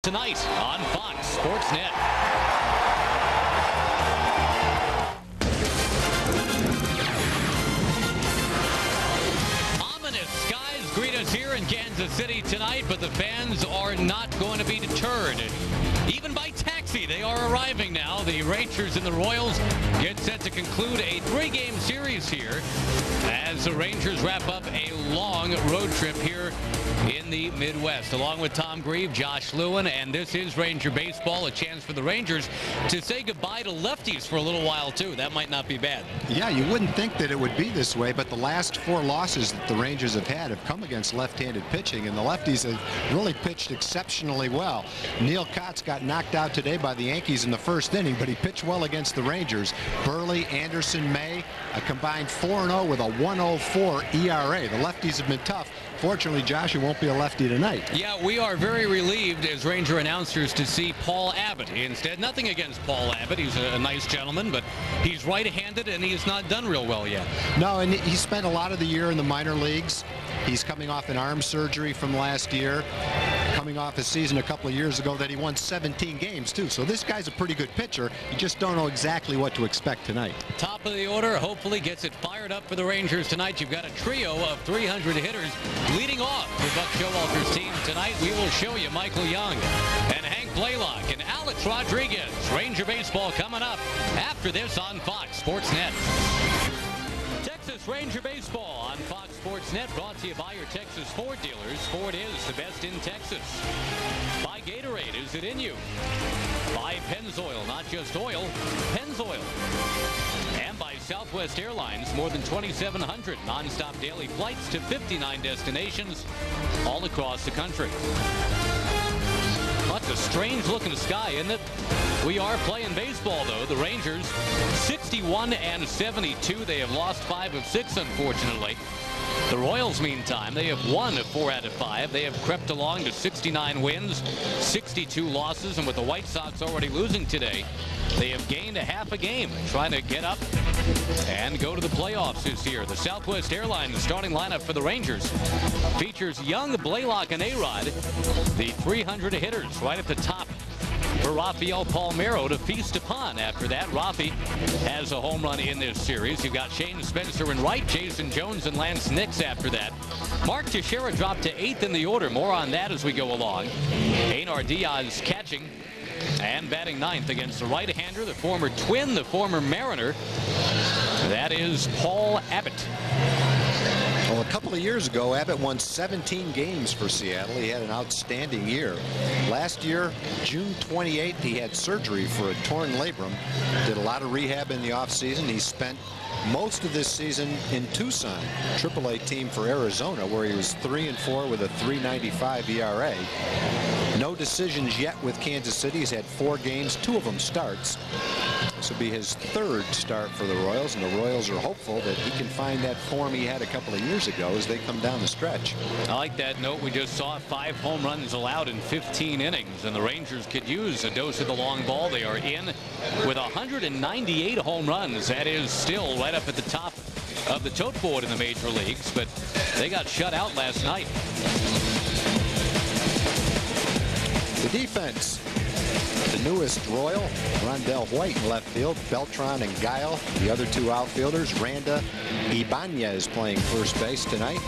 tonight on Fox Sports Net. Ominous skies greet us here in Kansas City tonight, but the fans are not going to be deterred. Even by taxi, they are arriving now. The Rangers and the Royals get set to conclude a 3-game series here as the Rangers wrap up a long road trip here in the Midwest. Along with Tom Grieve, Josh Lewin, and this is Ranger Baseball, a chance for the Rangers to say goodbye to lefties for a little while, too. That might not be bad. Yeah, you wouldn't think that it would be this way, but the last 4 losses that the Rangers have had have come against left-handed pitching, and the lefties have really pitched exceptionally well. Neil Kotz got knocked out today by the Yankees in the first inning, but he pitched well against the Rangers. Burley, Anderson, May, a combined 4-0 with a 1.04 ERA. The lefties have been tough. Fortunately, Josh, you won't be a lefty tonight. Yeah, we are very relieved as Ranger announcers to see Paul Abbott instead. Nothing against Paul Abbott. He's a nice gentleman, but he's right-handed and he has not done real well yet. No, and he spent a lot of the year in the minor leagues. He's coming off an arm surgery from last year, coming off a season a couple of years ago that he won 17 games, too. So this guy's a pretty good pitcher. You just don't know exactly what to expect tonight. Top of the order, hopefully gets it fired up for the Rangers tonight. You've got a trio of 300 hitters leading off for Buck Showalter's team tonight. We will show you Michael Young and Hank Blaylock and Alex Rodriguez. Ranger Baseball coming up after this on Fox Sports Net. Texas Ranger Baseball on Fox Sports Net, brought to you by your Texas Ford dealers. Ford is the best in Texas. By Gatorade, is it in you? By Pennzoil, not just oil, Pennzoil. And by Southwest Airlines, more than 2,700 nonstop daily flights to 59 destinations all across the country. That's a strange-looking sky, isn't it? We are playing baseball, though. The Rangers, 61-72. They have lost 5 of 6, unfortunately. The Royals, meantime, they have won 4 out of 5. They have crept along to 69 wins, 62 losses, and with the White Sox already losing today, they have gained a half a game, trying to get up and go to the playoffs this year. The Southwest Airlines starting lineup for the Rangers features Young, Blaylock, and A-Rod, the 300 hitters right at the top for Rafael Palmeiro to feast upon. After that, Rafi has a home run in this series. You've got Shane Spencer in right, Jason Jones and Lance Nix after that. Mark Teixeira dropped to 8th in the order. More on that as we go along. Einar Diaz catching and batting 9th against the right-hander, the former Twin, the former Mariner. That is Paul Abbott. Well, a couple of years ago, Abbott won 17 games for Seattle. He had an outstanding year. Last year, June 28th, he had surgery for a torn labrum. Did a lot of rehab in the offseason. He spent most of this season in Tucson, AAA team for Arizona, where he was 3-4 with a 3.95 ERA. No decisions yet with Kansas City. He's had 4 games, 2 of them starts. This will be his 3rd start for the Royals, and the Royals are hopeful that he can find that form he had a couple of years ago as they come down the stretch. I like that note. We just saw 5 home runs allowed in 15 innings, and the Rangers could use a dose of the long ball. They are in with 198 home runs. That is still right up at the top of the tote board in the major leagues, but they got shut out last night. The defense. The newest Royal, Rondell White in left field, Beltran and Guile, the other 2 outfielders. Randa Ibanez playing first base tonight.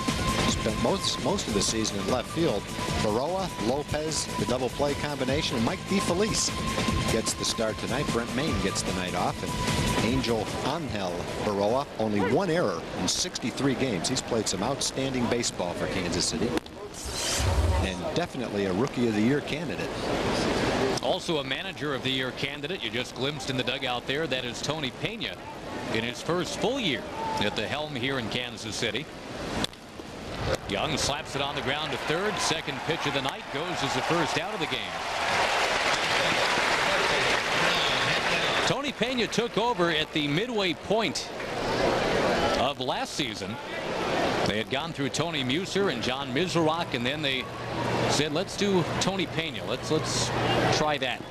Spent most of the season in left field. Baroa, Lopez, the double play combination, and Mike DeFelice gets the start tonight. Brent Maine gets the night off, and Angel Angel Baroa, only 1 error in 63 games. He's played some outstanding baseball for Kansas City, and definitely a Rookie of the Year candidate. Also a Manager of the Year candidate. You just glimpsed in the dugout there. That is Tony Pena in his first full year at the helm here in Kansas City. Young slaps it on the ground to 3rd. Second pitch of the night goes as the first out of the game. Tony Pena took over at the midway point of last season. They had gone through Tony Muser and John Mizorok, and then they said, let's do Tony Pena. Let's try that.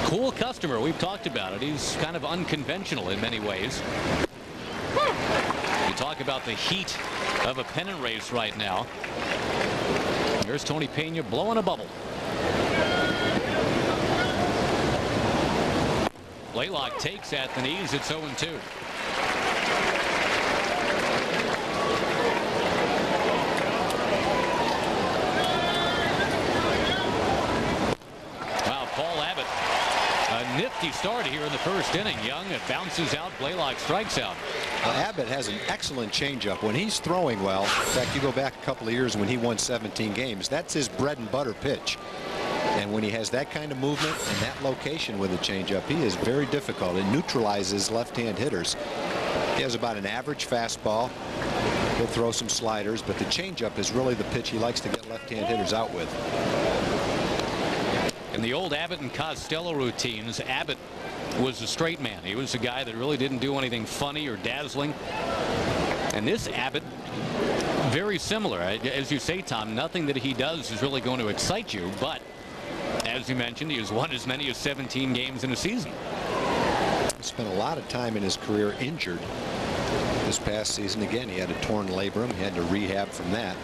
Cool customer. We've talked about it. He's kind of unconventional in many ways. You talk about the heat of a pennant race right now. There's Tony Pena blowing a bubble. Blaylock takes at the knees. It's 0-2. Wow, Paul Abbott. A nifty start here in the first inning. Young, it bounces out. Blaylock strikes out. Well, Abbott has an excellent changeup when he's throwing well. In fact, you go back a couple of years when he won 17 games. That's his bread and butter pitch. And when he has that kind of movement and that location with a changeup, he is very difficult. It neutralizes left-hand hitters. He has about an average fastball. He'll throw some sliders, but the changeup is really the pitch he likes to get left-hand hitters out with. In the old Abbott and Costello routines, Abbott was a straight man. He was a guy that really didn't do anything funny or dazzling. And this Abbott, very similar. As you say, Tom, nothing that he does is really going to excite you, but as you mentioned, he has won as many as 17 games in a season. He spent a lot of time in his career injured. This past season, again, he had a torn labrum. He had to rehab from that.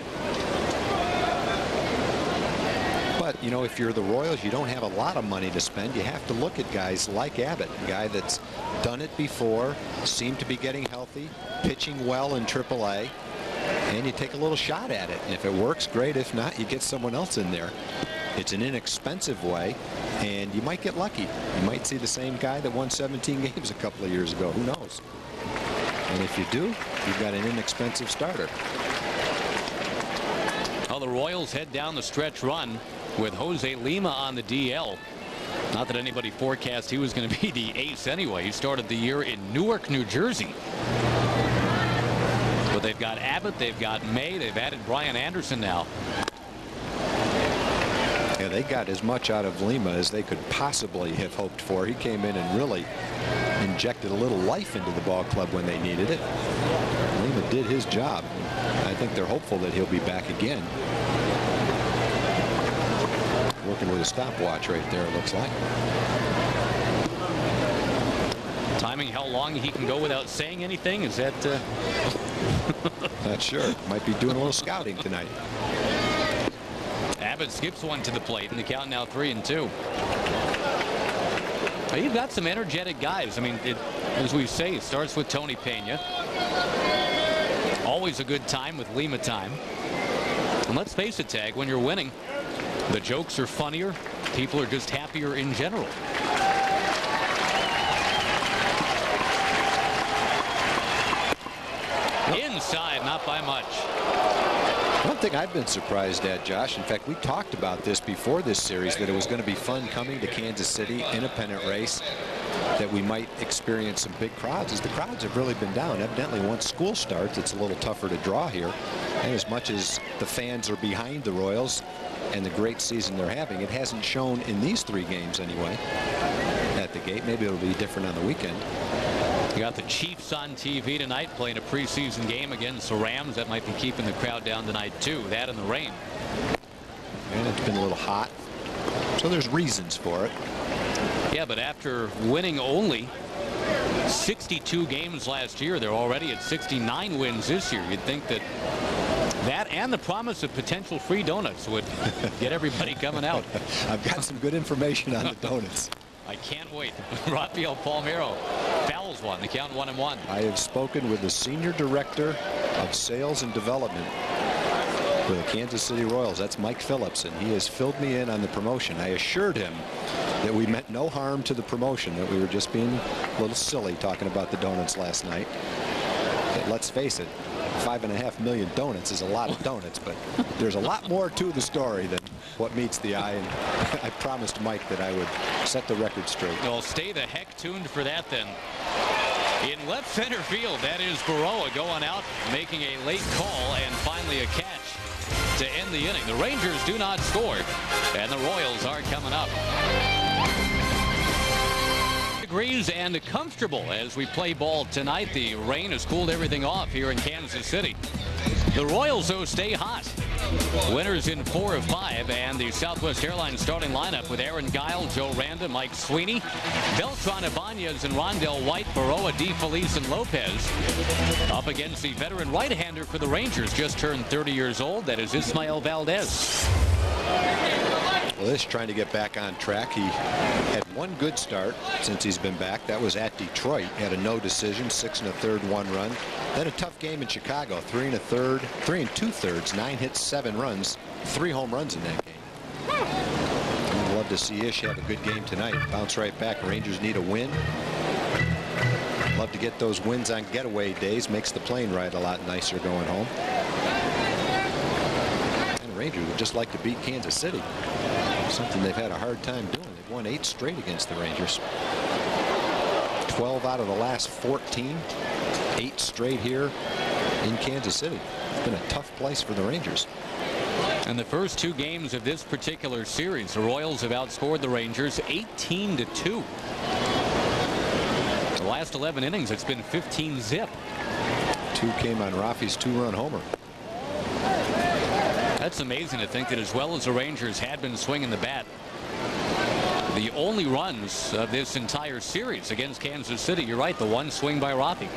But, you know, if you're the Royals, you don't have a lot of money to spend. You have to look at guys like Abbott, a guy that's done it before, seemed to be getting healthy, pitching well in AAA, and you take a little shot at it. And if it works, great. If not, you get someone else in there. It's an inexpensive way, and you might get lucky. You might see the same guy that won 17 games a couple of years ago. Who knows? And if you do, you've got an inexpensive starter. Well, the Royals head down the stretch run with Jose Lima on the DL. Not that anybody forecast he was going to be the ace anyway. He started the year in Newark, New Jersey. But they've got Abbott, they've got May, they've added Brian Anderson now. Yeah, they got as much out of Lima as they could possibly have hoped for. He came in and really injected a little life into the ball club when they needed it. Lima did his job. I think they're hopeful that he'll be back again. Working with a stopwatch right there, it looks like. Timing how long he can go without saying anything, is that Not sure. Might be doing a little scouting tonight. Abbott skips one to the plate, and the count now 3-2. Well, you've got some energetic guys. I mean, as we say, it starts with Tony Pena. Always a good time with Lima time. And let's face it, Tag, when you're winning, the jokes are funnier. People are just happier in general. Inside, not by much. One thing I've been surprised at, Josh, in fact, we talked about this before this series, that it was going to be fun coming to Kansas City in a pennant race, that we might experience some big crowds, as the crowds have really been down. Evidently, once school starts, it's a little tougher to draw here. And as much as the fans are behind the Royals and the great season they're having, it hasn't shown in these 3 games anyway at the gate. Maybe it'll be different on the weekend. You got the Chiefs on TV tonight playing a preseason game against the Rams. That might be keeping the crowd down tonight too. That and the rain. And it's been a little hot, so there's reasons for it. Yeah, but after winning only 62 games last year, they're already at 69 wins this year. You'd think that and the promise of potential free donuts would get everybody coming out. I've got some good information on the donuts. I can't wait. Rafael Palmeiro fouls one. The count 1-1. I have spoken with the senior director of sales and development for the Kansas City Royals. That's Mike Phillips, and he has filled me in on the promotion. I assured him that we meant no harm to the promotion, that we were just being a little silly talking about the donuts last night. But let's face it, 5.5 million donuts is a lot of donuts, but there's a lot more to the story than what meets the eye, and I promised Mike that I would set the record straight. Well, stay the heck tuned for that then. In left center field, that is Baroa going out, making a late call, and finally a catch to end the inning. The Rangers do not score, and the Royals are coming up. Degrees and comfortable as we play ball tonight. The rain has cooled everything off here in Kansas City. The Royals, though, stay hot. Winners in 4 of 5, and the Southwest Airlines starting lineup with Aaron Guile, Joe Randa, Mike Sweeney, Beltran Ibanez, and Rondell White, Baroa, DeFelice, and Lopez. Up against the veteran right-hander for the Rangers, just turned 30 years old. That is Ismael Valdez. Well, this trying to get back on track. He had one good start since he's been back. That was at Detroit. He had a no decision, 6 1/3, 1 run. Then a tough game in Chicago, 3 1/3, 3 2/3, 9 hits, 7 runs, 3 home runs in that game. I'd love to see Ish have a good game tonight. Bounce right back. Rangers need a win. Love to get those wins on getaway days. Makes the plane ride a lot nicer going home. And the Rangers would just like to beat Kansas City. Something they've had a hard time doing. They've won 8 straight against the Rangers. 12 out of the last 14. 8 straight here in Kansas City. It's been a tough place for the Rangers. And the first 2 games of this particular series, the Royals have outscored the Rangers 18-2. The last 11 innings, it's been 15-zip. 2 came on Rafi's 2-run homer. That's amazing to think that as well as the Rangers had been swinging the bat, the only runs of this entire series against Kansas City, you're right, the one swing by Rafi.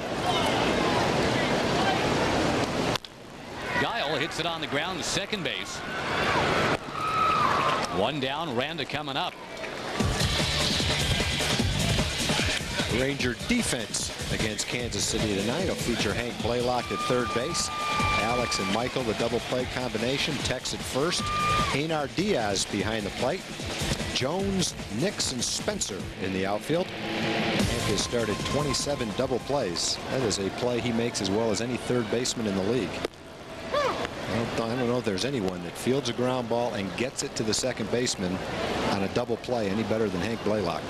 Guile hits it on the ground to second base. 1 down, Randa coming up. Ranger defense against Kansas City tonight will feature Hank Blaylock at third base. Alex and Michael, the double play combination. Tex at first. Einar Diaz behind the plate. Jones, Nix, and Spencer in the outfield. Hank has started 27 double plays. That is a play he makes as well as any third baseman in the league. I don't know if there's anyone that fields a ground ball and gets it to the second baseman on a double play any better than Hank Blaylock.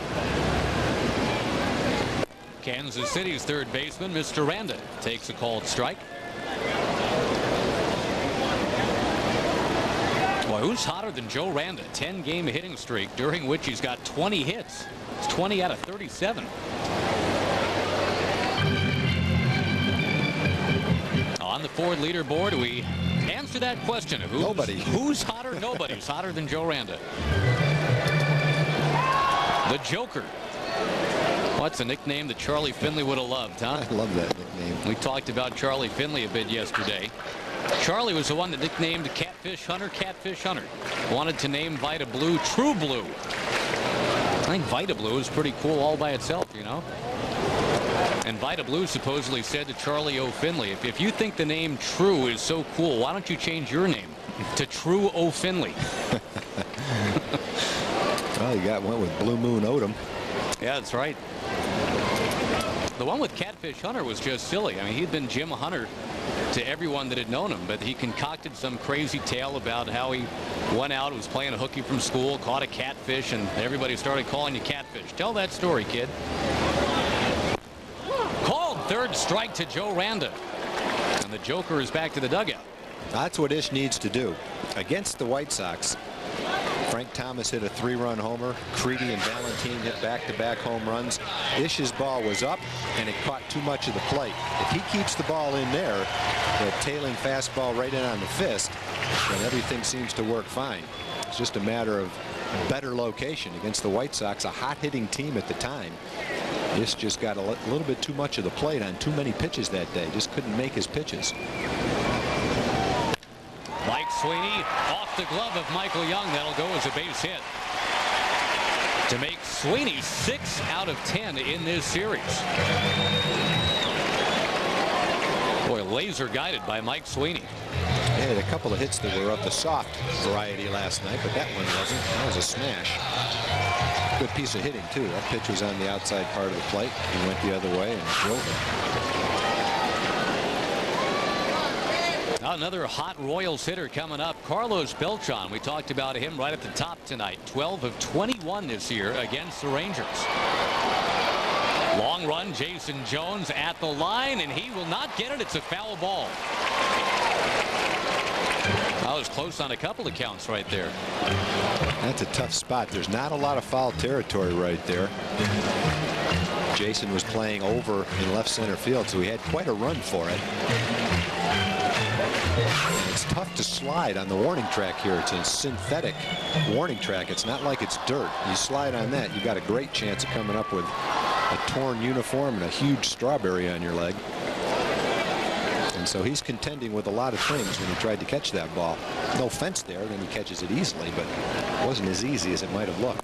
Kansas City's third baseman, Mr. Randa, takes a called strike. Boy, who's hotter than Joe Randa? 10-game hitting streak, during which he's got 20 hits. It's 20 out of 37. On the Ford leaderboard, we answer that question. Nobody. Who's hotter? Nobody's hotter than Joe Randa. The Joker. What's a nickname that Charlie Finley would have loved, huh? I love that nickname. We talked about Charlie Finley a bit yesterday. Charlie was the one that nicknamed Catfish Hunter Catfish Hunter. Wanted to name Vita Blue True Blue. I think Vita Blue is pretty cool all by itself, you know. And Vita Blue supposedly said to Charlie O. Finley, if you think the name True is so cool, why don't you change your name to True O. Finley? Well, you got one with Blue Moon Odom. Yeah, that's right. The one with Catfish Hunter was just silly. I mean, he'd been Jim Hunter to everyone that had known him, but he concocted some crazy tale about how he went out, was playing a hooky from school, caught a catfish, and everybody started calling you Catfish. Tell that story, kid. Called third strike to Joe Randa. And the Joker is back to the dugout. That's what Ish needs to do. Against the White Sox, Frank Thomas hit a 3-run homer. Creedy and Valentine hit back-to-back home runs. Ish's ball was up, and it caught too much of the plate. If he keeps the ball in there, that tailing fastball right in on the fist, then everything seems to work fine. It's just a matter of better location against the White Sox, a hot-hitting team at the time. Ish just got a little bit too much of the plate on too many pitches that day. Just couldn't make his pitches. Mike Sweeney off the glove of Michael Young. That'll go as a base hit to make Sweeney 6 out of 10 in this series. Boy, laser guided by Mike Sweeney. He had a couple of hits that were of the soft variety last night, but that one wasn't. That was a smash. Good piece of hitting too. That pitch was on the outside part of the plate. He went the other way and drove it. Another hot Royals hitter coming up, Carlos Beltran. We talked about him right at the top tonight. 12 of 21 this year against the Rangers. Long run, Jason Jones at the line, and he will not get it. It's a foul ball. I was close on a couple of counts right there. That's a tough spot. There's not a lot of foul territory right there. Jason was playing over in left center field, so he had quite a run for it. It's tough to slide on the warning track here. It's a synthetic warning track. It's not like it's dirt. You slide on that, you got a great chance of coming up with a torn uniform and a huge strawberry on your leg. And so he's contending with a lot of things when he tried to catch that ball. No fence there, then he catches it easily, but it wasn't as easy as it might have looked.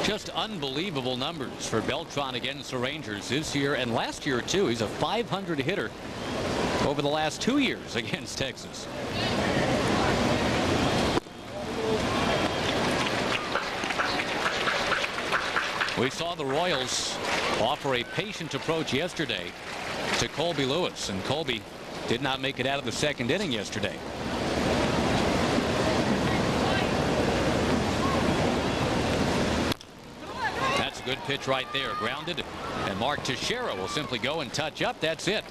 Just unbelievable numbers for Beltran against the Rangers this year and last year too. He's a .500 hitter over the last 2 years against Texas. We saw the Royals offer a patient approach yesterday to Colby Lewis, and Colby did not make it out of the second inning yesterday. That's a good pitch right there, grounded, and Mark Teixeira will simply go and touch up. That's it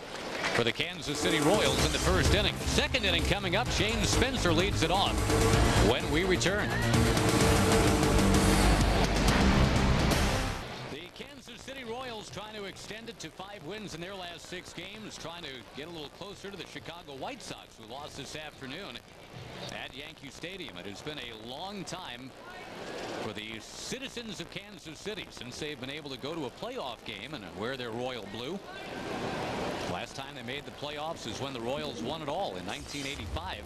for the Kansas City Royals in the first inning. Second inning coming up. Shane Spencer leads it off when we return. Trying to extend it to 5 wins in their last 6 games, trying to get a little closer to the Chicago White Sox, who lost this afternoon at Yankee Stadium. It has been a long time for the citizens of Kansas City since they've been able to go to a playoff game and wear their royal blue. Last time they made the playoffs is when the Royals won it all in 1985.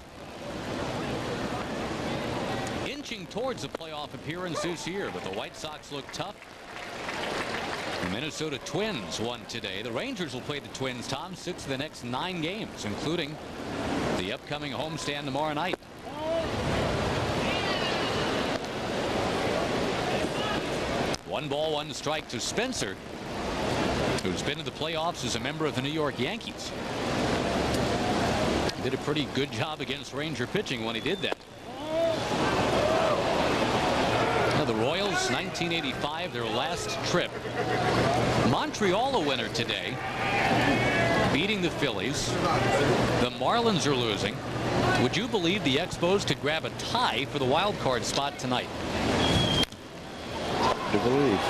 Inching towards a playoff appearance this year, but the White Sox look tough. The Minnesota Twins won today. The Rangers will play the Twins, Tom, 6 of the next 9 games, including the upcoming homestand tomorrow night. One ball, one strike to Spencer, who's been to the playoffs as a member of the New York Yankees. Did a pretty good job against Ranger pitching when he did that. The Royals, 1985, their last trip. Montreal a winner today, beating the Phillies. The Marlins are losing. Would you believe the Expos could grab a tie for the wild card spot tonight? To believe.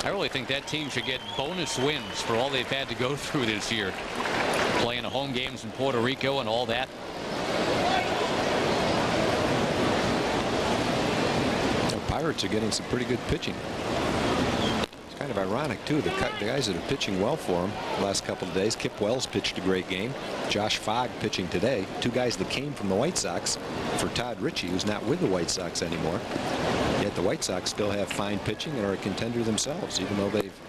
I really think that team should get bonus wins for all they've had to go through this year, playing the home games in Puerto Rico and all that. Pirates are getting some pretty good pitching. It's kind of ironic too. The guys that are pitching well for them the last couple of days. Kip Wells pitched a great game. Josh Fogg pitching today. 2 guys that came from the White Sox for Todd Ritchie, who's not with the White Sox anymore. Yet the White Sox still have fine pitching and are a contender themselves, even though they've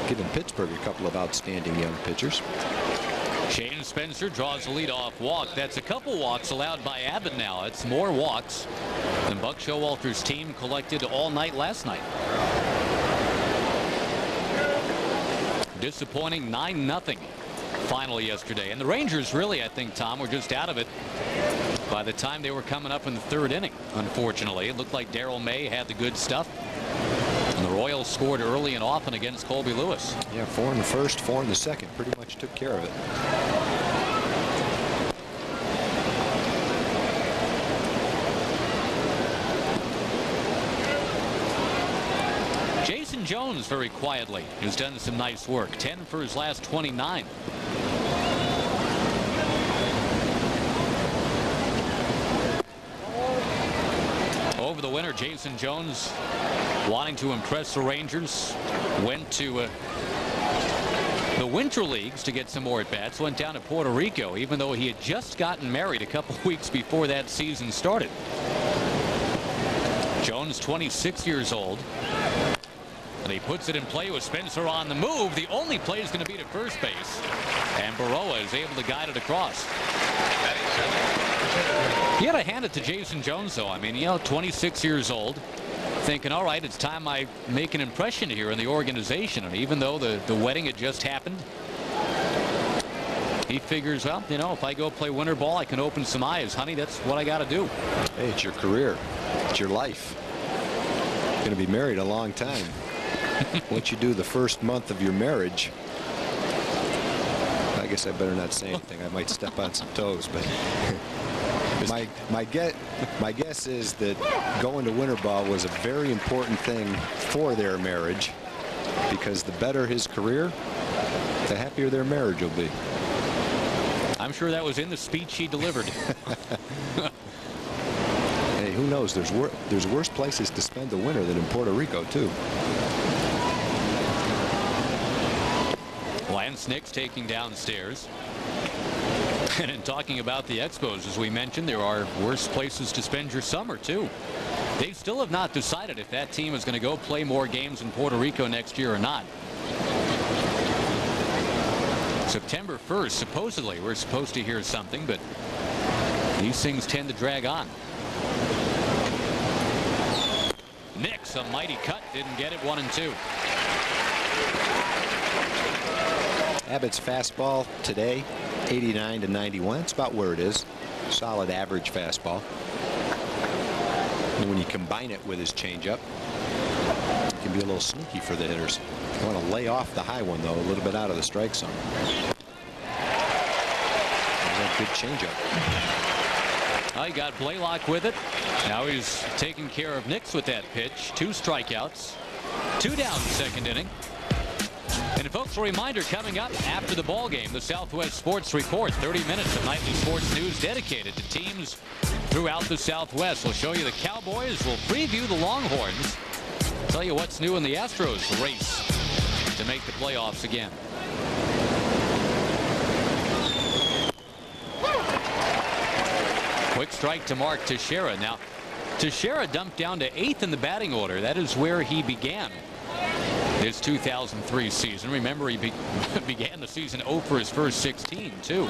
given Pittsburgh a couple of outstanding young pitchers. Shane Spencer draws the leadoff walk. That's a couple walks allowed by Abbott now. It's more walks than Buck Showalter's team collected all night last night. Disappointing 9-0 final yesterday. And the Rangers really, I think, Tom, were just out of it by the time they were coming up in the 3rd inning. Unfortunately, it looked like Darrell May had the good stuff. And the Royals scored early and often against Colby Lewis. Yeah, 4 in the first, 4 in the second. Pretty much took care of it. Jason Jones, very quietly, has done some nice work. 10 for his last 29. Over the winter, Jason Jones, wanting to impress the Rangers, went to the winter leagues to get some more at bats. Went down to Puerto Rico, even though he had just gotten married a couple weeks before that season started. Jones, 26 years old, and he puts it in play with Spencer on the move. The only play is going to be to first base, and Baroa is able to guide it across. You got to hand it to Jason Jones, though. I mean, you know, 26 years old, thinking, all right, it's time I make an impression here in the organization. And even though the wedding had just happened, he figures, well, you know, if I go play winter ball, I can open some eyes. Honey, that's what I got to do. Hey, it's your career. It's your life. You're going to be married a long time. Once you do the first month of your marriage, I guess I better not say anything. I might step on some toes, but My guess is that going to winter ball was a very important thing for their marriage, because the better his career, the happier their marriage will be. I'm sure that was in the speech he delivered. Hey, who knows? There's worse places to spend the winter than in Puerto Rico, too. Lance Nix taking downstairs. And in talking about the Expos, as we mentioned, there are worse places to spend your summer, too. They still have not decided if that team is going to go play more games in Puerto Rico next year or not. September 1st, supposedly, we're supposed to hear something, but these things tend to drag on. Nix, a mighty cut, didn't get it. 1-2. Abbott's fastball today, 89 to 91. It's about where it is. Solid average fastball. And when you combine it with his changeup, it can be a little sneaky for the hitters. You want to lay off the high one, though, a little bit out of the strike zone. There's a good changeup. He got Blaylock with it. Now he's taking care of Nix with that pitch. 2 strikeouts. 2 down, second inning. And folks, a reminder coming up after the ball game, the Southwest Sports Report, 30 minutes of nightly sports news dedicated to teams throughout the Southwest. We'll show you the Cowboys. We'll preview the Longhorns. Tell you what's new in the Astros race to make the playoffs again. Quick strike to Mark Teixeira. Now, Teixeira dumped down to 8th in the batting order. That is where he began his 2003 season. Remember, he began the season 0 for his first 16, too.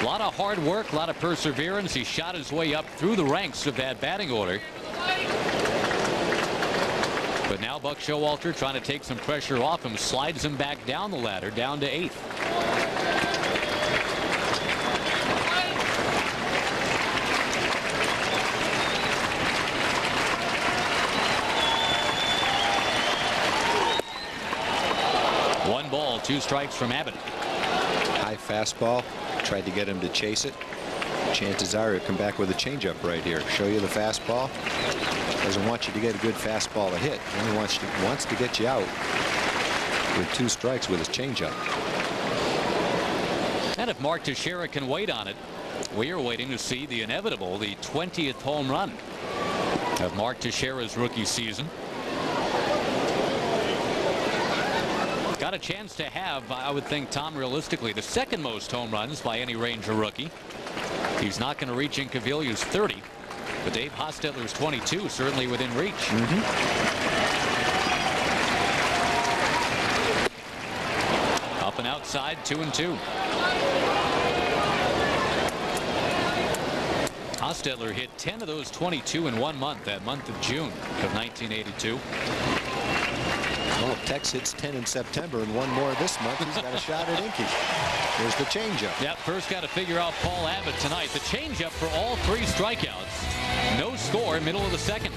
A lot of hard work, a lot of perseverance. He shot his way up through the ranks of that batting order. But now Buck Showalter, trying to take some pressure off him, slides him back down the ladder, down to 8th. One ball, 2 strikes from Abbott. High fastball. Tried to get him to chase it. Chances are he'll come back with a changeup right here. Show you the fastball. Doesn't want you to get a good fastball to hit. He only wants to get you out with 2 strikes with his changeup. And if Mark Teixeira can wait on it, we are waiting to see the inevitable, the 20th home run of Mark Teixeira's rookie season. Got a chance to have, I would think, Tom, realistically, the 2nd most home runs by any Ranger rookie. He's not going to reach Incaviglia's 30, but Dave Hostetler's 22 certainly within reach. Up and outside, 2-2. Hostetler hit 10 of those 22 in 1 month, that month of June of 1982. Well, if Tex hits 10 in September and 1 more this month, he's got a shot at Inky. There's the changeup. Yep, first got to figure out Paul Abbott tonight. The changeup for all 3 strikeouts. No score, middle of the 2nd.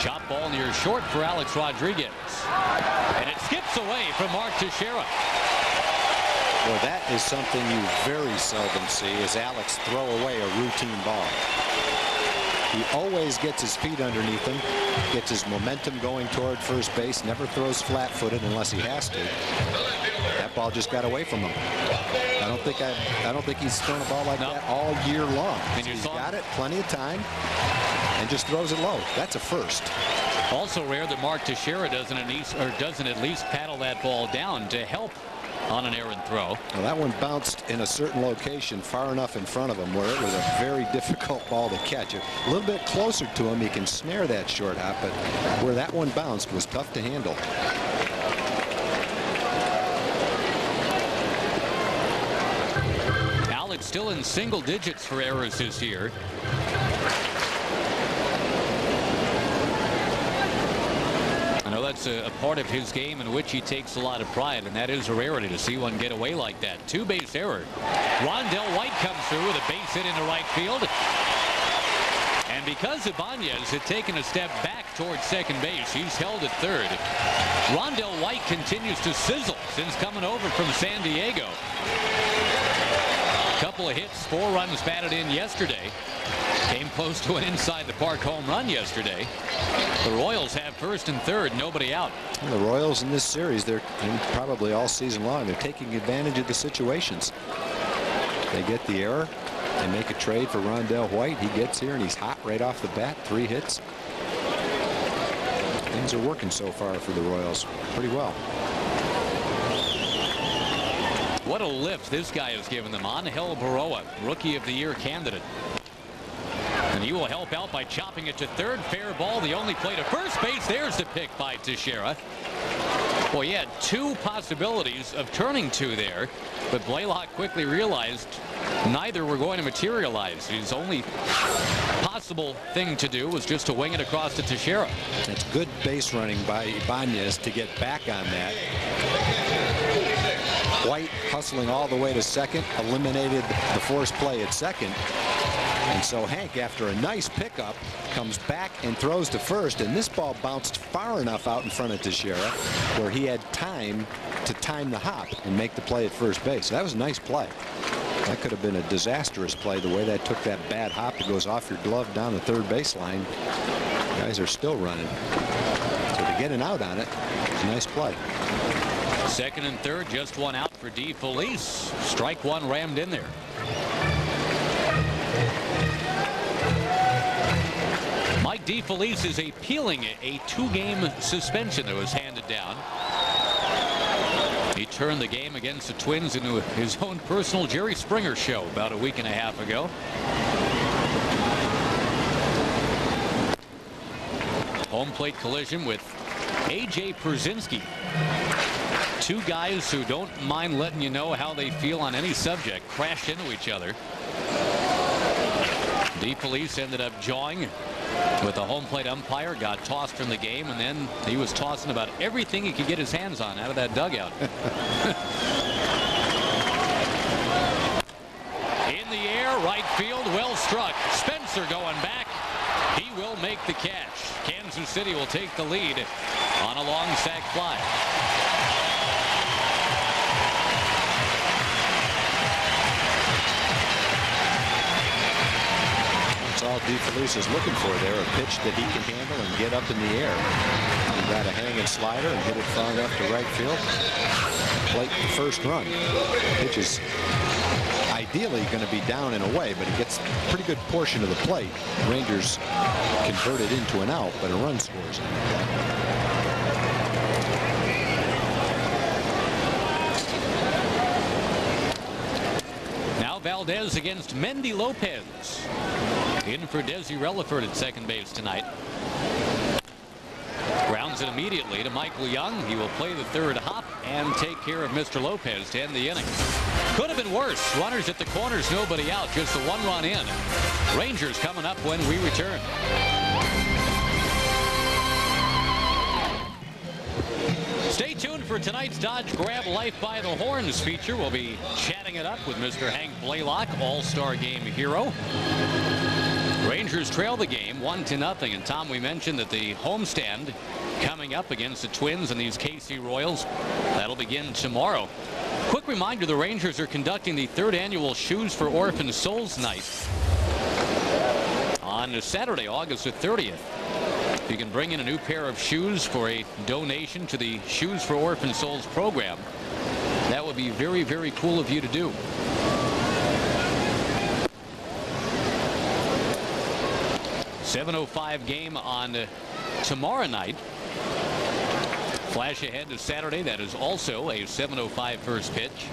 Chop ball near short for Alex Rodriguez. And it skips away from Mark Teixeira. Well, that is something you very seldom see, is Alex throw away a routine ball. He always gets his feet underneath him, gets his momentum going toward first base, never throws flat-footed unless he has to. That ball just got away from him. I don't think he's thrown a ball like that all year long. And he's got it, plenty of time, and just throws it low. That's a first. Also rare that Mark Teixeira doesn't at least paddle that ball down to help on an errant throw. Well, that one bounced in a certain location far enough in front of him where it was a very difficult ball to catch. A little bit closer to him, he can snare that short hop, but where that one bounced was tough to handle. Alex still in single digits for errors this year. I know that's a part of his game in which he takes a lot of pride, and that is a rarity to see one get away like that. 2-base error. Rondell White comes through with a base hit into right field. And because Ibanez had taken a step back towards second base, he's held at third. Rondell White continues to sizzle since coming over from San Diego. Couple of hits, 4 runs batted in yesterday. Came close to an inside the park home run yesterday. The Royals have first and third, nobody out. And the Royals in this series, they're probably all season long, they're taking advantage of the situations. They get the error. They make a trade for Rondell White. He gets here and he's hot right off the bat. 3 hits. Things are working so far for the Royals pretty well. What a lift this guy has given them. Angel Baroa, Rookie of the Year candidate. And he will help out by chopping it to third. Fair ball. The only play to first base. There's the pick by Teixeira. Well, he had 2 possibilities of turning 2 there, but Blaylock quickly realized neither were going to materialize. His only possible thing to do was just to wing it across to Teixeira. It's good base running by Ibanez to get back on that. White hustling all the way to second, eliminated the forced play at second. And so Hank, after a nice pickup, comes back and throws to first, and this ball bounced far enough out in front of Teixeira where he had time to time the hop and make the play at first base. That was a nice play. That could have been a disastrous play, the way that took that bad hop that goes off your glove down the third baseline. Guys are still running. So to get an out on it, it's a nice play. Second and third, just 1 out for DeFelice. Strike 1 rammed in there. Mike DeFelice is appealing a 2-game suspension that was handed down. He turned the game against the Twins into his own personal Jerry Springer show about a week and a half ago. Home plate collision with A.J. Pierzynski. 2 guys who don't mind letting you know how they feel on any subject crashed into each other. DeFelice ended up jawing with the home plate umpire, got tossed from the game, and then he was tossing about everything he could get his hands on out of that dugout. In the air, right field, well struck. Spencer going back. He will make the catch. Kansas City will take the lead on a long sac fly. That's all DeFelice is looking for there, a pitch that he can handle and get up in the air. He got a hanging slider and hit it far enough to right field. Plate the first run. Pitch is ideally going to be down and away, but he gets a pretty good portion of the plate. Rangers convert it into an out, but a run scores. Now Valdez against Mendy Lopez. In for Desi Relaford at second base tonight. Grounds it immediately to Michael Young. He will play the third hop and take care of Mr. Lopez to end the inning. Could have been worse. Runners at the corners, nobody out. Just a 1-run in. Rangers coming up when we return. Stay tuned for tonight's Dodge Grab Life by the Horns feature. We'll be chatting it up with Mr. Hank Blaylock, All-Star Game hero. Rangers trail the game 1-0. And Tom, we mentioned that the homestand coming up against the Twins and these KC Royals, that'll begin tomorrow. Quick reminder, the Rangers are conducting the 3rd annual Shoes for Orphan Souls night on Saturday, August the 30th. You can bring in a new pair of shoes for a donation to the Shoes for Orphan Souls program. That would be very, very cool of you to do. .7:05 game on tomorrow night. Flash ahead to Saturday. That is also a 7:05 first pitch.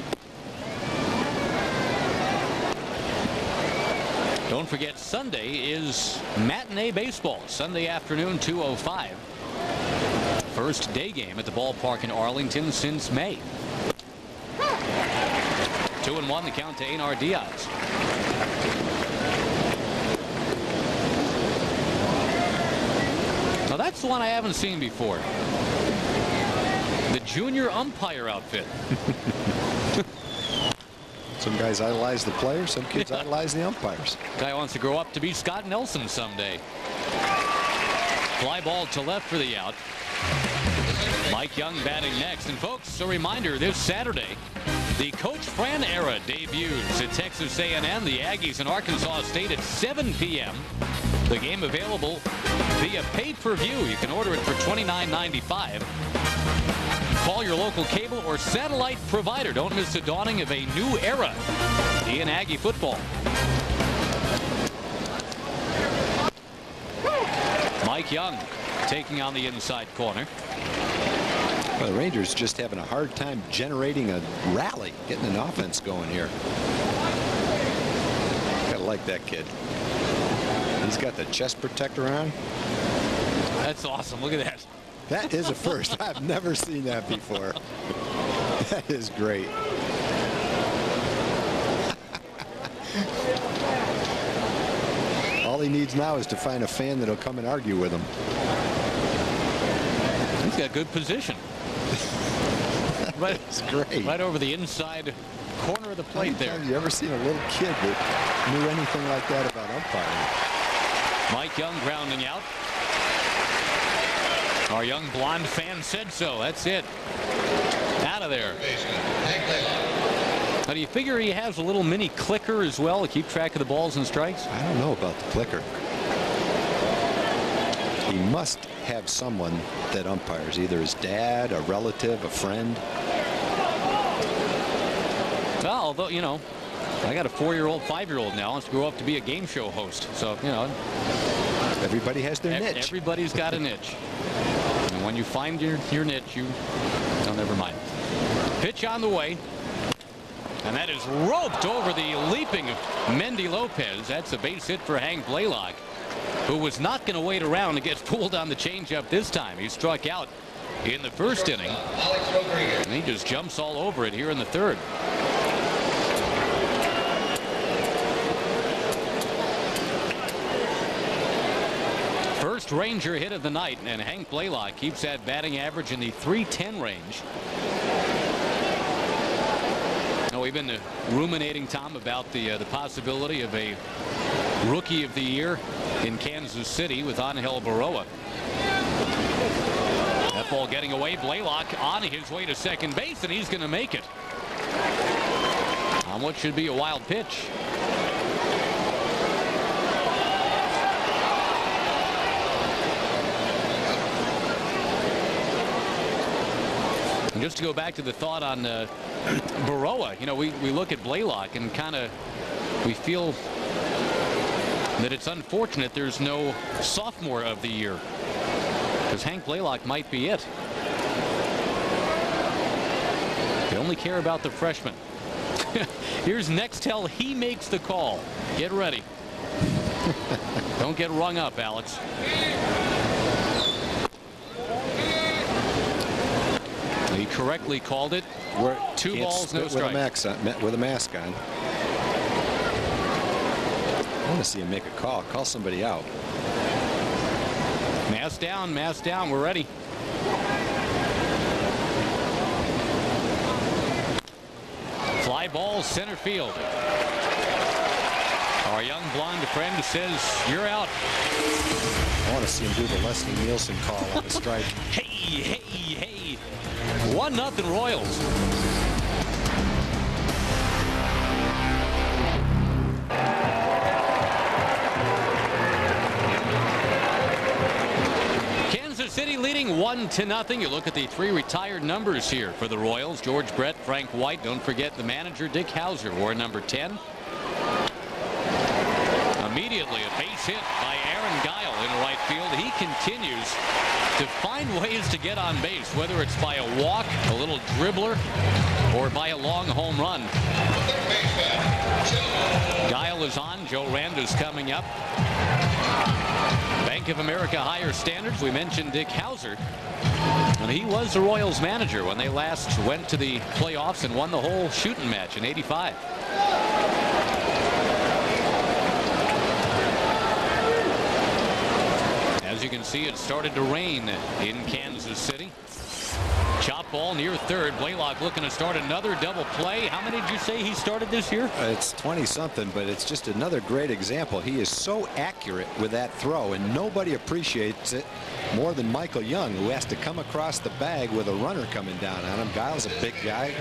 Don't forget, Sunday is matinee baseball. Sunday afternoon, 2:05. First day game at the ballpark in Arlington since May. 2-1 the count to Einar Diaz. Now that's the one I haven't seen before. The junior umpire outfit. Some guys idolize the players. Some kids idolize the umpires. Guy wants to grow up to be Scott Nelson someday. Fly ball to left for the out. Mike Young batting next. And folks, a reminder, this Saturday, the Coach Fran era debuts at Texas A&M. The Aggies in Arkansas State at 7 p.m. The game available via pay-per-view. You can order it for $29.95. Call your local cable or satellite provider. Don't miss the dawning of a new era in Aggie football. Mike Young taking on the inside corner. Well, the Rangers just having a hard time generating a rally, getting an offense going here. Gotta like that kid. He's got the chest protector on. That's awesome. Look at that. That is a first. I've never seen that before. That is great. All he needs now is to find a fan that'll come and argue with him. He's got good position. That's great. Right over the inside corner of the plate there. Have you ever seen a little kid that knew anything like that about umpiring? Mike Young grounding out. Our young blonde fan said so. That's it. Out of there. Now, do you figure he has a little mini clicker as well to keep track of the balls and strikes? I don't know about the clicker. He must have someone that umpires, either his dad, a relative, a friend. Well, although, you know, I got a 4-year-old, 5-year-old now wants to grow up to be a game show host. So, you know, everybody has their niche. Everybody's got a niche. And when you find your niche, oh, never mind. Pitch on the way. And that is roped over the leaping Mendy Lopez. That's a base hit for Hank Blaylock, who was not going to wait around and get pulled on the changeup this time. He struck out in the first inning, and he just jumps all over it here in the third. First Ranger hit of the night, and Hank Blaylock keeps that batting average in the .310 range. Now, we've been ruminating, Tom, about the possibility of a Rookie of the Year in Kansas City with Angel Baroa. That ball getting away. Blaylock on his way to second base, and he's going to make it on what should be a wild pitch. And just to go back to the thought on Baroa, you know, we look at Blaylock and kind of we feel that it's unfortunate there's no sophomore of the year, because Hank Blaylock might be it. They only care about the freshman. Here's Nextel. He makes the call. Get ready. Don't get rung up, Alex. He correctly called it. We're 2 balls, no strike. With a mask on. I want to see him make a call. Call somebody out. Mask down, mask down. We're ready. Fly ball, center field. Our young blonde friend says you're out. I want to see him do the Leslie Nielsen call on the strike. Hey, hey, hey. 1-0 Royals. Kansas City leading 1-0. You look at the 3 retired numbers here for the Royals. George Brett, Frank White. Don't forget the manager, Dick Hauser, wore number 10. Immediately a base hit by Aaron Guile in right field. He continues to find ways to get on base, whether it's by a walk, a little dribbler, or by a long home run. Guile is on. Joe Randa's coming up. Bank of America higher standards. We mentioned Dick Hauser, and he was the Royals manager when they last went to the playoffs and won the whole shooting match in '85. As you can see, it started to rain in Kansas City. Chop ball near third. Blaylock looking to start another double play. How many did you say he started this year? It's 20-something, but it's just another great example. He is so accurate with that throw, and nobody appreciates it more than Michael Young, who has to come across the bag with a runner coming down on him. Giles, a big guy,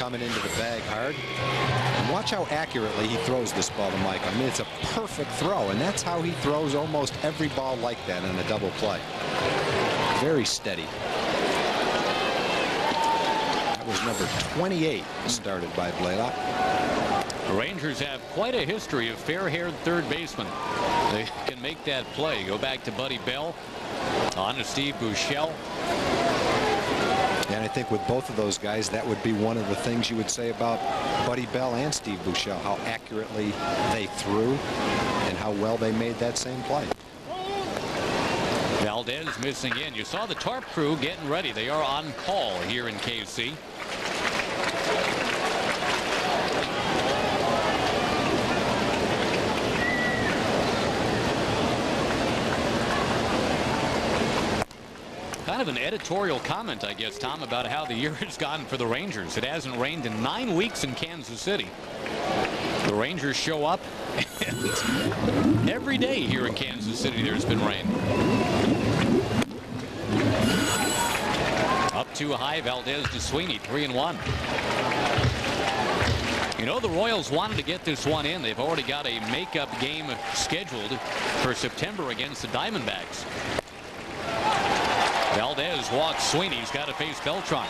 coming into the bag hard. And watch how accurately he throws this ball to Mike. I mean, it's a perfect throw, and that's how he throws almost every ball like that on a double play. Very steady. That was number 28, started by Blaylock. The Rangers have quite a history of fair-haired third basemen. They can make that play. Go back to Buddy Bell, on to Steve Buechele. And I think with both of those guys, that would be one of the things you would say about Buddy Bell and Steve Buechele, how accurately they threw and how well they made that same play. Valdez missing in. You saw the tarp crew getting ready. They are on call here in KC. Kind of an editorial comment, I guess, Tom, about how the year has gone for the Rangers. It hasn't rained in 9 weeks in Kansas City. The Rangers show up, and every day here in Kansas City there's been rain. Up too high, Valdez to Sweeney, 3-1. You know, the Royals wanted to get this one in. They've already got a makeup game scheduled for September against the Diamondbacks. Valdez walks Sweeney. He's got to face Beltran.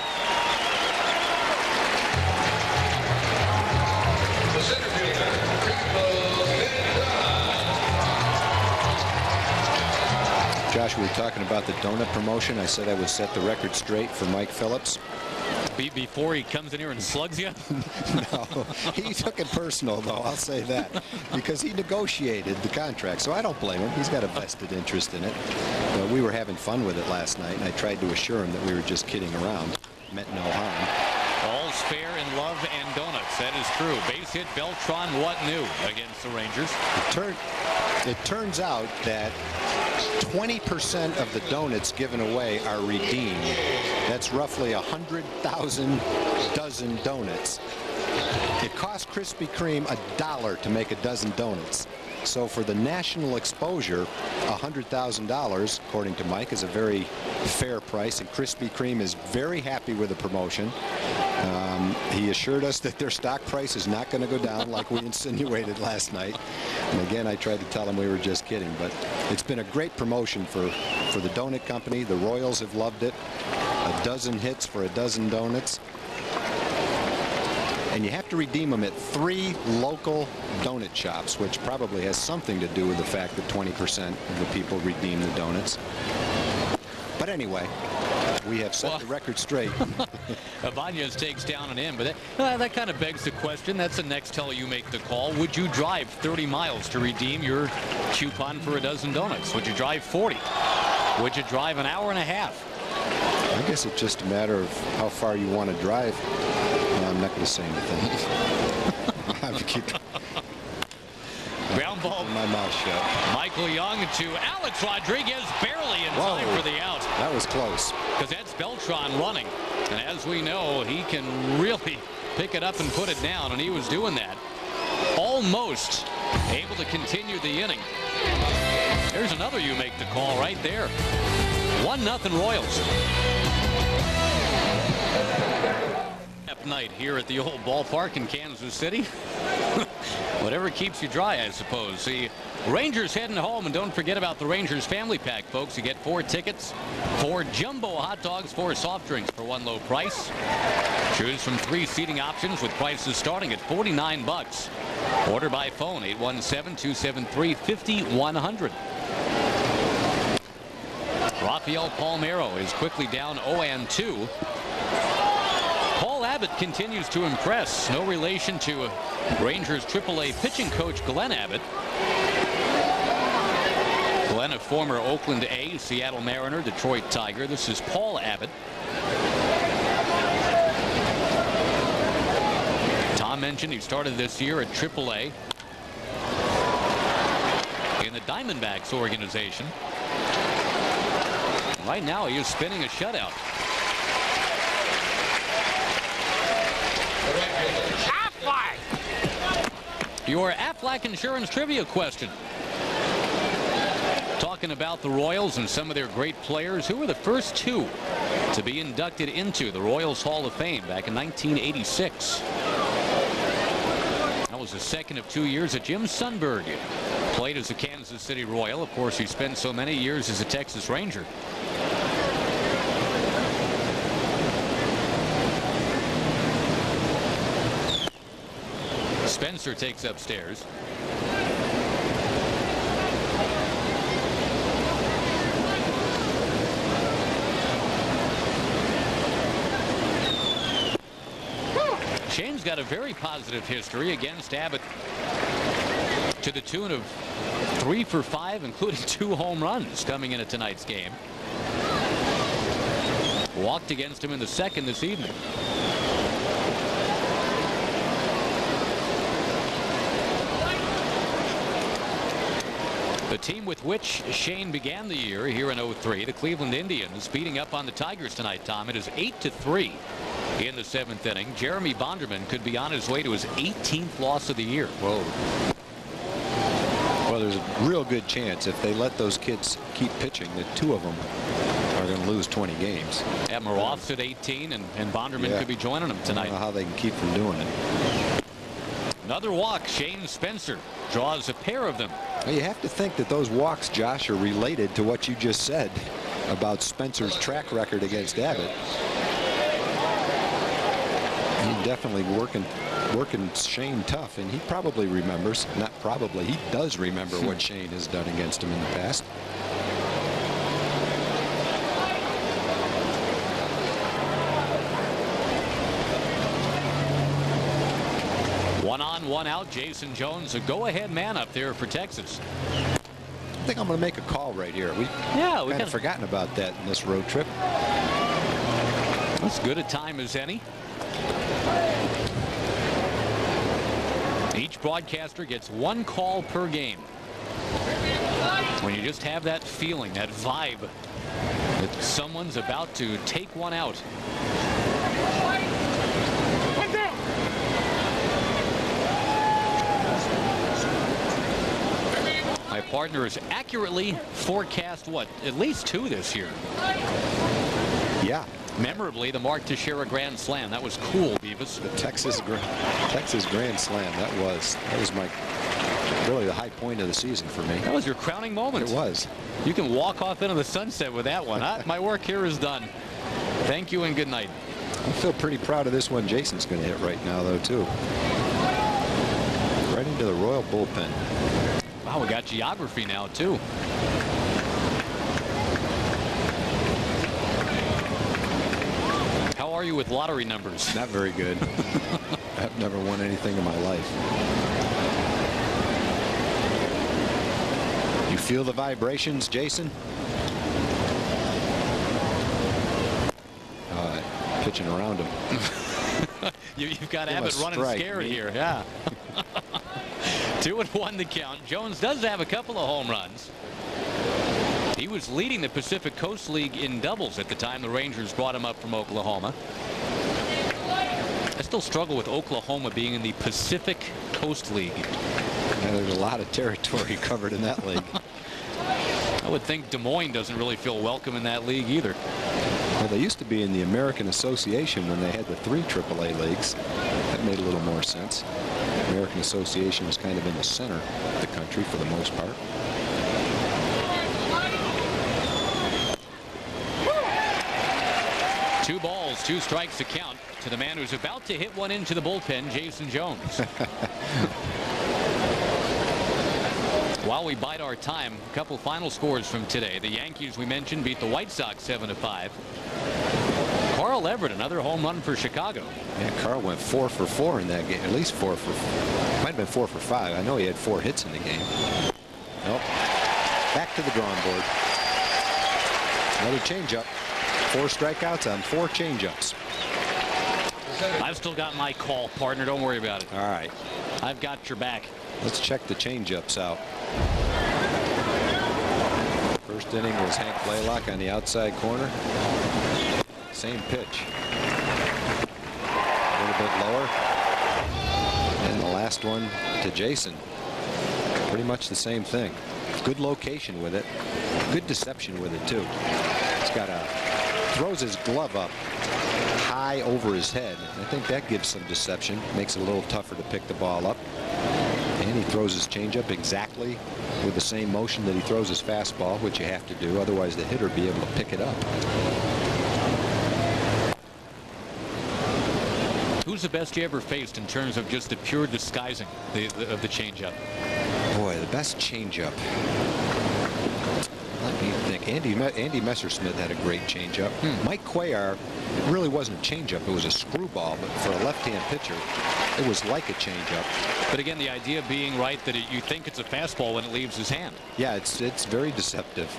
Josh, we were talking about the donut promotion. I said I would set the record straight for Mike Phillips. Before he comes in here and slugs you? No, he took it personal, though. I'll say that, because he negotiated the contract. So I don't blame him. He's got a vested interest in it. But we were having fun with it last night, and I tried to assure him that we were just kidding around. Meant no harm. All's fair in love and donuts. That is true. Base hit Beltran. What new against the Rangers? It turns out that 20% of the donuts given away are redeemed. That's roughly 100,000 dozen donuts. It costs Krispy Kreme $1 to make a dozen donuts. So for the national exposure, $100,000, according to Mike, is a very fair price, and Krispy Kreme is very happy with the promotion. He assured us that their stock price is not going to go down like we insinuated last night. And again, I tried to tell him we were just kidding, but it's been a great promotion for the donut company. The Royals have loved it. A dozen hits for a dozen donuts. And you have to redeem them at 3 local donut shops, which probably has something to do with the fact that 20% of the people redeem the donuts. But anyway, we have set the record straight. Ibanez takes down and in, but that kind of begs the question. That's the next tell you make the call. Would you drive 30 miles to redeem your coupon for a dozen donuts? Would you drive 40? Would you drive an hour and a half? I guess it's just a matter of how far you want to drive. No, I'm not going to say anything. I'll have to keep ground ball. My mouth shut. Michael Young to Alex Rodriguez, barely in time for the out. That was close. Because that's Beltran running. And as we know, he can really pick it up and put it down. And he was doing that. Almost able to continue the inning. There's another you make the call right there. 1-0 Royals. Night here at the old ballpark in Kansas City. Whatever keeps you dry, I suppose. The Rangers heading home, and don't forget about the Rangers family pack, folks. You get 4 tickets, 4 jumbo hot dogs, 4 soft drinks for one low price. Choose from 3 seating options with prices starting at $49. Order by phone 817-273-5100. Rafael Palmeiro is quickly down 0-2. Paul Abbott continues to impress. No relation to Rangers AAA pitching coach Glenn Abbott. Glenn, a former Oakland A, Seattle Mariner, Detroit Tiger. This is Paul Abbott. Tom mentioned he started this year at AAA in the Diamondbacks organization. Right now he is spinning a shutout. Your Aflac Insurance trivia question. Talking about the Royals and some of their great players. Who were the first two to be inducted into the Royals Hall of Fame back in 1986? That was the second of 2 years that Jim Sundberg played as a Kansas City Royal. Of course, he spent so many years as a Texas Ranger. Spencer takes upstairs. Shane's got a very positive history against Abbott to the tune of 3 for 5, including 2 home runs coming into tonight's game. Walked against him in the second this evening. The team with which Shane began the year here in 03, the Cleveland Indians, beating up on the Tigers tonight, Tom. It is 8-3 in the 7th inning. Jeremy Bonderman could be on his way to his 18th loss of the year. Whoa. Well, there's a real good chance if they let those kids keep pitching that 2 of them are going to lose 20 games. Maroff's at 18, and Bonderman could be joining them tonight. I don't know how they can keep from doing it. Another walk. Shane Spencer draws a pair of them. Well, you have to think that those walks, Josh, are related to what you just said about Spencer's track record against Abbott. He's definitely working Shane tough, and he probably remembers, not probably, he does remember what Shane has done against him in the past. One on, one out. Jason Jones, a go-ahead man up there for Texas. I think I'm going to make a call right here. We kind of forgotten about that in this road trip. As good a time as any. Each broadcaster gets 1 call per game. When you just have that feeling, that vibe, that someone's about to take one out. My partner has accurately forecast what? At least 2 this year. Yeah. Memorably, the Mark Teixeira Grand Slam. That was cool, Beavis. The Texas Grand Slam. That was really the high point of the season for me. That was your crowning moment. It was. You can walk off into the sunset with that one. My work here is done. Thank you and good night. I feel pretty proud of this one Jason's going to hit right now, though, too. Right into the Royal bullpen. Wow, we got geography now, too. How are you with lottery numbers? Not very good. I've never won anything in my life. You feel the vibrations, Jason? Pitching around him. You've got Abbott running scared here. Yeah. 2-1 the count. Jones does have a couple of home runs. He was leading the Pacific Coast League in doubles at the time the Rangers brought him up from Oklahoma. I still struggle with Oklahoma being in the Pacific Coast League. Yeah, there's a lot of territory covered in that league. I would think Des Moines doesn't really feel welcome in that league either. Well, they used to be in the American Association when they had the 3 AAA leagues. That made a little more sense. American Association was kind of in the center of the country for the most part. Two balls, 2 strikes to count to the man who's about to hit one into the bullpen, Jason Jones. While we bide our time, a couple final scores from today. The Yankees, we mentioned, beat the White Sox 7-5. Carl Everett, another home run for Chicago. Yeah, Carl went 4 for 4 in that game. At least 4 for 4. Might have been 4 for 5. I know he had 4 hits in the game. Nope. Back to the drawing board. Another changeup. 4 strikeouts on 4 changeups. I've still got my call, partner. Don't worry about it. All right. I've got your back. Let's check the changeups out. First inning was Hank Blaylock on the outside corner. Same pitch. A little bit lower. And the last one to Jason. Pretty much the same thing. Good location with it. Good deception with it, too. He's got throws his glove up high over his head. I think that gives some deception. Makes it a little tougher to pick the ball up. And he throws his changeup exactly with the same motion that he throws his fastball, which you have to do. Otherwise, the hitter will be able to pick it up. Who's the best you ever faced in terms of just the pure disguising of the changeup? Boy, the best changeup. Let me think. Andy Messersmith had a great changeup. Mike Cuellar, it really wasn't a changeup. It was a screwball, but for a left-hand pitcher, it was like a changeup. But again, the idea being right that you think it's a fastball when it leaves his hand. Yeah, it's very deceptive.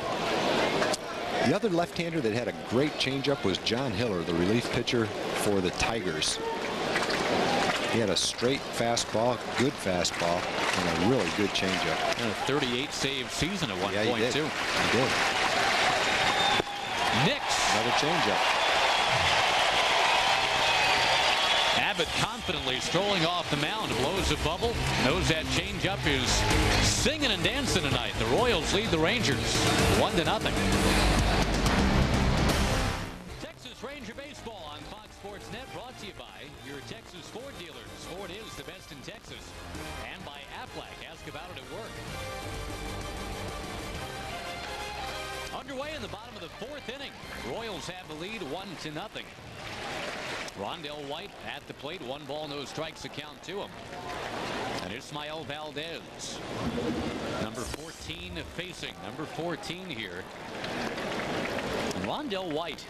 The other left-hander that had a great changeup was John Hiller, the relief pitcher for the Tigers. He had a straight fastball, good fastball, and a really good changeup. And a 38 save season at one point, too. He did. Nix. Another changeup. Abbott confidently strolling off the mound, blows a bubble, knows that changeup is singing and dancing tonight. The Royals lead the Rangers 1-0. Texas Ranger Baseball on Fox Sports Net, brought to you by your Texas Ford dealers. Ford is the best in Texas. And by Aflac. Ask about it at work. Underway in the bottom of the fourth inning. Royals have the lead 1-0. Rondell White at the plate. 1 ball, no strikes to count to him. And Ismael Valdez, number 14, facing number 14 here. And Rondell White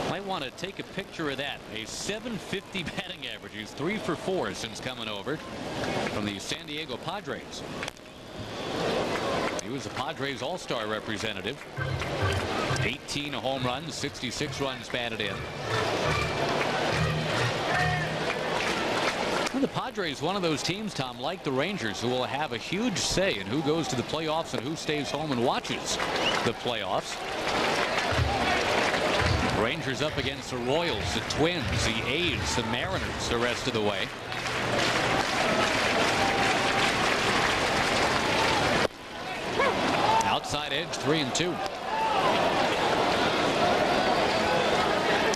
might want to take a picture of that. A .750 batting average. He's 3 for 4 since coming over from the San Diego Padres. He was a Padres All-Star representative. 18 home runs, 66 runs batted in. And the Padres, one of those teams, Tom, like the Rangers, who will have a huge say in who goes to the playoffs and who stays home and watches the playoffs. Rangers up against the Royals, the Twins, the A's, the Mariners the rest of the way. Outside edge, 3-2.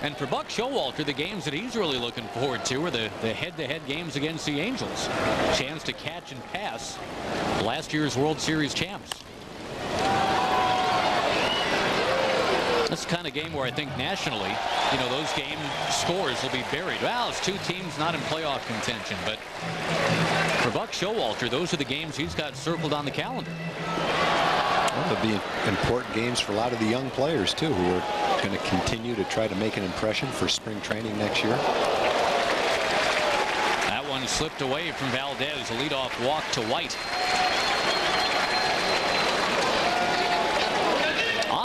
And for Buck Showalter, the games that he's really looking forward to are the head-to-head games against the Angels. Chance to catch and pass last year's World Series champs. That's the kind of game where I think nationally, you know, those game scores will be buried. Well, it's 2 teams not in playoff contention, but for Buck Showalter, those are the games he's got circled on the calendar. Well, they'll be important games for a lot of the young players, too, who are going to continue to try to make an impression for spring training next year. That one slipped away from Valdez. A leadoff walk to White.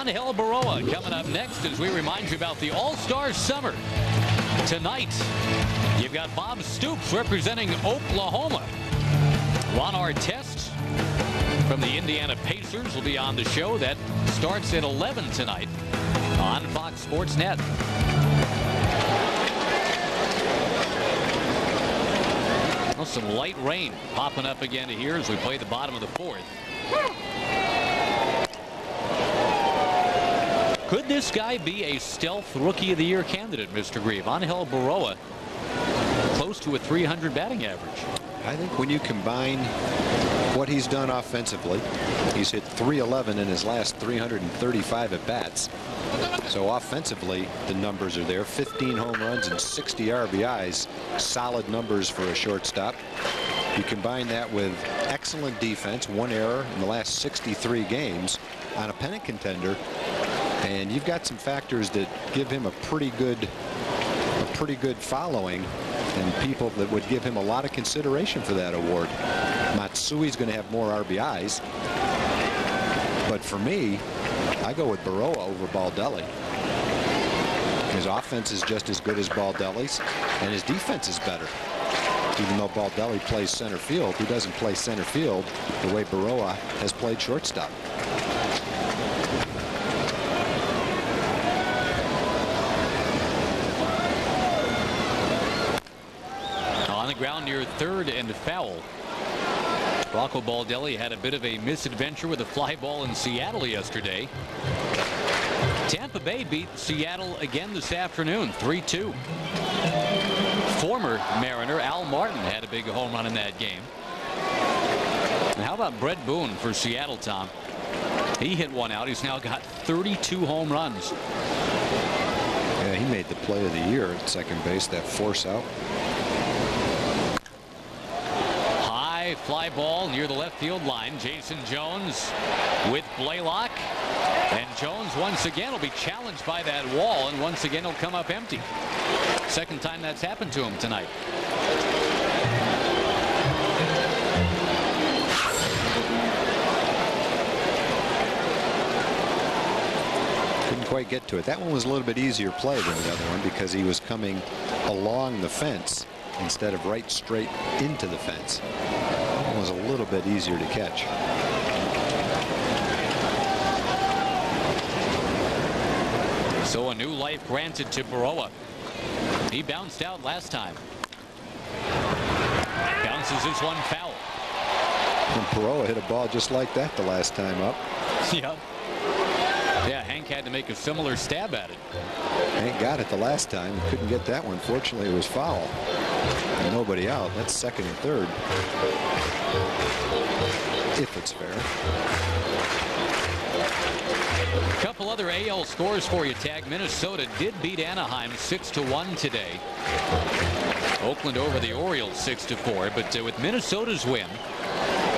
Angel Baroa coming up next as we remind you about the All-Star Summer. Tonight, you've got Bob Stoops representing Oklahoma. Ron Artest from the Indiana Pacers will be on the show. That starts at 11 tonight on Fox Sports Net. Well, some light rain popping up again here as we play the bottom of the fourth. Could this guy be a stealth Rookie of the Year candidate, Mr. Grieve? Angel Baroa, close to a 300 batting average. I think when you combine what he's done offensively, he's hit .311 in his last 335 at-bats. So offensively, the numbers are there. 15 home runs and 60 RBIs. Solid numbers for a shortstop. You combine that with excellent defense, 1 error in the last 63 games on a pennant contender, and you've got some factors that give him a pretty good following and people that would give him a lot of consideration for that award. Matsui's going to have more RBIs, but for me, I go with Baroa over Baldelli. His offense is just as good as Baldelli's, and his defense is better. Even though Baldelli plays center field, he doesn't play center field the way Baroa has played shortstop. ground near third and foul. Rocco Baldelli had a bit of a misadventure with a fly ball in Seattle yesterday. Tampa Bay beat Seattle again this afternoon, 3-2. Former Mariner Al Martin had a big home run in that game. And how about Brett Boone for Seattle, Tom? He hit one out. He's now got 32 home runs. Yeah, he made the play of the year at second base, that force out. High fly ball near the left field line. Jason Jones with Blaylock. And Jones once again will be challenged by that wall, and once again he'll come up empty. Second time that's happened to him tonight. Couldn't quite get to it. That one was a little bit easier play than the other one because he was coming along the fence instead of right straight into the fence. That one was a little bit easier to catch. So a new life granted to Baroa. He bounced out last time. Bounces this one foul. And Baroa hit a ball just like that the last time up. Yep. Yeah, Hank had to make a similar stab at it. Hank got it the last time. Couldn't get that one. Fortunately, it was foul. And nobody out. That's second and third. If it's fair. A couple other AL scores for you, Tag. Minnesota did beat Anaheim 6-1 today. Oakland over the Orioles 6-4. But with Minnesota's win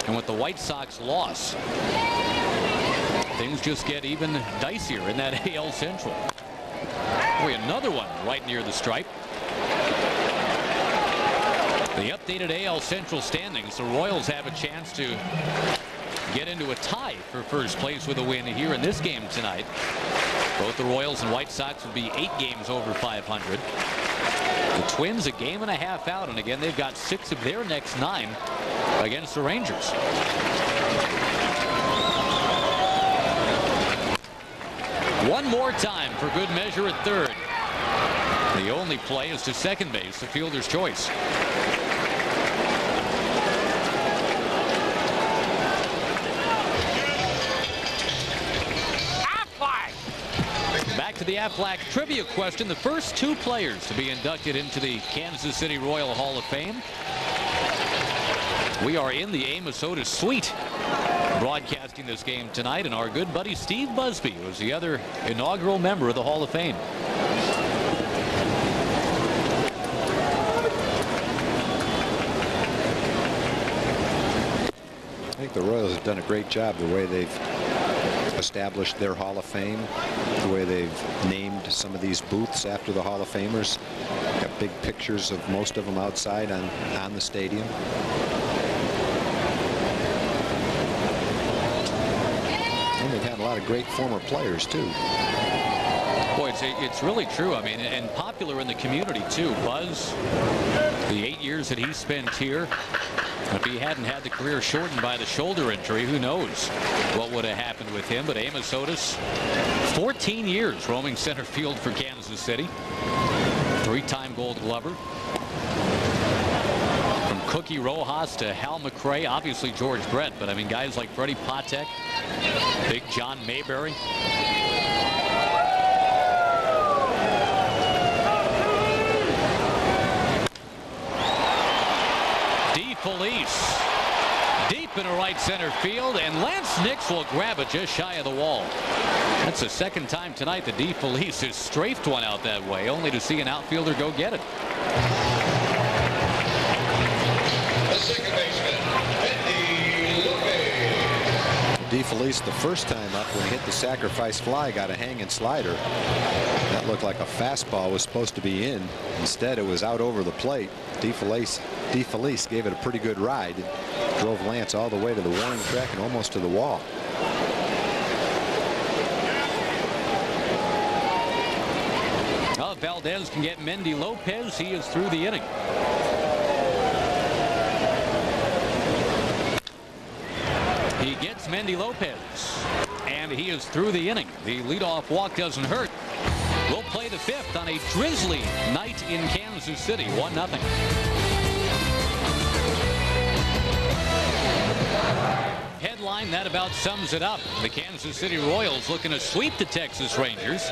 and with the White Sox loss, things just get even dicier in that AL Central. Boy, another one right near the stripe. The updated AL Central standings, the Royals have a chance to get into a tie for first place with a win here in this game tonight. Both the Royals and White Sox would be 8 games over 500. The Twins a game and a half out, and again they've got 6 of their next 9 against the Rangers. One more time for good measure at third. The only play is to second base, the fielder's choice. Back to the Aflac trivia question. The first 2 players to be inducted into the Kansas City Royal Hall of Fame. We are in the Amos Otis suite broadcasting this game tonight, and our good buddy Steve Busby was the other inaugural member of the Hall of Fame. I think the Royals have done a great job the way they've established their Hall of Fame, the way they've named some of these booths after the Hall of Famers. Got big pictures of most of them outside on the stadium. And they've had a lot of great former players too. Boy, it's really true. I mean, and popular in the community too. Buzz, the 8 years that he spent here, if he hadn't had the career shortened by the shoulder injury, who knows what would have happened with him. But Amos Otis, 14 years roaming center field for Kansas City. 3-time Gold Glover. From Cookie Rojas to Hal McRae, obviously George Brett, but I mean guys like Freddie Patek, Big John Mayberry. Police deep in a right center field, and Lance Nix will grab it just shy of the wall. That's the second time tonight that DeFelice has strafed one out that way, only to see an outfielder go get it. The second baseman, DeFelice, the first time up when he hit the sacrifice fly, got a hanging slider. That looked like a fastball was supposed to be in. Instead, it was out over the plate. DeFelice gave it a pretty good ride. It drove Lance all the way to the warning track and almost to the wall. Well, if Valdez can get Mendy Lopez, he is through the inning. He gets Mendy Lopez, and he is through the inning. The leadoff walk doesn't hurt. We'll play the 5th on a drizzly night in Kansas City, 1-0. scoreline, that about sums it up. The Kansas City Royals looking to sweep the Texas Rangers,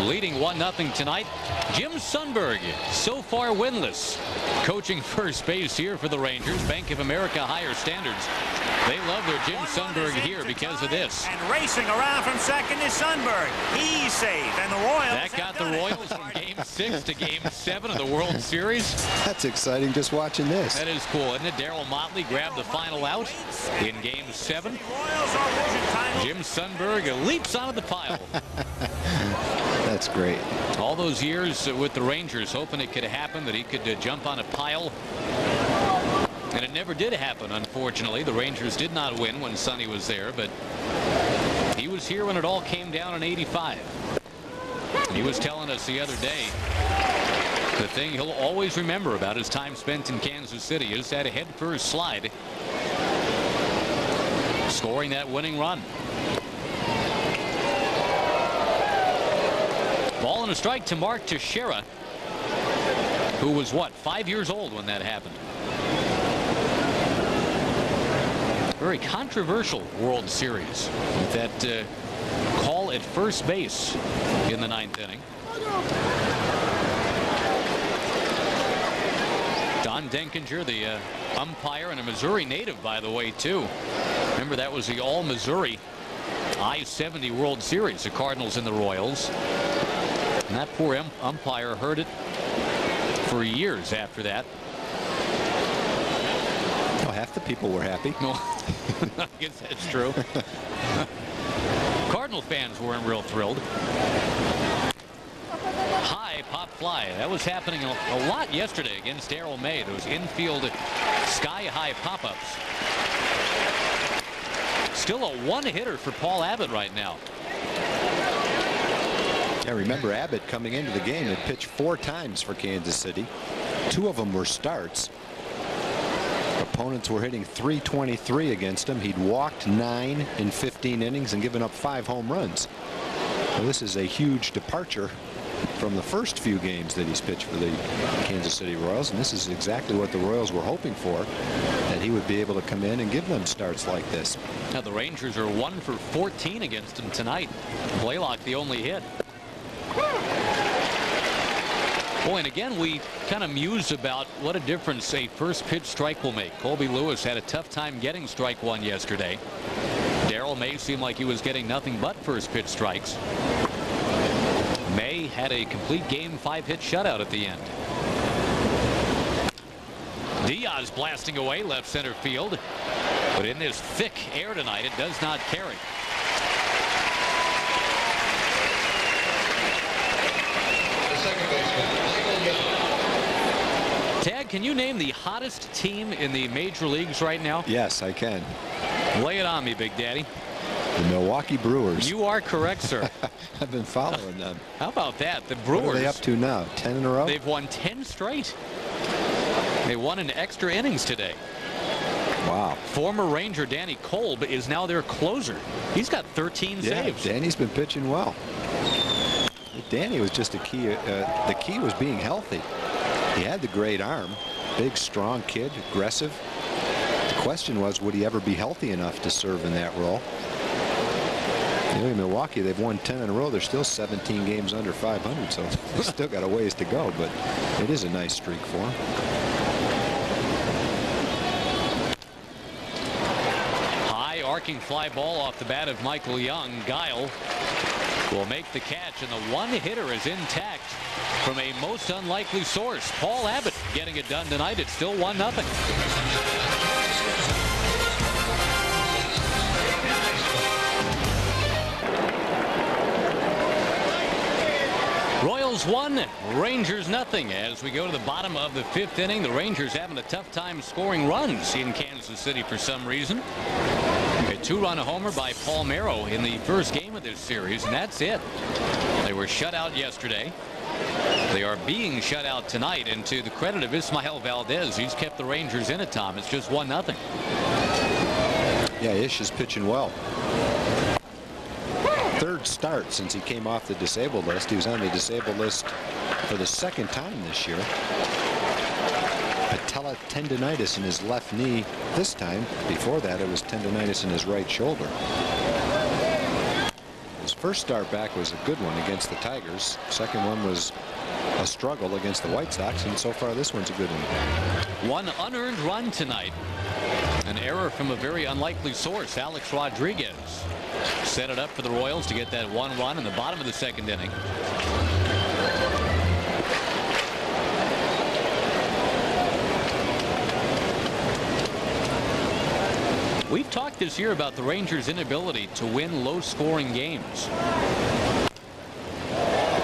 leading 1-0 tonight. Jim Sundberg so far winless, coaching first base here for the Rangers. Bank of America higher standards. They love their Jim Sundberg here because of this. And racing around from second is Sundberg. He's safe, and the Royals. That got the Royals from Game 6 to Game 7 of the World Series. That's exciting just watching this. That is cool, isn't it? Darryl Motley grabbed the final out in Game 7. Jim Sundberg leaps onto the pile. That's great. All those years with the Rangers, hoping it could happen, that he could jump on a pile. And it never did happen, unfortunately. The Rangers did not win when Sonny was there, but he was here when it all came down in '85. He was telling us the other day the thing he'll always remember about his time spent in Kansas City is that head-first slide, scoring that winning run. Ball and a strike to Mark Teixeira, who was, what, 5 years old when that happened. Very controversial World Series with that call at first base in the 9th inning. Don Denkinger, the umpire, and a Missouri native, by the way, too. Remember, that was the all-Missouri I-70 World Series, the Cardinals and the Royals. And that poor umpire heard it for years after that. Well, half the people were happy. No, I guess that's true. Cardinal fans weren't real thrilled. High pop fly. That was happening a lot yesterday against Darrell May. Those infield sky-high pop-ups. Still a one-hitter for Paul Abbott right now. Yeah, remember Abbott coming into the game had pitched 4 times for Kansas City. 2 of them were starts. Opponents were hitting .323 against him. He'd walked 9 in 15 innings and given up 5 home runs. Well, this is a huge departure from the first few games that he's pitched for the Kansas City Royals, and this is exactly what the Royals were hoping for, that he would be able to come in and give them starts like this. Now the Rangers are 1 for 14 against him tonight. Blaylock the only hit. Boy, and again, we kind of mused about what a difference a first pitch strike will make. Colby Lewis had a tough time getting strike 1 yesterday. Darrell May seemed like he was getting nothing but first pitch strikes. May had a complete game 5-hit shutout at the end. Diaz blasting away left center field, but in this thick air tonight, it does not carry. Tag, can you name the hottest team in the major leagues right now? Yes, I can. Lay it on me, Big Daddy. The Milwaukee Brewers. You are correct, sir. I've been following them. How about that? The Brewers. What are they up to now? 10 in a row? They've won 10 straight. They won in extra innings today. Wow. Former Ranger Danny Kolb is now their closer. He's got 13 saves. Danny's been pitching well. Danny was just a key. The key was being healthy. He had the great arm. Big, strong kid, aggressive. The question was, would he ever be healthy enough to serve in that role? You know, in Milwaukee, they've won 10 in a row. They're still 17 games under 500, so they've still got a ways to go, but it is a nice streak for him. High arcing fly ball off the bat of Michael Young. Guile will make the catch, and the one hitter is intact from a most unlikely source. Paul Abbott getting it done tonight. It's still 1-0. Royals 1, Rangers nothing. As we go to the bottom of the 5th inning, the Rangers having a tough time scoring runs in Kansas City for some reason. A 2-run homer by Paul Merrow in the first game of this series, and that's it. They were shut out yesterday. They are being shut out tonight, and to the credit of Ismael Valdez, he's kept the Rangers in it, Tom. It's just 1-0. Yeah, Ish is pitching well. Third start since he came off the disabled list. He was on the disabled list for the 2nd time this year. tendonitis in his left knee this time. Before that, it was tendonitis in his right shoulder. His first start back was a good one against the Tigers. Second one was a struggle against the White Sox, and so far this one's a good one. One unearned run tonight. An error from a very unlikely source. Alex Rodriguez set it up for the Royals to get that one run in the bottom of the second inning. We've talked this year about the Rangers' inability to win low-scoring games.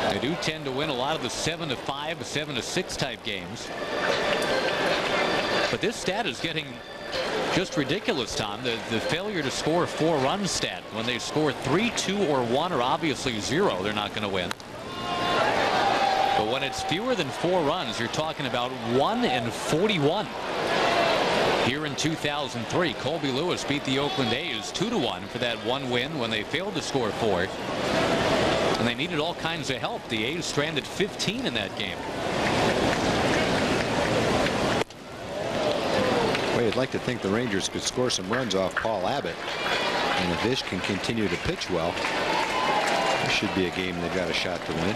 They do tend to win a lot of the 7-5, 7-6 type games. But this stat is getting just ridiculous, Tom. The failure to score 4 runs stat. When they score 3, 2, or 1, or obviously 0, they're not going to win. But when it's fewer than 4 runs, you're talking about 1 in 41. Here in 2003, Colby Lewis beat the Oakland A's 2-1 for that one win when they failed to score 4. And they needed all kinds of help. The A's stranded 15 in that game. Well, you'd like to think the Rangers could score some runs off Paul Abbott. And if Ish can continue to pitch well, this should be a game they've got a shot to win.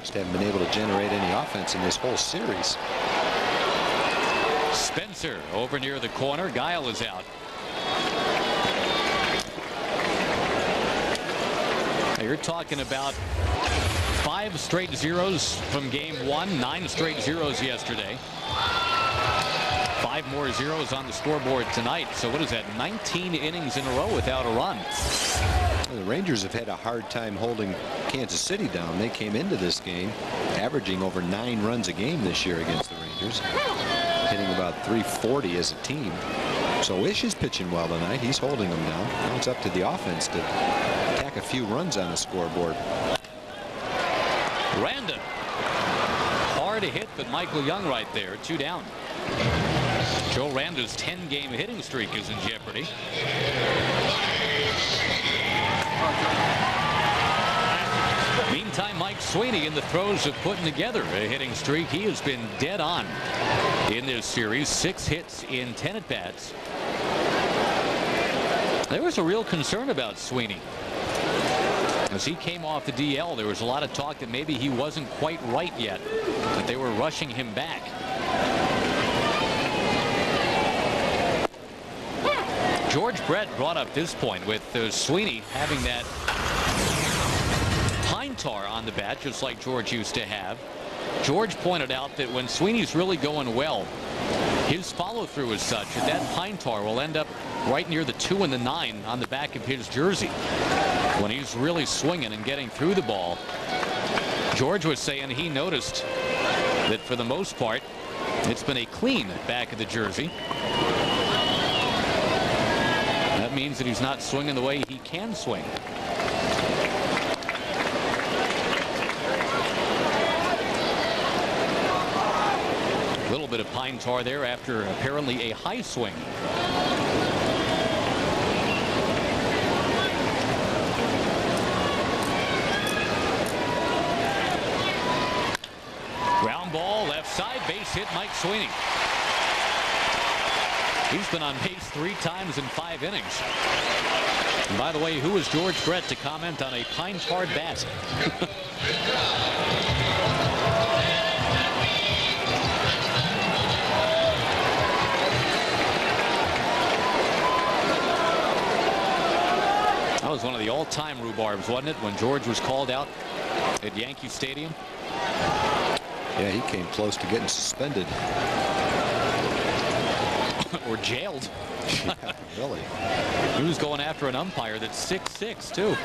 Just haven't been able to generate any offense in this whole series. Spencer over near the corner. Guile is out. Now you're talking about 5 straight zeros from game 1, 9 straight zeros yesterday. 5 more zeros on the scoreboard tonight. So what is that? 19 innings in a row without a run. The Rangers have had a hard time holding Kansas City down. They came into this game averaging over 9 runs a game this year against the Rangers, hitting about 340 as a team. So Ish is pitching well tonight. He's holding them down. Now it's up to the offense to tack a few runs on the scoreboard. Randa. Hard to hit, but Michael Young right there. 2 down. Joe Randa's 10-game hitting streak is in jeopardy. Meantime, Mike Sweeney in the throes of putting together a hitting streak. He has been dead on in this series. 6 hits in 10 at-bats. There was a real concern about Sweeney. As he came off the DL, there was a lot of talk that maybe he wasn't quite right yet, that they were rushing him back. George Brett brought up this point with Sweeney having that pine tar on the bat, just like George used to have. George pointed out that when Sweeney's really going well, his follow-through is such that that pine tar will end up right near the 2 and the 9 on the back of his jersey when he's really swinging and getting through the ball. George was saying he noticed that for the most part it's been a clean back of the jersey. That means that he's not swinging the way he can swing. A little bit of pine tar there after apparently a high swing. Ground ball left side, base hit, Mike Sweeney. He's been on base 3 times in 5 innings. And by the way, who was George Brett to comment on a pine tar bat? That was one of the all-time rhubarbs, wasn't it, when George was called out at Yankee Stadium? Yeah, he came close to getting suspended. Or jailed. Yeah, really. He was going after an umpire that's 6'6", too.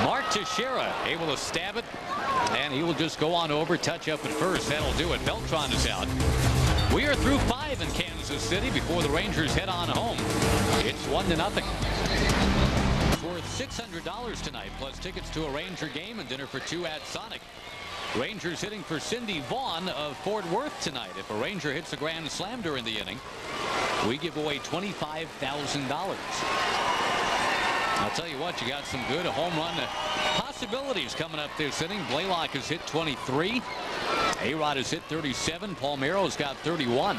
Mark Teixeira able to stab it, and he will just go on over, touch up at first. That'll do it. Beltran is out. We are through 5 in Kansas City before the Rangers head on home. It's 1-0. Worth $600 tonight, plus tickets to a Ranger game and dinner for 2 at Sonic. Rangers hitting for Cindy Vaughn of Fort Worth tonight. If a Ranger hits a grand slam during the inning, we give away $25,000. I'll tell you what, you got some good home run possibilities coming up this inning. Blaylock has hit 23. A-Rod has hit 37. Palmeiro's got 31.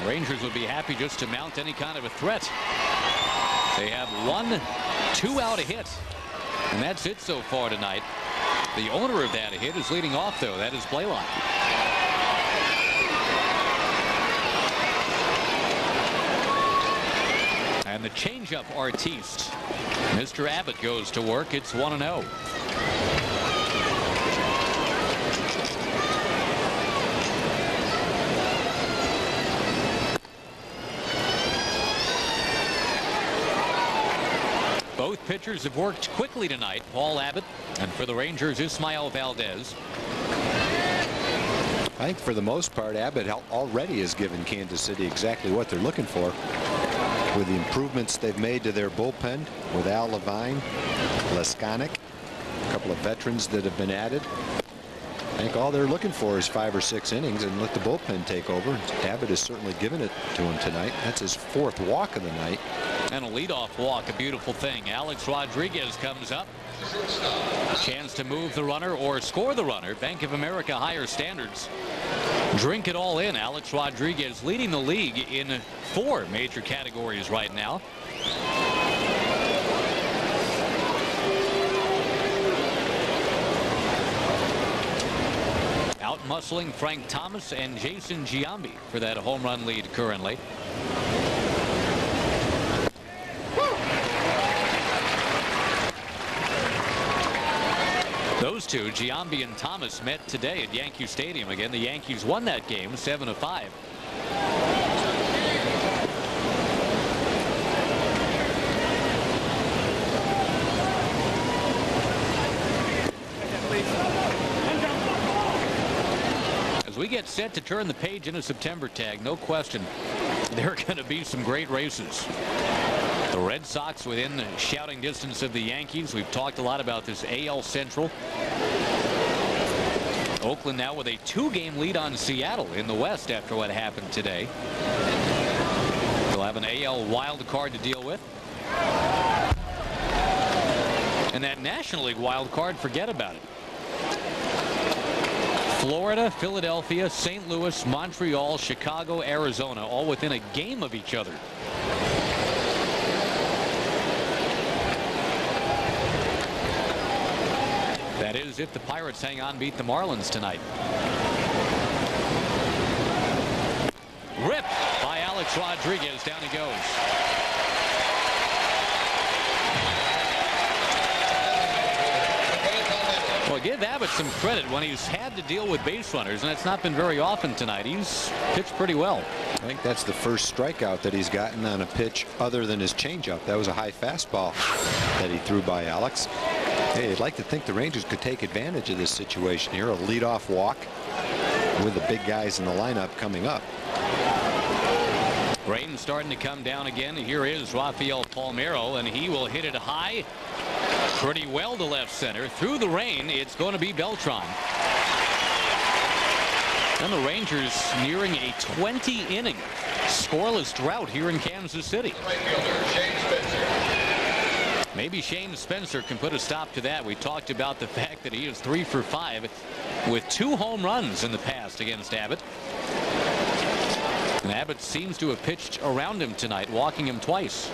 Rangers would be happy just to mount any kind of a threat. They have 1 2-out hit, and that's it so far tonight. The owner of that hit is leading off, though. That is Blaylock. And the changeup artiste, Mr. Abbott, goes to work. It's 1-0. Both pitchers have worked quickly tonight. Paul Abbott, and for the Rangers, Ismael Valdez. I think for the most part, Abbott already has given Kansas City exactly what they're looking for. With the improvements they've made to their bullpen with Al Levine, Leskonic, a couple of veterans that have been added. I think all they're looking for is 5 or 6 innings and let the bullpen take over. Abbott has certainly given it to him tonight. That's his 4th walk of the night. And a leadoff walk, a beautiful thing. Alex Rodriguez comes up. Chance to move the runner or score the runner. Bank of America higher standards. Drink it all in. Alex Rodriguez leading the league in 4 major categories right now. Out muscling Frank Thomas and Jason Giambi for that home run lead currently. Those two, Giambi and Thomas, met today at Yankee Stadium. Again, the Yankees won that game 7-5. As we get set to turn the page into September, Tag, no question, there are going to be some great races. The Red Sox within shouting distance of the Yankees. We've talked a lot about this AL Central. Oakland now with a 2-game lead on Seattle in the West after what happened today. They'll have an AL wild card to deal with. And that National League wild card, forget about it. Florida, Philadelphia, St. Louis, Montreal, Chicago, Arizona, all within a game of each other. That is if the Pirates hang on, beat the Marlins tonight. Ripped by Alex Rodriguez. Down he goes. Well, give Abbott some credit when he's had to deal with base runners, and it's not been very often tonight. He's pitched pretty well. I think that's the first strikeout that he's gotten on a pitch other than his changeup. That was a high fastball that he threw by Alex. Hey, I'd like to think the Rangers could take advantage of this situation here. A leadoff walk with the big guys in the lineup coming up. Rain starting to come down again. Here is Rafael Palmeiro, and he will hit it high pretty well to left center. Through the rain, it's going to be Beltran. And the Rangers nearing a 20-inning scoreless drought here in Kansas City. Maybe Shane Spencer can put a stop to that. We talked about the fact that he is 3 for 5 with 2 home runs in the past against Abbott. And Abbott seems to have pitched around him tonight, walking him twice.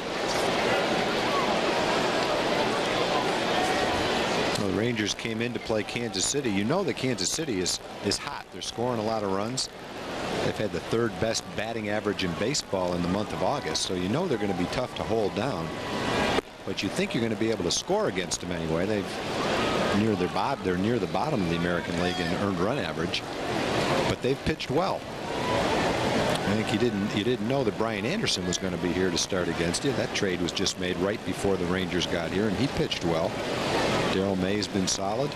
Well, the Rangers came in to play Kansas City. You know that Kansas City is hot. They're scoring a lot of runs. They've had the 3rd best batting average in baseball in the month of August, so you know they're going to be tough to hold down. But you think you're going to be able to score against them anyway. They're near the bottom of the American League in earned run average, but they've pitched well. I think you didn't know that Brian Anderson was going to be here to start against you. That trade was just made right before the Rangers got here, and he pitched well. Darryl May's been solid,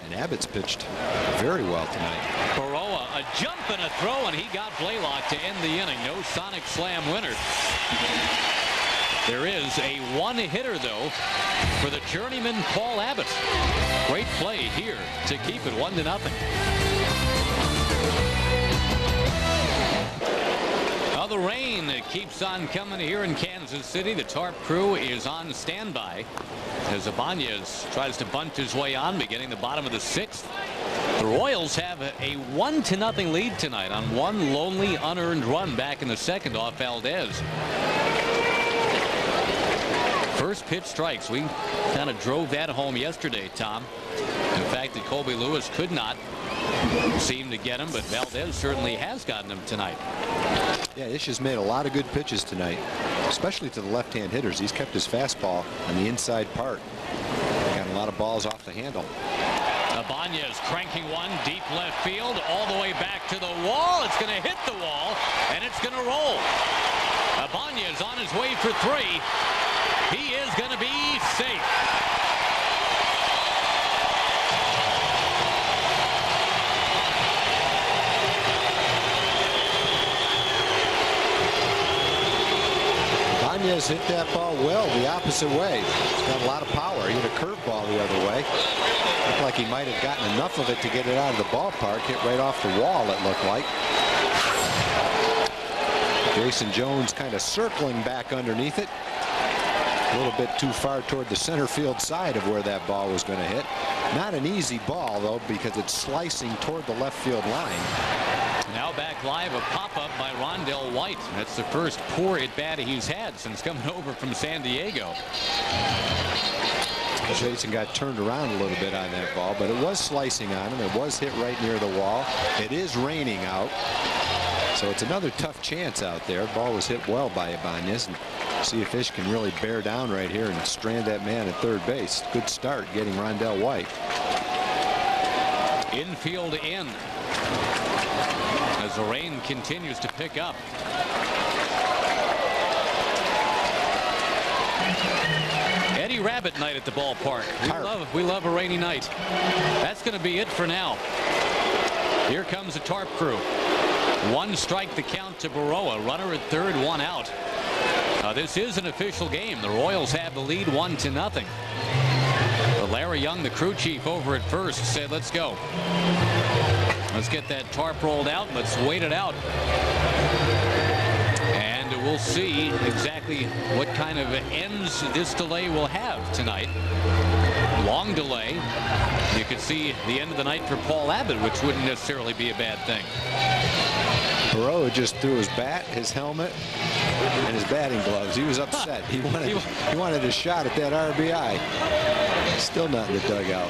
and Abbott's pitched very well tonight. Baroa, a jump and a throw, and he got Blaylock to end the inning. No sonic slam winner. There is a 1-hitter, though, for the journeyman Paul Abbott. Great play here to keep it 1-0. Now the rain keeps on coming here in Kansas City. The Tarp crew is on standby as Ibanez tries to bunt his way on, beginning the bottom of the 6th. The Royals have a 1-0 lead tonight on one lonely unearned run back in the 2nd off Valdez. First pitch strikes. We kind of drove that home yesterday, Tom. In fact, that Colby Lewis could not seem to get him, but Valdez certainly has gotten him tonight. Yeah, Ish has made a lot of good pitches tonight, especially to the left-hand hitters. He's kept his fastball on the inside part. Got a lot of balls off the handle. Ibanez cranking one deep left field all the way back to the wall. It's going to hit the wall, and it's going to roll. Ibanez on his way for 3. He is going to be safe. Ibanez hit that ball well the opposite way. He's got a lot of power. He hit a curveball the other way. Looked like he might have gotten enough of it to get it out of the ballpark. Hit right off the wall, it looked like. Jason Jones kind of circling back underneath it. A little bit too far toward the center field side of where that ball was going to hit. Not an easy ball, though, because it's slicing toward the left field line. Now back live, a pop-up by Rondell White. That's the first poor at-bat he's had since coming over from San Diego. Jason got turned around a little bit on that ball, but it was slicing on him. It was hit right near the wall. It is raining out, so it's another tough chance out there. Ball was hit well by Ibanez, and see if Ish can really bear down right here and strand that man at third base. Good start getting Rondell White. Infield in as the rain continues to pick up. Eddie Rabbit night at the ballpark. We love a rainy night. That's going to be it for now. Here comes the Tarp crew. 1 strike the count to Baroa. Runner at third, 1 out. This is an official game. The Royals have the lead 1-0. But Larry Young, the crew chief over at first, said, let's go. Let's get that tarp rolled out. Let's wait it out. And we'll see exactly what kind of ends this delay will have tonight. Long delay. You could see the end of the night for Paul Abbott, which wouldn't necessarily be a bad thing. Baroa just threw his bat, his helmet, and his batting gloves. He was upset. He wanted a shot at that RBI. Still not in the dugout.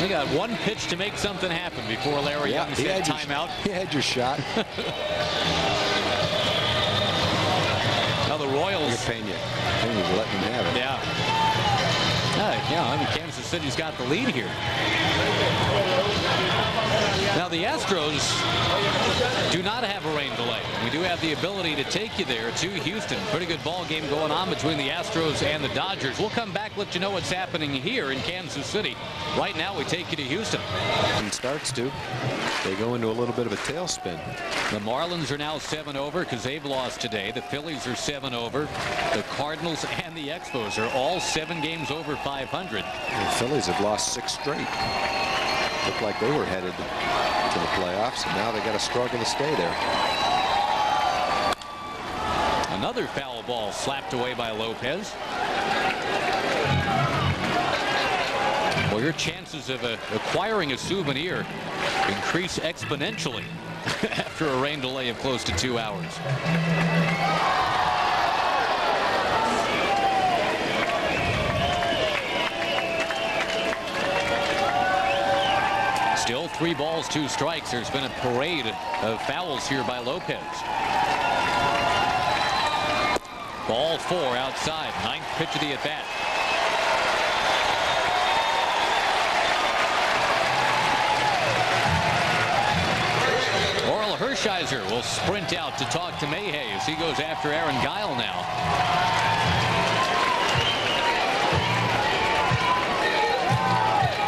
They got 1 pitch to make something happen before Larry Young said timeout. He had your shot. Now the Royals. Pena's letting him have it. Yeah. I mean, Kansas City's got the lead here. Now the Astros do not have a rain delay. We do have the ability to take you there to Houston. Pretty good ball game going on between the Astros and the Dodgers. We'll come back, let you know what's happening here in Kansas City. Right now we take you to Houston. And starts to. They go into a little bit of a tailspin. The Marlins are now 7 over because they've lost today. The Phillies are 7 over. The Cardinals and the Expos are all 7 games over 500. The Phillies have lost 6 straight. Looked like they were headed to the playoffs, and now they got to struggle to stay there. Another foul ball slapped away by Lopez. Well, your chances of acquiring a souvenir increase exponentially after a rain delay of close to 2 hours. Still 3 balls, 2 strikes. There's been a parade of fouls here by Lopez. Ball 4 outside. 9th pitch of the at-bat. Orel Hershiser will sprint out to talk to Mayhay as he goes after Aaron Guile now.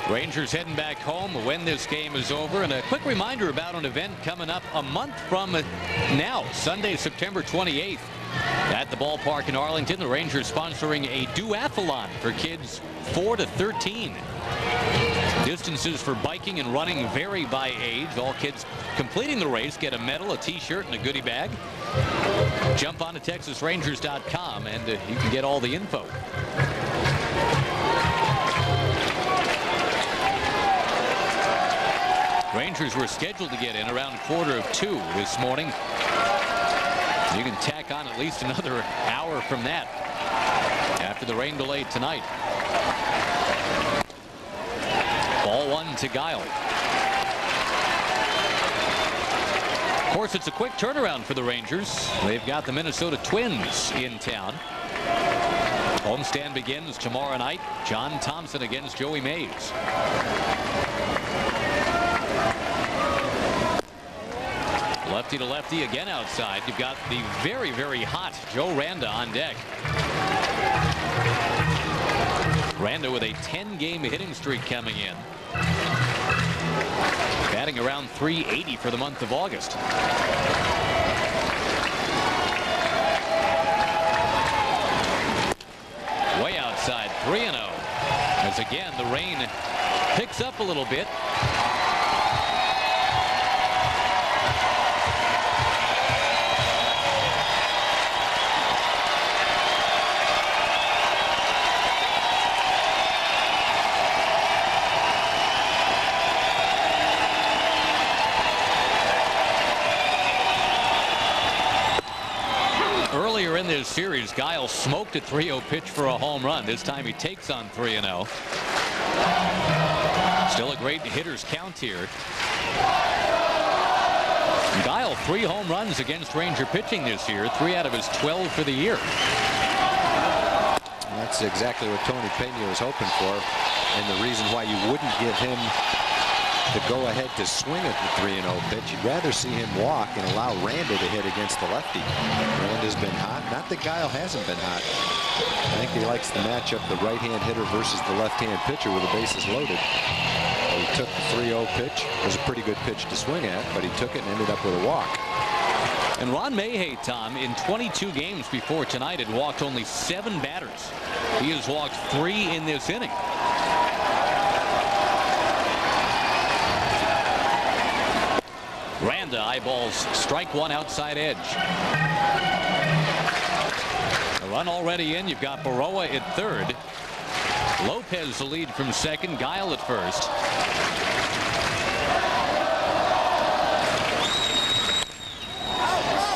Rangers heading back home when this game is over. And a quick reminder about an event coming up a month from now, Sunday, September 28th. At the ballpark in Arlington, the Rangers sponsoring a duathlon for kids 4 to 13. Distances for biking and running vary by age. All kids completing the race get a medal, a t-shirt, and a goodie bag. Jump on to TexasRangers.com and you can get all the info. Rangers were scheduled to get in around 1:45 this morning. You can tack on at least another hour from that after the rain delay tonight. Ball one to Guile. Of course, it's a quick turnaround for the Rangers. They've got the Minnesota Twins in town. Homestand begins tomorrow night. John Thompson against Joey Mays. Lefty to lefty again outside. You've got the very, very hot Joe Randa on deck. Randa with a 10-game hitting streak coming in. Batting around .380 for the month of August. Way outside, 3-0. As again, the rain picks up a little bit. Earlier in this series, Guile smoked a 3-0 pitch for a home run. This time he takes on 3-0. Still a great hitter's count here. Guile 3 home runs against Ranger pitching this year, 3 out of his 12 for the year. That's exactly what Tony Pena was hoping for, and the reason why you wouldn't give him the go-ahead to swing at the 3-0 pitch. You'd rather see him walk and allow Randa to hit against the lefty. Randa's been hot. Not that Guile hasn't been hot. I think he likes the matchup, the right-hand hitter versus the left-hand pitcher with the bases loaded. He took the 3-0 pitch. It was a pretty good pitch to swing at, but he took it and ended up with a walk. And Ron Mayhay, Tom, in 22 games before tonight, had walked only 7 batters. He has walked 3 in this inning. Randa eyeballs strike one outside edge. A run already in. You've got Baroa at third. Lopez the lead from second. Guile at first.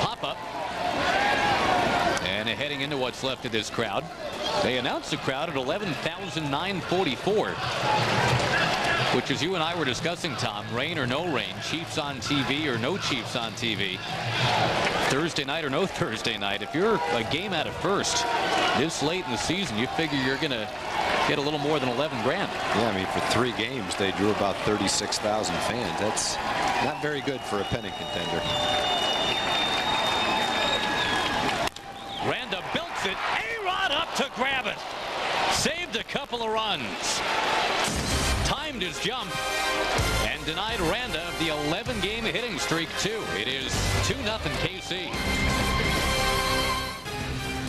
Pop up. And heading into what's left of this crowd. They announced the crowd at 11,944. Which, as you and I were discussing, Tom, rain or no rain, Chiefs on TV or no Chiefs on TV, Thursday night or no Thursday night, if you're a game out of first this late in the season, you figure you're going to get a little more than 11 grand. Yeah, I mean, for 3 games, they drew about 36,000 fans. That's not very good for a pennant contender. Randa belts it. A-Rod up to grab it. Saved a couple of runs. Timed his jump and denied Randa of the 11-game hitting streak, too. It is 2-0 KC.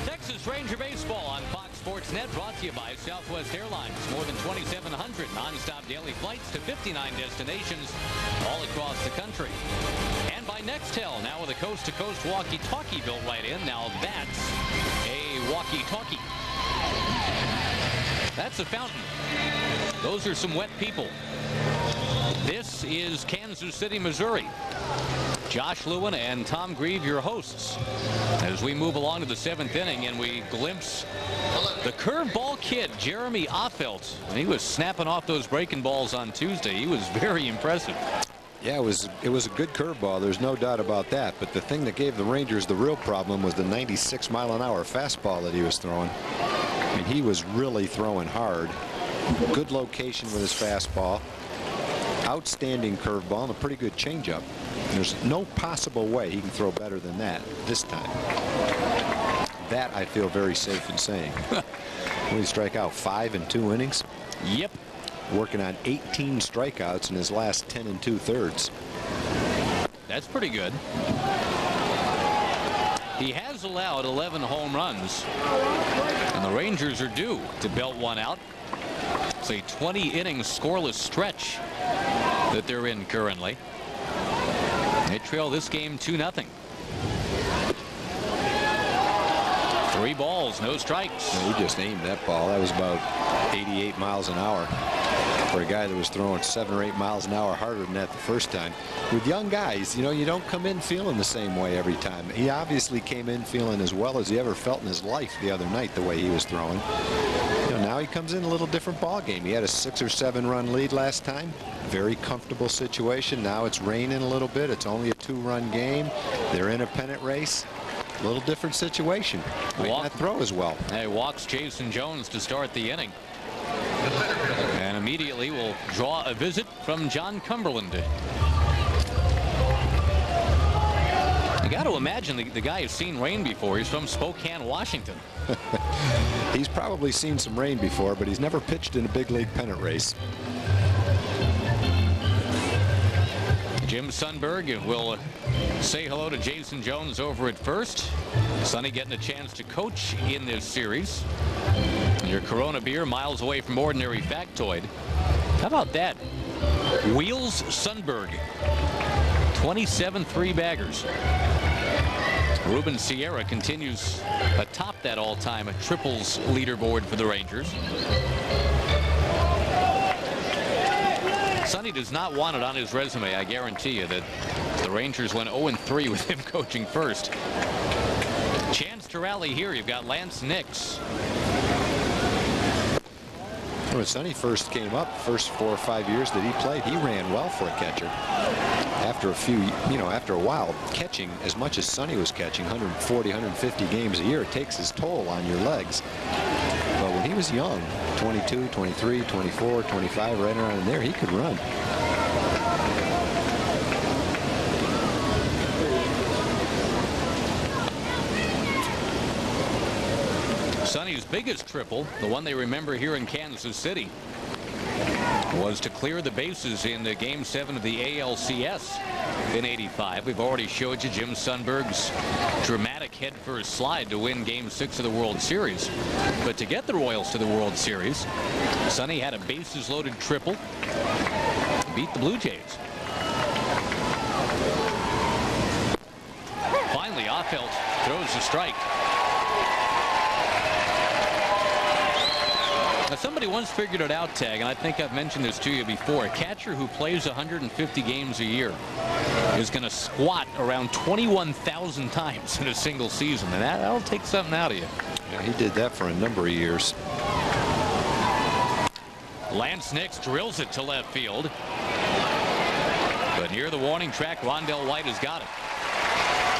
Texas Ranger Baseball on Fox Sports Net, brought to you by Southwest Airlines. More than 2,700 nonstop daily flights to 59 destinations all across the country. And by Nextel, now with a coast-to-coast walkie-talkie built right in. Now that's a walkie-talkie. That's a fountain. Those are some wet people. This is Kansas City, Missouri. Josh Lewin and Tom Grieve, your hosts, as we move along to the 7th inning and we glimpse the curveball kid, Jeremy Offelt. He was snapping off those breaking balls on Tuesday. He was very impressive. Yeah, it was a good curveball. There's no doubt about that. But the thing that gave the Rangers the real problem was the 96-mile-an-hour fastball that he was throwing. I mean, he was really throwing hard. Good location with his fastball. Outstanding curveball and a pretty good changeup. There's no possible way he can throw better than that this time. That I feel very safe in saying. When he strike out 5 in 2 innings. Yep. Working on 18 strikeouts in his last 10 2/3. That's pretty good. He has allowed 11 home runs, and the Rangers are due to belt one out. It's a 20-inning scoreless stretch that they're in currently. They trail this game 2-0. 3 balls, no strikes. He just aimed that ball. That was about 88 miles an hour for a guy that was throwing 7 or 8 miles an hour harder than that the first time. With young guys, you know, you don't come in feeling the same way every time. He obviously came in feeling as well as he ever felt in his life the other night, the way he was throwing. You know, now he comes in a little different ball game. He had a 6 or 7 run lead last time. Very comfortable situation. Now it's raining a little bit. It's only a 2-run game. They're in a pennant race. A little different situation. Might not throw as well. He walks Jason Jones to start the inning. And immediately will draw a visit from John Cumberland. You got to imagine the guy has seen rain before. He's from Spokane, Washington. He's probably seen some rain before, but he's never pitched in a big league pennant race. Jim Sundberg will say hello to Jason Jones over at first. Sonny getting a chance to coach in this series. Your Corona beer, miles away from ordinary factoid. How about that? Wheels Sundberg. 27 3-baggers. Ruben Sierra continues atop that all-time triples leaderboard for the Rangers. Sonny does not want it on his resume. I guarantee you that the Rangers went 0-3 with him coaching first. Chance to rally here. You've got Lance Nix. When Sonny first came up, first 4 or 5 years that he played, he ran well for a catcher. After a few, after a while, catching as much as Sonny was catching, 140, 150 games a year, it takes its toll on your legs. But when he was young, 22, 23, 24, 25, right around in there, he could run. Sonny's biggest triple, the one they remember here in Kansas City, was to clear the bases in the Game 7 of the ALCS in '85. We've already showed you Jim Sundberg's dramatic head-first slide to win Game 6 of the World Series. But to get the Royals to the World Series, Sonny had a bases-loaded triple to beat the Blue Jays. Finally, Offelt throws the strike. Now, somebody once figured it out, Tag, and I think I've mentioned this to you before. A catcher who plays 150 games a year is going to squat around 21,000 times in a single season, and that'll take something out of you. Yeah, he did that for a number of years. Lance Nix drills it to left field. But near the warning track, Rondell White has got it.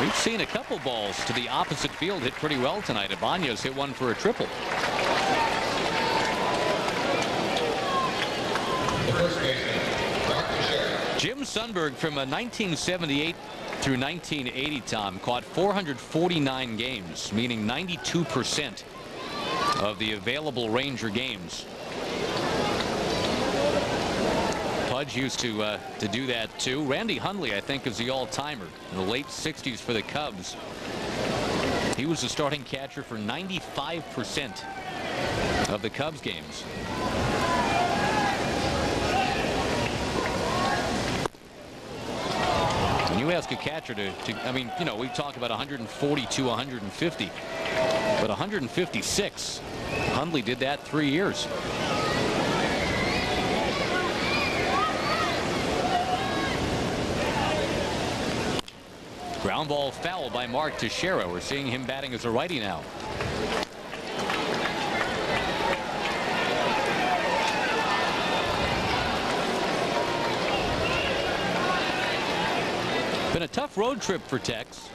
We've seen a couple balls to the opposite field hit pretty well tonight. Ibanez hit one for a triple. Jim Sundberg from 1978 through 1980, Tom, caught 449 games, meaning 92% of the available Ranger games. Pudge used to do that too. Randy Hundley, I think, is the all-timer in the late 60s for the Cubs. He was the starting catcher for 95% of the Cubs games. When you ask a catcher I mean, you know, we talk about 142, 150, but 156. Hundley did that 3 years. Ground ball foul by Mark Teixeira. We're seeing him batting as a righty now. Been a tough road trip for Tex.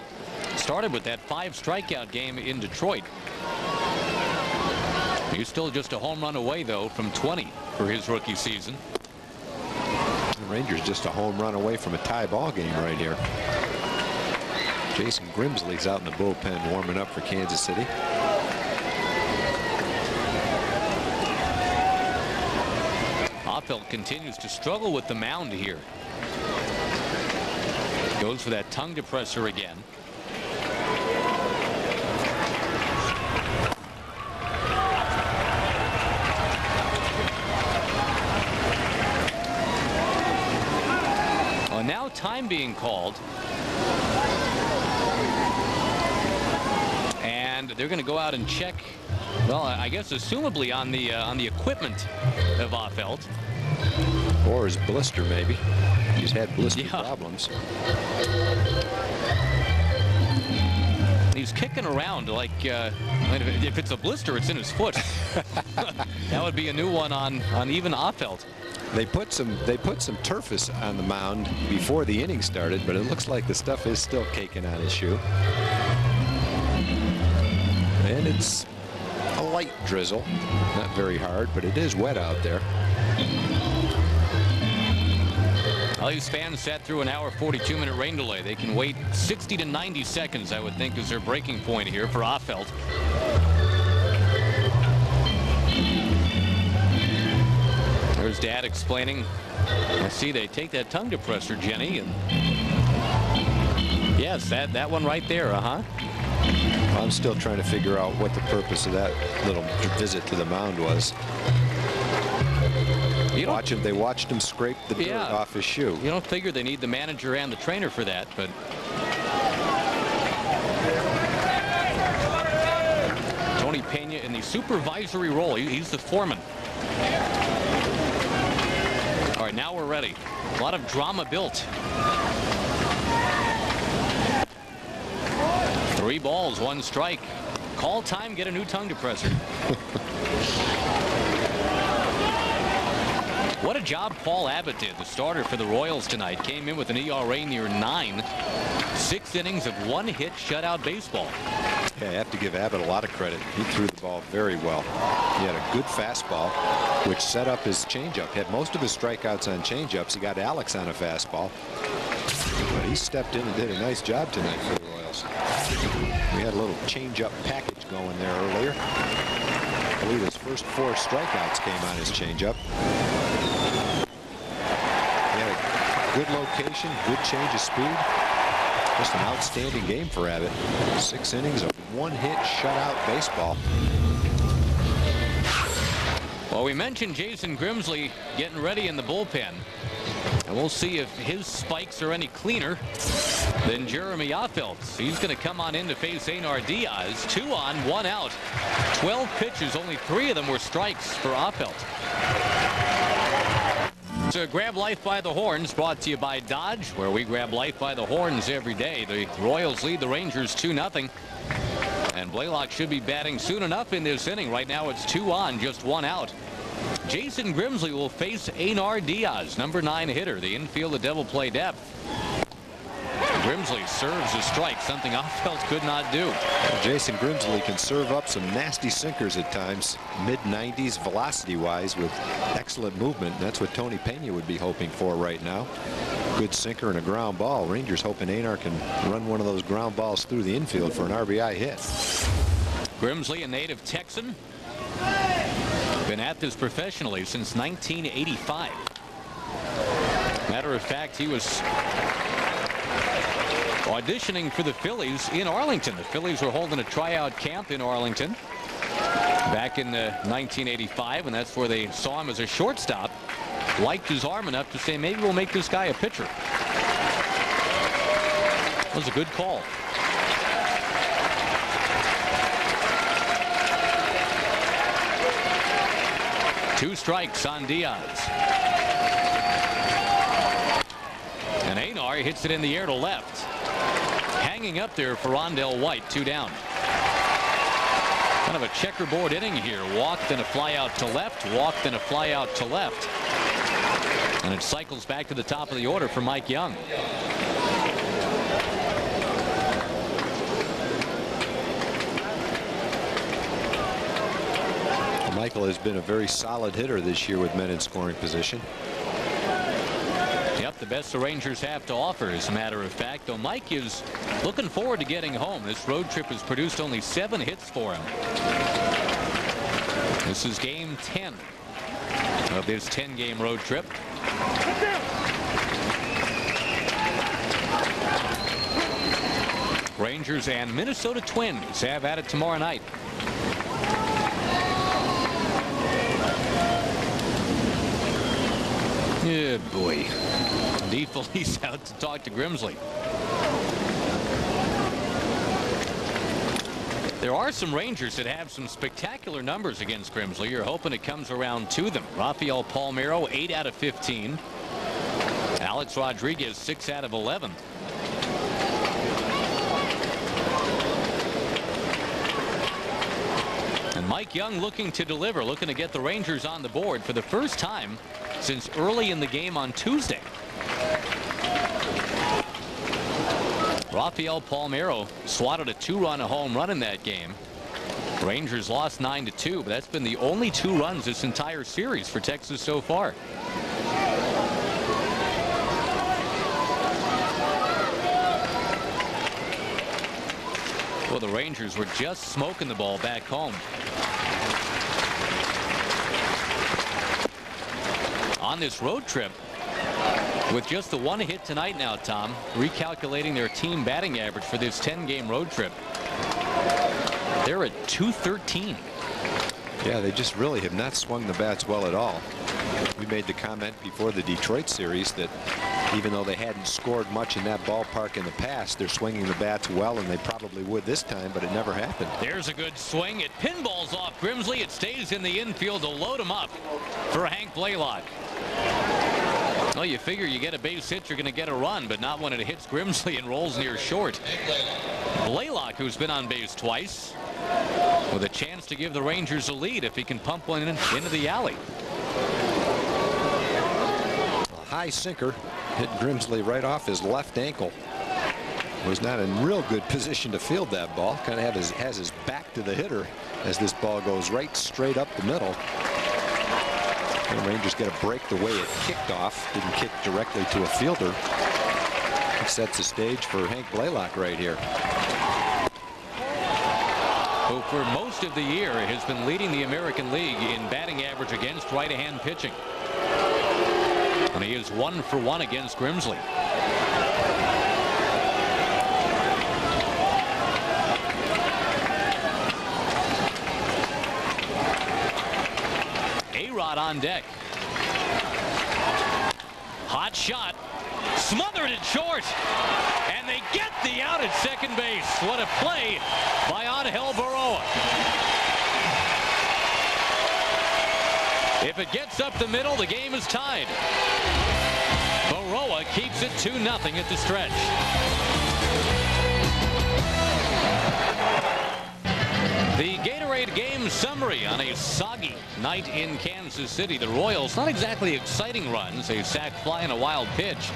Started with that 5-strikeout game in Detroit. He's still just a home run away, though, from 20 for his rookie season. The Rangers just a home run away from a tie ball game right here. Jason Grimsley's out in the bullpen warming up for Kansas City. Offelt continues to struggle with the mound here. Goes for that tongue depressor again. time being called. And they're going to go out and check, well, I guess assumably on the equipment of Affeldt. Or his blister, maybe. He's had blister problems. He's kicking around like if it's a blister, it's in his foot. That would be a new one on even Affeldt. They put some turfus on the mound before the inning started, but it looks like the stuff is still caking on his shoe. And it's a light drizzle, not very hard, but it is wet out there. All these fans sat through an hour 42-minute rain delay. They can wait 60 to 90 seconds, I would think, is their breaking point here for Affeldt. There's Dad explaining. I see they take that tongue depressor, Jenny, and yes, that one right there, I'm still trying to figure out what the purpose of that little visit to the mound was. They watched him scrape the dirt off his shoe. You don't figure they need the manager and the trainer for that, but Tony Pena in the supervisory role. He's the foreman. All right, now we're ready. A lot of drama built. 3 balls, 1 strike. Call time, get a new tongue depressor. What a job Paul Abbott did, the starter for the Royals tonight. Came in with an ERA near 9. 6 innings of 1 hit shutout baseball. Yeah, I have to give Abbott a lot of credit. He threw the ball very well. He had a good fastball, which set up his changeup. Had most of his strikeouts on changeups. He got Alex on a fastball. But he stepped in and did a nice job tonight for the Royals. We had a little changeup package going there earlier. I believe his first 4 strikeouts came on his changeup. He had a good location, good change of speed. Just an outstanding game for Abbott. 6 innings of 1 hit shutout baseball. Well, we mentioned Jason Grimsley getting ready in the bullpen. And we'll see if his spikes are any cleaner than Jeremy Affeldt. He's going to come on in to face Einar Diaz. 2 on, 1 out. 12 pitches, only 3 of them were strikes for Affeldt. So Grab Life by the Horns, brought to you by Dodge, where we grab life by the horns every day. The Royals lead the Rangers 2-0. And Blaylock should be batting soon enough in this inning. Right now it's 2 on, just 1 out. Jason Grimsley will face Einar Diaz, number 9 hitter. The infield, the double play depth. Grimsley serves a strike, something Affeldt could not do. Jason Grimsley can serve up some nasty sinkers at times, mid-90s velocity-wise with excellent movement. That's what Tony Pena would be hoping for right now. Good sinker and a ground ball. Rangers hoping Einar can run one of those ground balls through the infield for an RBI hit. Grimsley, a native Texan. Been at this professionally since 1985. Matter of fact, he was auditioning for the Phillies in Arlington. The Phillies were holding a tryout camp in Arlington back in 1985, and that's where they saw him as a shortstop. Liked his arm enough to say, maybe we'll make this guy a pitcher. That was a good call. Two strikes on Diaz. And Einar hits it in the air to left. Hanging up there for Rondell White, 2 down. Kind of a checkerboard inning here. Walked and a fly out to left. Walked and a fly out to left. And it cycles back to the top of the order for Mike Young. Michael has been a very solid hitter this year with men in scoring position. Yep, the best the Rangers have to offer, as a matter of fact. Though Mike is looking forward to getting home. This road trip has produced only 7 hits for him. This is game 10 of his 10-game road trip. Rangers and Minnesota Twins have at it tomorrow night. Yeah, boy. Steve Felice out to talk to Grimsley. There are some Rangers that have some spectacular numbers against Grimsley. You're hoping it comes around to them. Rafael Palmeiro, 8 out of 15. Alex Rodriguez, 6 out of 11. And Mike Young looking to deliver, looking to get the Rangers on the board for the first time since early in the game on Tuesday. Rafael Palmeiro swatted a 2-run home run in that game. Rangers lost 9-2, but that's been the only 2 runs this entire series for Texas so far. Well, the Rangers were just smoking the ball back home. On this road trip, with just the 1 hit tonight now, Tom, recalculating their team batting average for this 10-game road trip, they're at .213. Yeah, they just really have not swung the bats well at all. We made the comment before the Detroit series that even though they hadn't scored much in that ballpark in the past, they're swinging the bats well, and they probably would this time, but it never happened. There's a good swing. It pinballs off Grimsley. It stays in the infield to load him up for Hank Blaylock. Well, you figure you get a base hit, you're going to get a run, but not when it hits Grimsley and rolls near short. Blaylock, who's been on base twice, with a chance to give the Rangers a lead if he can pump one into the alley. A high sinker hit Grimsley right off his left ankle. Was not in real good position to field that ball. Kind of has his back to the hitter as this ball goes right straight up the middle. The Rangers get a break the way it kicked off. Didn't kick directly to a fielder. It sets the stage for Hank Blaylock right here, who for most of the year has been leading the American League in batting average against right-hand pitching. And he is 1 for 1 against Grimsley. A-Rod on deck. Hot shot. Smothered it short. And they get the out at second base. What a play by Angel Baroa. If it gets up the middle, the game is tied. Baroa keeps it 2-0 at the stretch. The Gatorade game summary on a soggy night in Kansas City. The Royals, not exactly exciting runs. A sac fly and a wild pitch.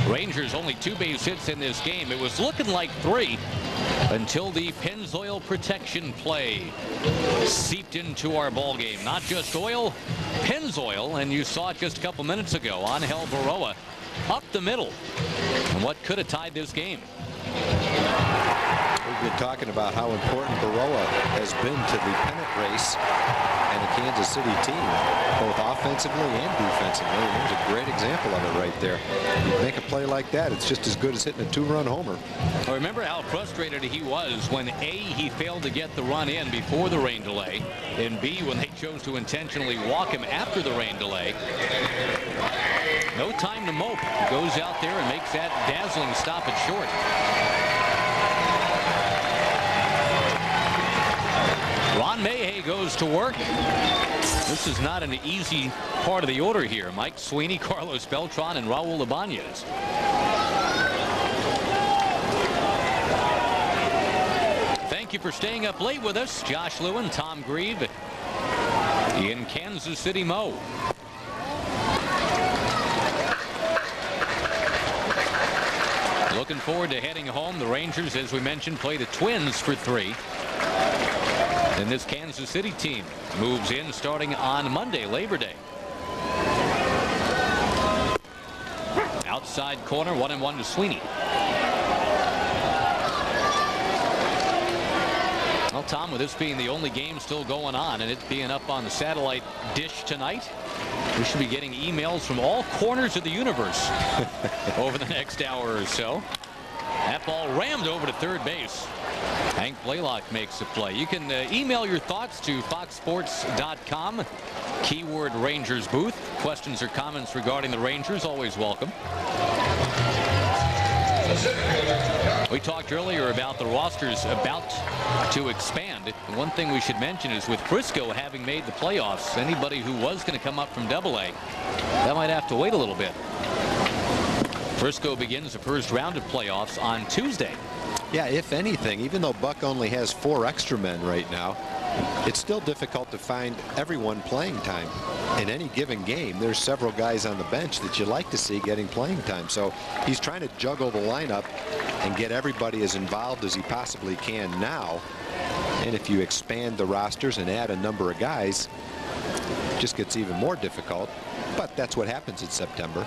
Rangers only 2 base hits in this game. It was looking like 3 until the Pennzoil protection play seeped into our ball game. Not just oil, Pennzoil, and you saw it just a couple minutes ago. Angel Baroa up the middle, and what could have tied this game. We've been talking about how important Baroa has been to the pennant race and the Kansas City team, both offensively and defensively. There's a great example of it right there. You make a play like that, it's just as good as hitting a 2-run homer. I remember how frustrated he was when A, he failed to get the run in before the rain delay, and B, when they chose to intentionally walk him after the rain delay. No time to mope. He goes out there and makes that dazzling stop at short. Ron Mayhay goes to work. This is not an easy part of the order here. Mike Sweeney, Carlos Beltran, and Raul Ibanez. Thank you for staying up late with us. Josh Lewin, Tom Grieve in Kansas City Mo. Looking forward to heading home. The Rangers, as we mentioned, play the Twins for 3. And this Kansas City team moves in starting on Monday, Labor Day. Outside corner, 1-1 to Sweeney. Well, Tom, with this being the only game still going on and it being up on the satellite dish tonight, we should be getting emails from all corners of the universe over the next hour or so. That ball rammed over to third base. Hank Blaylock makes the play. You can email your thoughts to foxsports.com. Keyword Rangers booth. Questions or comments regarding the Rangers, always welcome. We talked earlier about the rosters about to expand. And one thing we should mention is with Frisco having made the playoffs, anybody who was going to come up from AA, that might have to wait a little bit. Frisco begins the first round of playoffs on Tuesday. Yeah, if anything, even though Buck only has 4 extra men right now, it's still difficult to find everyone playing time. In any given game, there's several guys on the bench that you like to see getting playing time. So he's trying to juggle the lineup and get everybody as involved as he possibly can now. And if you expand the rosters and add a number of guys, it just gets even more difficult. But that's what happens in September.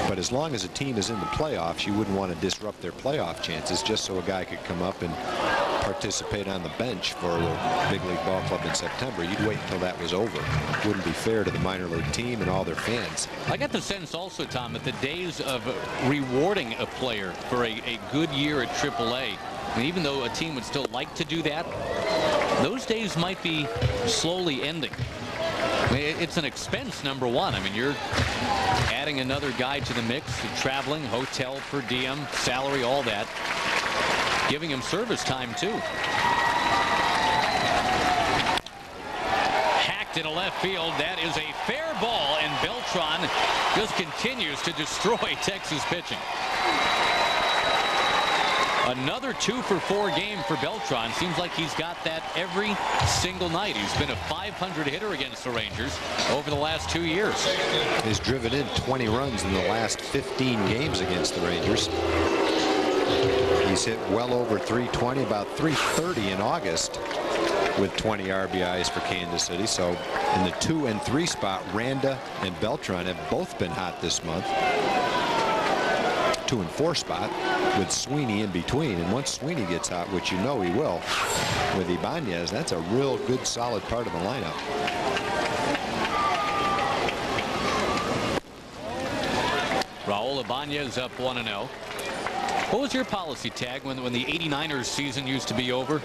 But as long as a team is in the playoffs, you wouldn't want to disrupt their playoff chances just so a guy could come up and participate on the bench for the big league ball club in September. You'd wait until that was over. Wouldn't be fair to the minor league team and all their fans. I got the sense also, Tom, that the days of rewarding a player for a good year at AAA, I mean, even though a team would still like to do that, those days might be slowly ending. I mean, it's an expense, number one. I mean, you're adding another guy to the mix, traveling, hotel, per diem, salary, all that. Giving him service time, too. Hacked into left field. That is a fair ball, and Beltran just continues to destroy Texas pitching. Another 2-for-4 game for Beltran. Seems like he's got that every single night. He's been a .500 hitter against the Rangers over the last 2 years. He's driven in 20 runs in the last 15 games against the Rangers. He's hit well over 320, about 330 in August with 20 RBIs for Kansas City. So in the 2 and 3 spot, Randa and Beltran have both been hot this month. 2 and 4 spot with Sweeney in between. And once Sweeney gets hot, which you know he will, with Ibanez, that's a real good solid part of the lineup. Raul Ibanez up 1-0. What was your policy, Tag, when the 89ers season used to be over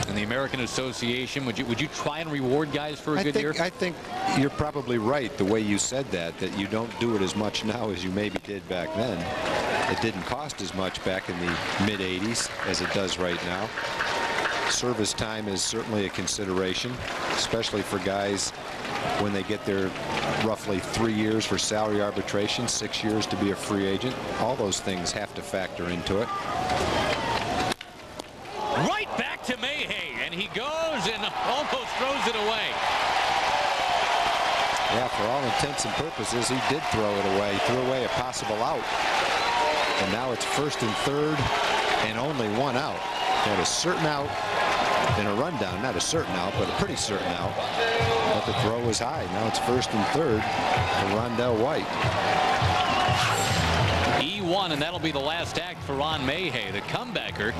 in the American Association? Would you try and reward guys for a good year? I think you're probably right the way you said that you don't do it as much now as you maybe did back then. It didn't cost as much back in the mid 80s as it does right now. Service time is certainly a consideration, especially for guys when they get their roughly 3 years for salary arbitration, 6 years to be a free agent. All those things have to factor into it. Right back to Mayhay, and he goes and almost throws it away. Yeah, for all intents and purposes, he did throw it away. He threw away a possible out. And now it's 1st and 3rd and only 1 out. Had a certain out and a rundown. Not a certain out, but a pretty certain out. But the throw was high. Now it's 1st and 3rd for Rondell White. E1, and that'll be the last act for Ron Mayhay, the comebacker.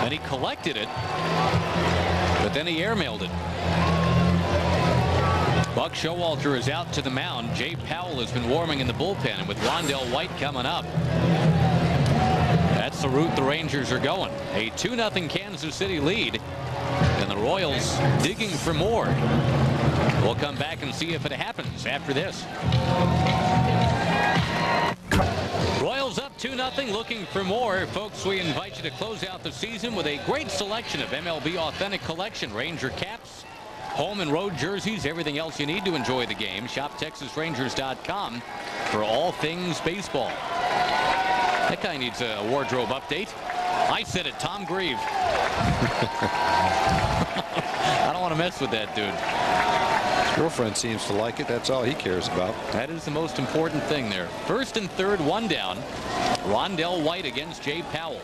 And he collected it, but then he airmailed it. Buck Showalter is out to the mound. Jay Powell has been warming in the bullpen, and with Rondell White coming up, that's the route the Rangers are going. A 2-0 Kansas City lead, and the Royals digging for more. We'll come back and see if it happens after this. Royals up 2-0, looking for more. Folks, we invite you to close out the season with a great selection of MLB Authentic Collection. Ranger caps, home and road jerseys, everything else you need to enjoy the game. Shop TexasRangers.com for all things baseball. That guy needs a wardrobe update. I said it, Tom Grieve. I don't want to mess with that dude. His girlfriend seems to like it. That's all he cares about. That is the most important thing there. 1st and 3rd, 1 down. Rondell White against Jay Powell.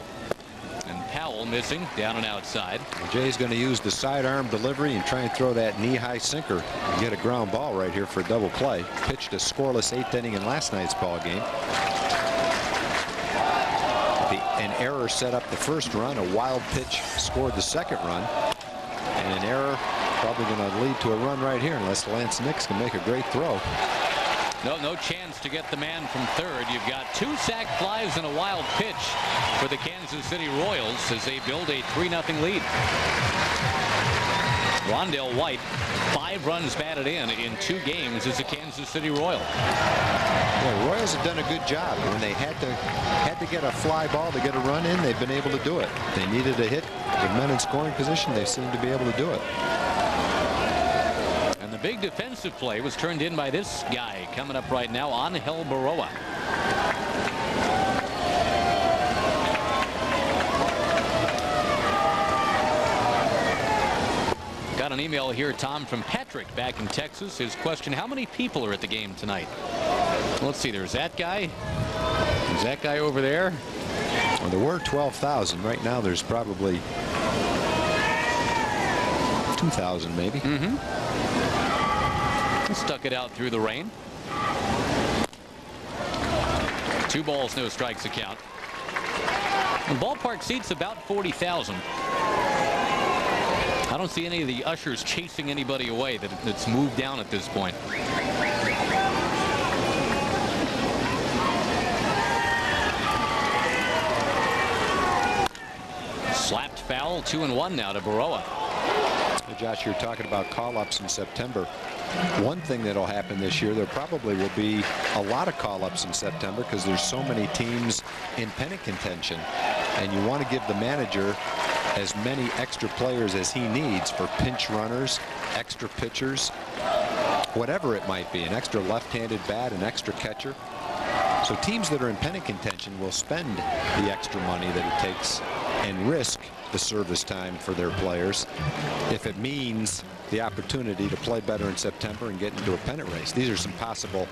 And Powell missing down and outside. Jay's going to use the sidearm delivery and try and throw that knee-high sinker and get a ground ball right here for a double play. Pitched a scoreless 8th inning in last night's ball game. An error set up the first run. A wild pitch scored the second run. And an error probably going to lead to a run right here unless Lance Nix can make a great throw. No chance to get the man from 3rd. You've got 2 sac flies and a wild pitch for the Kansas City Royals as they build a 3-0 lead. Rondell White, 5 runs batted in 2 games as a Kansas City Royal. The Royals have done a good job. When they had to get a fly ball to get a run in, they've been able to do it. They needed a hit with men in scoring position. They seem to be able to do it. And the big defensive play was turned in by this guy coming up right now, Angel Baroa. Got an email here, Tom, from Patrick back in Texas. His question: how many people are at the game tonight? Let's see. There's that guy. There's that guy over there. Well, there were 12,000. Right now there's probably 2,000 maybe. Stuck it out through the rain. 2 balls, no strikes account. The ballpark seats about 40,000. I don't see any of the ushers chasing anybody away that's moved down at this point. Slapped foul, 2-1 now to Baroa. Josh, you're talking about call-ups in September. One thing that'll happen this year, there probably will be a lot of call-ups in September because there's so many teams in pennant contention, and you want to give the manager as many extra players as he needs for pinch runners, extra pitchers, whatever it might be, an extra left-handed bat, an extra catcher. So teams that are in pennant contention will spend the extra money that it takes and risk the service time for their players if it means the opportunity to play better in September and get into a pennant race. These are some possible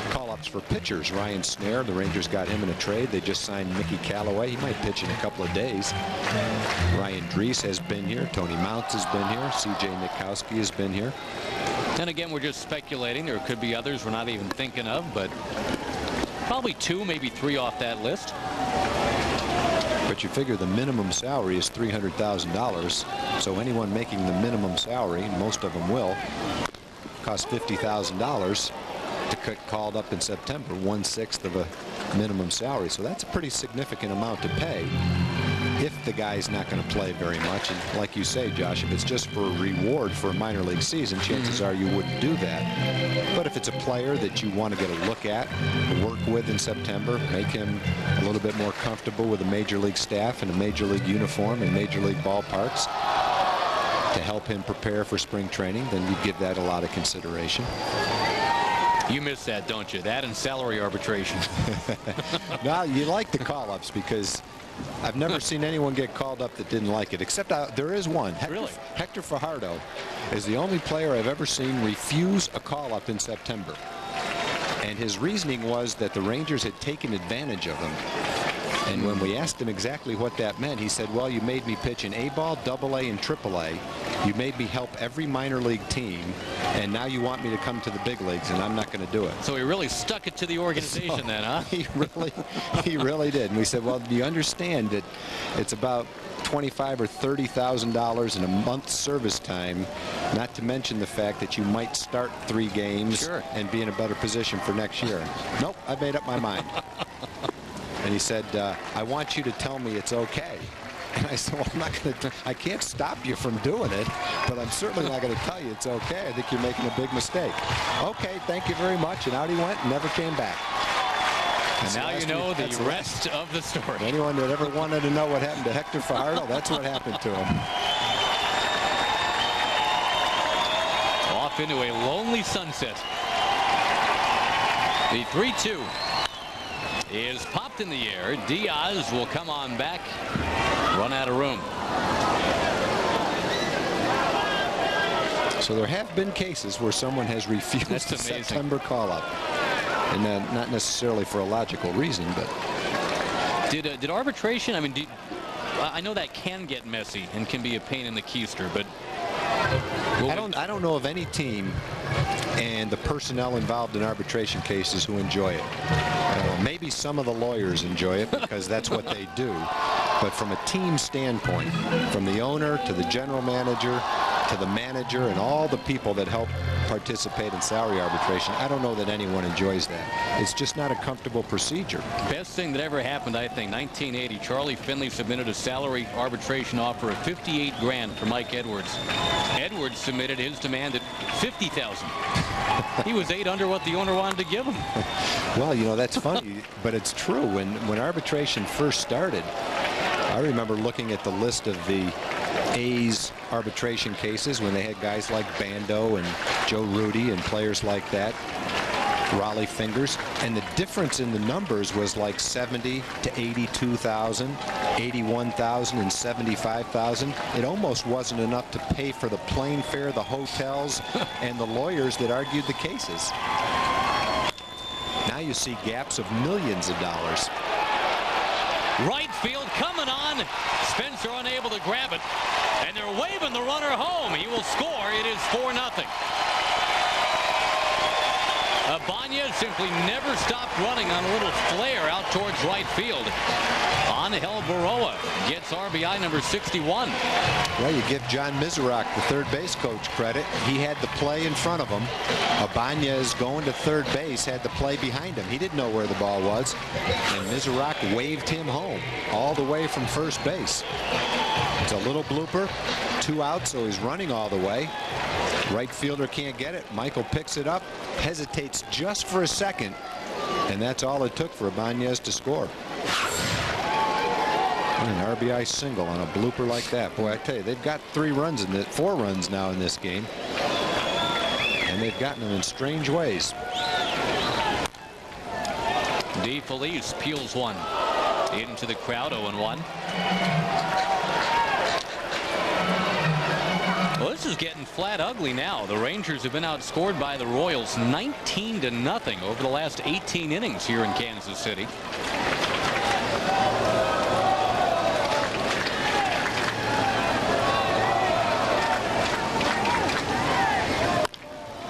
call-ups for pitchers. Ryan Snare, the Rangers got him in a trade. They just signed Mickey Callaway. He might pitch in a couple of days. Ryan Drees has been here. Tony Mounts has been here. C.J. Nitkowski has been here. And again, we're just speculating. There could be others we're not even thinking of, but probably 2, maybe 3 off that list. But you figure the minimum salary is $300,000. So anyone making the minimum salary, and most of them will, cost $50,000 to get called up in September, 1/6 of a minimum salary. So that's a pretty significant amount to pay if the guy's not going to play very much. And like you say, Josh, if it's just for a reward for a minor league season, chances are you wouldn't do that. But if it's a player that you want to get a look at, work with in September, make him a little bit more comfortable with a major league staff and a major league uniform and major league ballparks to help him prepare for spring training, then you give that a lot of consideration. You miss that, don't you? That and salary arbitration. Now, you like the call-ups because I've never seen anyone get called up that didn't like it, except there is one. Hector Fajardo is the only player I've ever seen refuse a call-up in September. And his reasoning was that the Rangers had taken advantage of him. And when we asked him exactly what that meant, he said, well, you made me pitch in A-ball, AA, and AAA. You made me help every minor league team, and now you want me to come to the big leagues, and I'm not going to do it. So he really stuck it to the organization then, huh? He really did. And we said, well, do you understand that it's about $25,000 or $30,000 in a month's service time, not to mention the fact that you might start 3 games and be in a better position for next year. Nope, I made up my mind. And he said, I want you to tell me it's okay. And I said, well, I'm not going to, I can't stop you from doing it, but I'm certainly not going to tell you it's okay. I think you're making a big mistake. Okay, thank you very much. And out he went and never came back. And now you know the rest of the story. Anyone that ever wanted to know what happened to Hector Fajardo, that's what happened to him. Off into a lonely sunset. The 3-2 is popped in the air. Diaz will come on back. Run out of room. So there have been cases where someone has refused the September call-up. And not necessarily for a logical reason, but did arbitration, I mean, I know that can get messy and can be a pain in the keister, but I don't know of any team and the personnel involved in arbitration cases who enjoy it. Maybe some of the lawyers enjoy it because that's what they do. But from a team standpoint, from the owner to the general manager to the manager and all the people that help participate in salary arbitration. I don't know that anyone enjoys that. It's just not a comfortable procedure. Best thing that ever happened, I think, 1980, Charlie Finley submitted a salary arbitration offer of $58 grand for Mike Edwards. Edwards submitted his demand at $50,000. He was 8 under what the owner wanted to give him. Well, you know, that's funny, but it's true. When arbitration first started, I remember looking at the list of the A's arbitration cases when they had guys like Bando and Joe Rudy and players like that, Raleigh Fingers, and the difference in the numbers was like 70 to 82,000, 81,000, and 75,000. It almost wasn't enough to pay for the plane fare, the hotels, and the lawyers that argued the cases. Now you see gaps of millions of dollars. Right field coming on. Spencer unable to grab it. And they're waving the runner home. He will score. It is 4-0. Ibanez simply never stopped running on a little flare out towards right field. Angel Baroa gets RBI number 61. Well, you give John Miserock, the third base coach, credit. He had the play in front of him. Ibanez going to third base had the play behind him. He didn't know where the ball was, and Miserock waved him home all the way from first base. It's a little blooper. 2 outs, so he's running all the way. Right fielder can't get it. Michael picks it up, hesitates just for a second, and that's all it took for Ibanez to score. An RBI single on a blooper like that. Boy, I tell you, they've got 4 runs now in this game, and they've gotten them in strange ways. DeFelice peels one into the crowd. 0-1. Well, this is getting flat ugly now. The Rangers have been outscored by the Royals 19-0 over the last 18 innings here in Kansas City.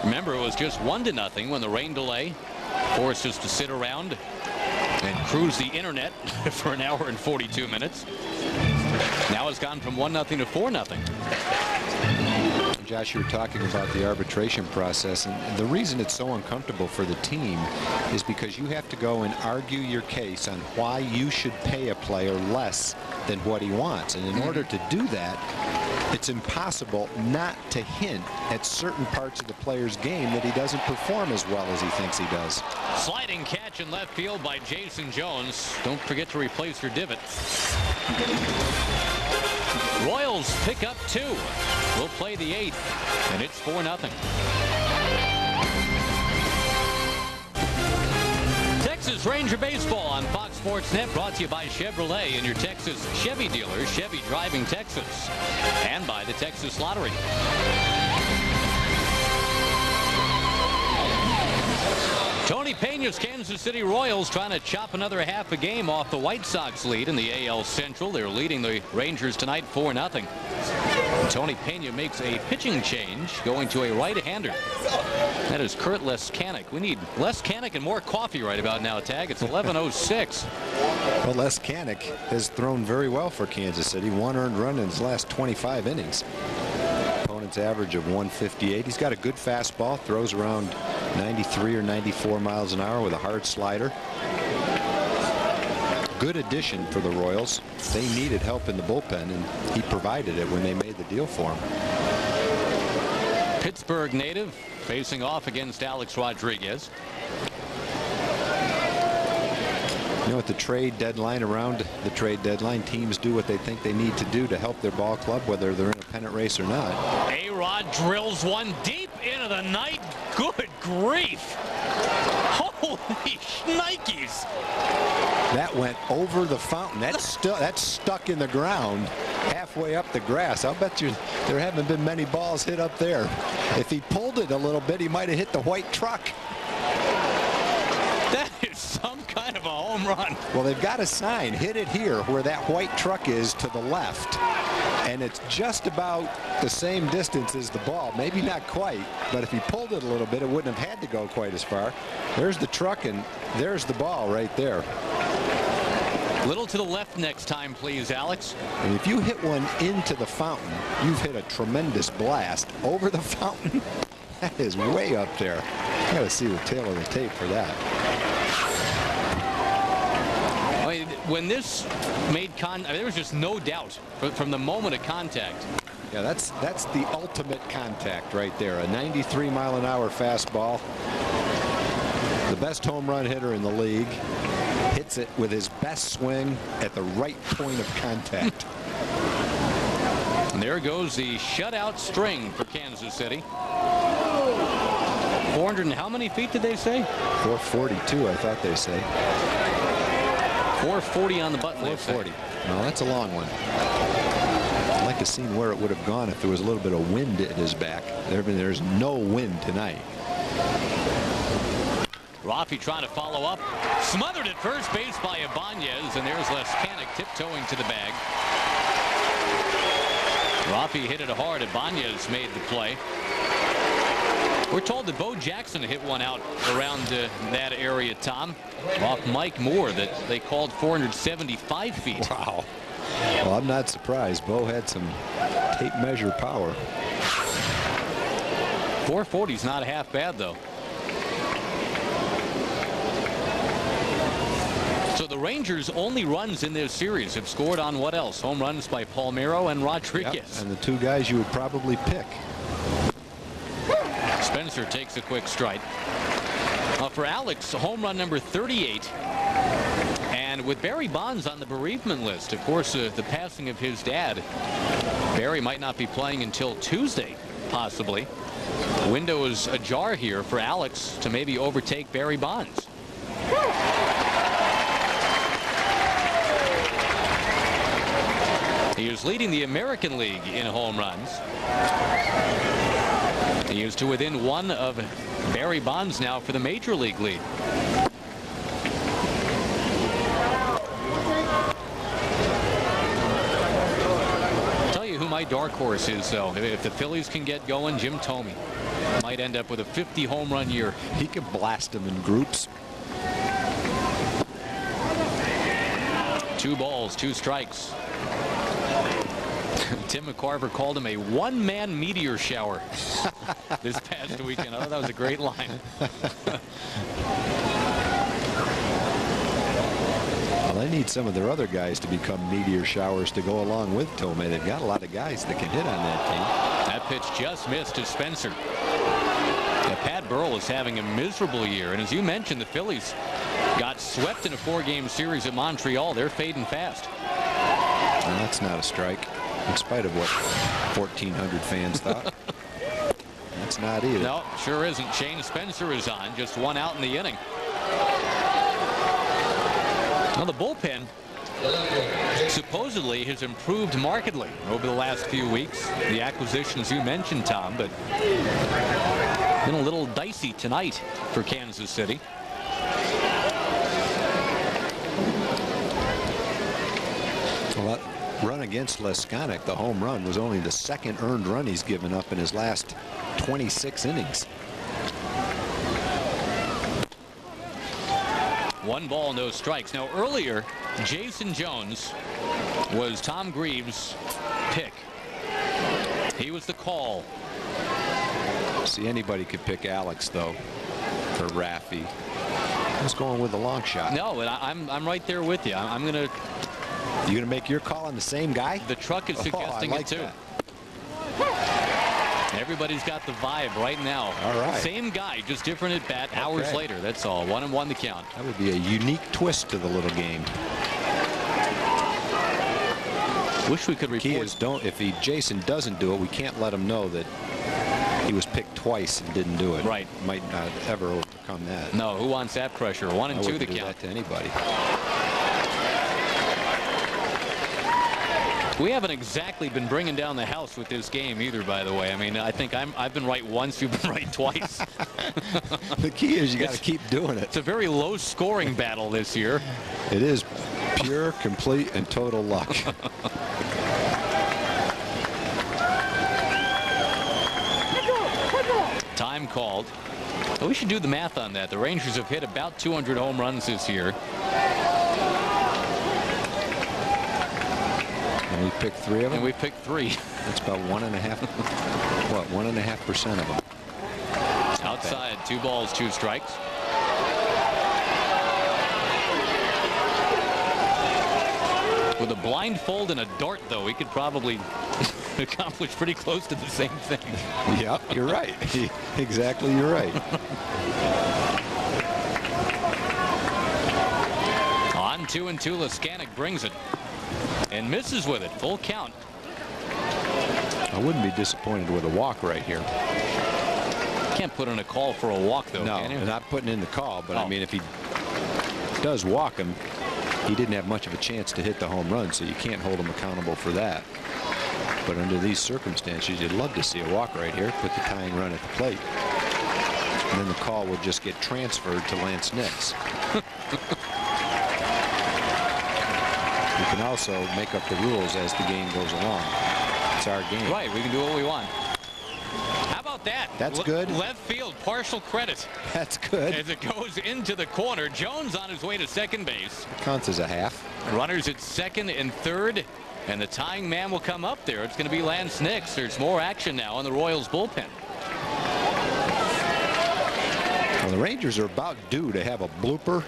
Remember, it was just 1-0 when the rain delay forced us to sit around and cruise the internet for an hour and 42 minutes. Now it's gone from 1-0 to 4-0. Josh, you were talking about the arbitration process, and the reason it's so uncomfortable for the team is because you have to go and argue your case on why you should pay a player less than what he wants. And in order to do that, it's impossible not to hint at certain parts of the player's game that he doesn't perform as well as he thinks he does. Sliding catch in left field by Jason Jones. Don't forget to replace your divot. Royals pick up 2. We'll play the 8th, and it's 4-0. Texas Ranger Baseball on Fox Sports Net, brought to you by Chevrolet and your Texas Chevy dealer, Chevy Driving Texas, and by the Texas Lottery. Tony Peña's Kansas City Royals trying to chop another half a game off the White Sox lead in the AL Central. They're leading the Rangers tonight 4-0. Tony Peña makes a pitching change, going to a right-hander. That is Kurt Leskanik. We need Leskanik and more coffee right about now, Tag. It's 11:06. Well, Leskanik has thrown very well for Kansas City. 1 earned run in his last 25 innings. Opponent's average of 158. He's got a good fastball, throws around 93 or 94 miles an hour with a hard slider. Good addition for the Royals. They needed help in the bullpen, and he provided it when they made the deal for him. Pittsburgh native facing off against Alex Rodriguez. You know, at the trade deadline, around the trade deadline, teams do what they think they need to do to help their ball club, whether they're in a pennant race or not. A-Rod drills one deep into the night. Good grief. Holy shnikes. That went over the fountain. That's stuck in the ground halfway up the grass. I'll bet you there haven't been many balls hit up there. If he pulled it a little bit, he might have hit the white truck. That is some kind of a home run. Well, they've got a sign, hit it here, where that white truck is to the left. And it's just about the same distance as the ball. Maybe not quite, but if he pulled it a little bit, it wouldn't have had to go quite as far. There's the truck, and there's the ball right there. Little to the left next time, please, Alex. And if you hit one into the fountain, you've hit a tremendous blast. Over the fountain, That is way up there. I got to see the tail of the tape for that. I mean, when this made there was just no doubt from the moment of contact. Yeah, that's the ultimate contact right there. A 93-mile-an-hour fastball. The best home run hitter in the league hits it with his best swing at the right point of contact. And there goes the shutout string for Kansas City. 400 and how many feet did they say? 442, I thought they say. 440 on the button. 440. Well, that's a long one. I'd like to see where it would have gone if there was a little bit of wind at his back. There's no wind tonight. Rafi trying to follow up. Smothered at first base by Ibanez, and there's Leskanic tiptoeing to the bag. Rafi hit it hard. Ibanez made the play. We're told that Bo Jackson hit one out around that area, Tom, off Mike Moore, that they called 475 feet. Wow. Well, I'm not surprised. Bo had some tape measure power. 440 is not half bad, though. So the Rangers' only runs in this series have scored on what else? Home runs by Palmeiro and Rodriguez. Yep, and the two guys you would probably pick. Spencer takes a quick strike. For Alex, home run number 38. And with Barry Bonds on the bereavement list, of course, the passing of his dad, Barry might not be playing until Tuesday, possibly. The window is ajar here for Alex to maybe overtake Barry Bonds. He is leading the American League in home runs. He is to within one of Barry Bonds now for the Major League lead. I'll tell you who my dark horse is, though. If the Phillies can get going, Jim Thome might end up with a 50 home run year. He could blast them in groups. 2 balls, 2 strikes. Tim McCarver called him a one-man meteor shower this past weekend. I thought that was a great line. Well, they need some of their other guys to become meteor showers to go along with Thome. They've got a lot of guys that can hit on that team. That pitch just missed to Spencer. Now, Pat Burrell is having a miserable year, and as you mentioned, the Phillies got swept in a 4-game series at Montreal. They're fading fast. Well, that's not a strike, in spite of what 1,400 fans thought. That's not either. No, sure isn't. Shane Spencer is on, just 1 out in the inning. Well, the bullpen supposedly has improved markedly over the last few weeks. The acquisitions you mentioned, Tom, but been a little dicey tonight for Kansas City. Well, that run against Leskanic, the home run, was only the second earned run he's given up in his last 26 innings. 1 ball, no strikes. Now, earlier, Jason Jones was Tom Greaves' pick. He was the call. See, anybody could pick Alex, though, for Rafi. I was going with the long shot. No, and I'm right there with you. I'm going to. You going to make your call on the same guy? The truck is suggesting I like it, too. that. Everybody's got the vibe right now. All right. Same guy, just different at bat. Hours later, that's all. 1-1 the count. That would be a unique twist to the little game. Wish we could report. Key is if Jason doesn't do it, we can't let him know that he was picked twice and didn't do it. Right. Might not ever overcome that. No, who wants that pressure? 1 and 2 the do count. that to anybody. We haven't exactly been bringing down the house with this game either, by the way. I mean, I think I've been right once, you've been right twice. The key is you got to keep doing it. It's a very low scoring battle this year. It is pure, complete, and total luck. Time called. We should do the math on that. The Rangers have hit about 200 home runs this year. And we picked 3 of them? And we picked 3. That's about 1.5%. What, 1.5% of them? outside. 2 balls, 2 strikes. With a blindfold and a dart, though, he could probably accomplish pretty close to the same thing. Yeah, you're right. Exactly, you're right. On 2-2, Leskanic brings it and misses with it. Full count. I wouldn't be disappointed with a walk right here. Can't put in a call for a walk, though, No, can you? not putting in the call, but Oh. I mean, if he does walk him, he didn't have much of a chance to hit the home run, so you can't hold him accountable for that. But under these circumstances, you'd love to see a walk right here, put the tying run at the plate. And then the call would just get transferred to Lance Nix. You can also make up the rules as the game goes along. It's our game. Right, we can do what we want. How about that? That's good. Left field, partial credit That's good. as it goes into the corner. Jones on his way to second base. Counts as a half. Runners at second and third, and the tying man will come up there. It's going to be Lance Nix. There's more action now in the Royals bullpen. Well, the Rangers are about due to have a blooper,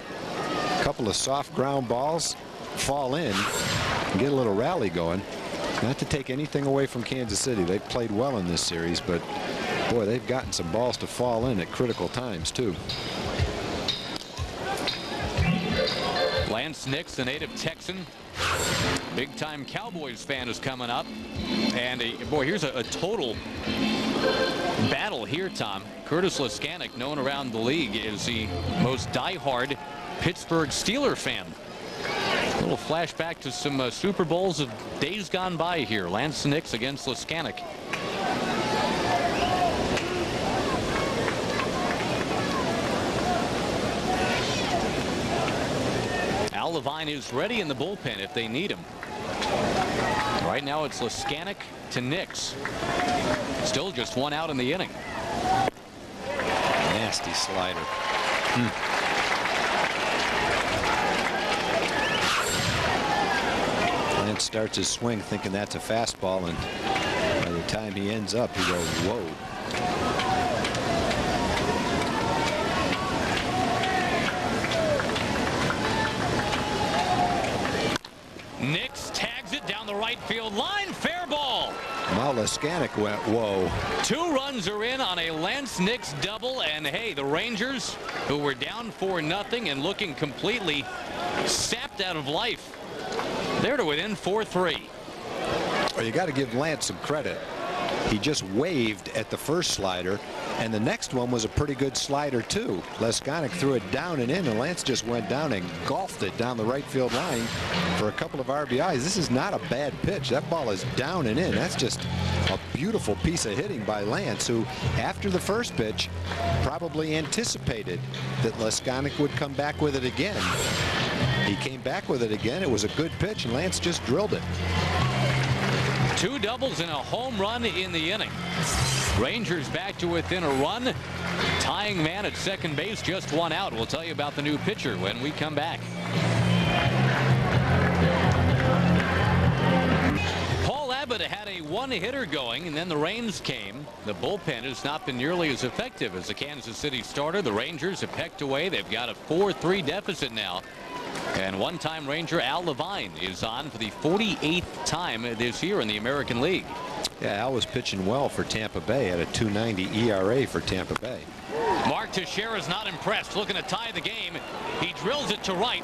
a couple of soft ground balls fall in and get a little rally going. Not to take anything away from Kansas City. They've played well in this series, but boy, they've gotten some balls to fall in at critical times too. Lance Nix, the native Texan, big time Cowboys fan, is coming up, and boy, here's a total battle here, Tom. Curtis Leskanic, known around the league as the most diehard Pittsburgh Steeler fan. A little flashback to some Super Bowls of days gone by here. Lance Nix against Leskanic. Al Levine is ready in the bullpen if they need him. Right now it's Leskanic to Nix. Still just 1 out in the inning. Nasty slider. Lance starts his swing thinking that's a fastball, and by the time he ends up, he goes, whoa. Nix tags it down the right field line. Fair ball. Now Leskanic went, whoa. 2 runs are in on a Lance Nix double, and hey, the Rangers, who were down 4-0 and looking completely sapped out of life, they're to within 4-3. Well, you got to give Lance some credit. He just waved at the first slider, and the next one was a pretty good slider too. Leskanic threw it down and in, and Lance just went down and golfed it down the right field line for a couple of RBIs. This is not a bad pitch. That ball is down and in. That's just a beautiful piece of hitting by Lance, who after the first pitch probably anticipated that Leskanic would come back with it again. He came back with it again. It was a good pitch, and Lance just drilled it. 2 doubles and a home run in the inning. Rangers back to within a run. Tying man at second base, just 1 out. We'll tell you about the new pitcher when we come back. Paul Abbott had a 1-hitter going, and then the rains came. The bullpen has not been nearly as effective as the Kansas City starter. The Rangers have pecked away. They've got a 4-3 deficit now. And one-time Ranger Al Levine is on for the 48th time this year in the American League. Yeah, Al was pitching well for Tampa Bay at a 2.90 ERA for Tampa Bay. Mark Teixeira's not impressed, looking to tie the game. He drills it to right,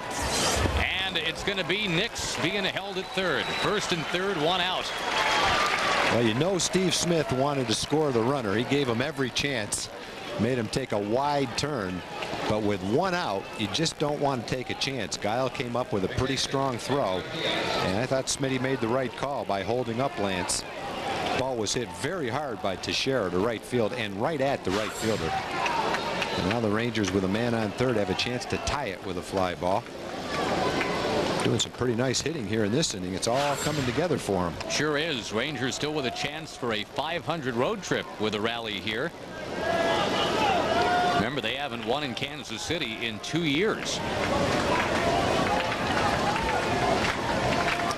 and it's going to be Nix being held at third. First and third, 1 out. Well, you know Steve Smith wanted to score the runner. He gave him every chance, made him take a wide turn. But with 1 out, you just don't want to take a chance. Guile came up with a pretty strong throw, and I thought Smitty made the right call by holding up Lance. Ball was hit very hard by Teixeira to right field and right at the right fielder. And now the Rangers, with a man on third, have a chance to tie it with a fly ball. Doing some pretty nice hitting here in this inning. It's all coming together for him. Sure is. Rangers still with a chance for a 500 road trip with a rally here. Remember, they haven't won in Kansas City in 2 years.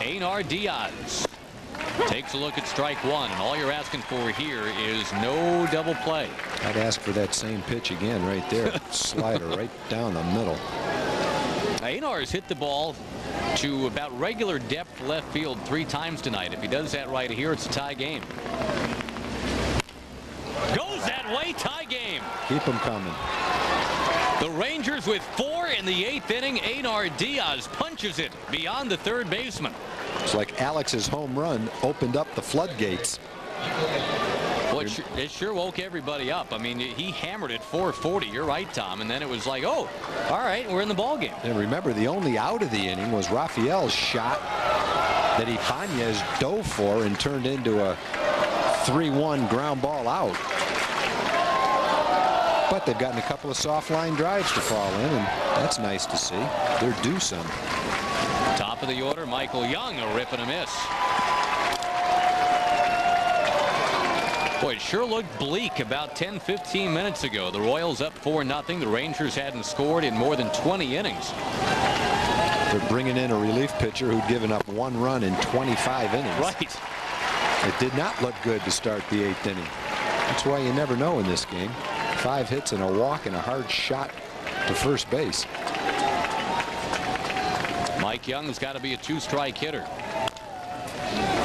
Einar Diaz Takes a look at strike one, and all you're asking for here is no double play. I'd ask for that same pitch again right there. Slider right down the middle. Ahnar's hit the ball to about regular depth left field 3 times tonight. If he does that right here, it's a tie game. Goes that way, tie game. Keep them coming. The Rangers with 4 in the 8th inning. Ahnar Diaz punches it beyond the third baseman. It's like Alex's home run opened up the floodgates. Well, it sure woke everybody up. I mean, he hammered it 440. You're right, Tom. And then it was like, oh, all right, we're in the ball game. And remember, the only out of the inning was Rafael's shot that Ibanez dove for and turned into a 3-1 ground ball out. But they've gotten a couple of soft line drives to fall in, and that's nice to see. They're due some. Top of the order, Michael Young, a rip and a miss. Boy, it sure looked bleak about 10-15 minutes ago. The Royals up 4-0. The Rangers hadn't scored in more than 20 innings. They're bringing in a relief pitcher who'd given up 1 run in 25 innings. Right. It did not look good to start the 8th inning. That's why you never know in this game. 5 hits and a walk and a hard shot to first base. Mike Young's got to be a 2-strike hitter.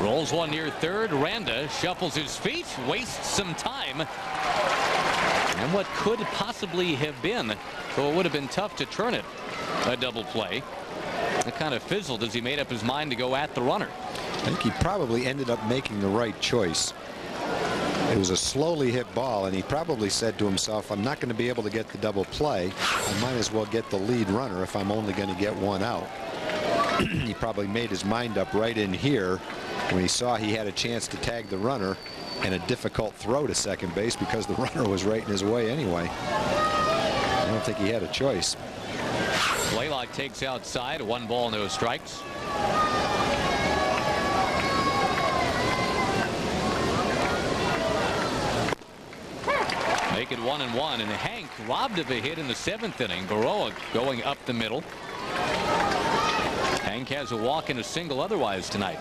Rolls one near third. Randa shuffles his feet, wastes some time. And what could possibly have been, though it would have been tough to turn it, a double play. It kind of fizzled as he made up his mind to go at the runner. I think he probably ended up making the right choice. It was a slowly hit ball, and he probably said to himself, I'm not going to be able to get the double play. I might as well get the lead runner if I'm only going to get 1 out. He probably made his mind up right in here when he saw he had a chance to tag the runner and a difficult throw to second base because the runner was right in his way anyway. I don't think he had a choice. Blaylock takes outside. 1 ball, no strikes. Make it 1-1, and Hank robbed of a hit in the 7th inning. Baroa going up the middle. Hank has a walk and a single otherwise tonight.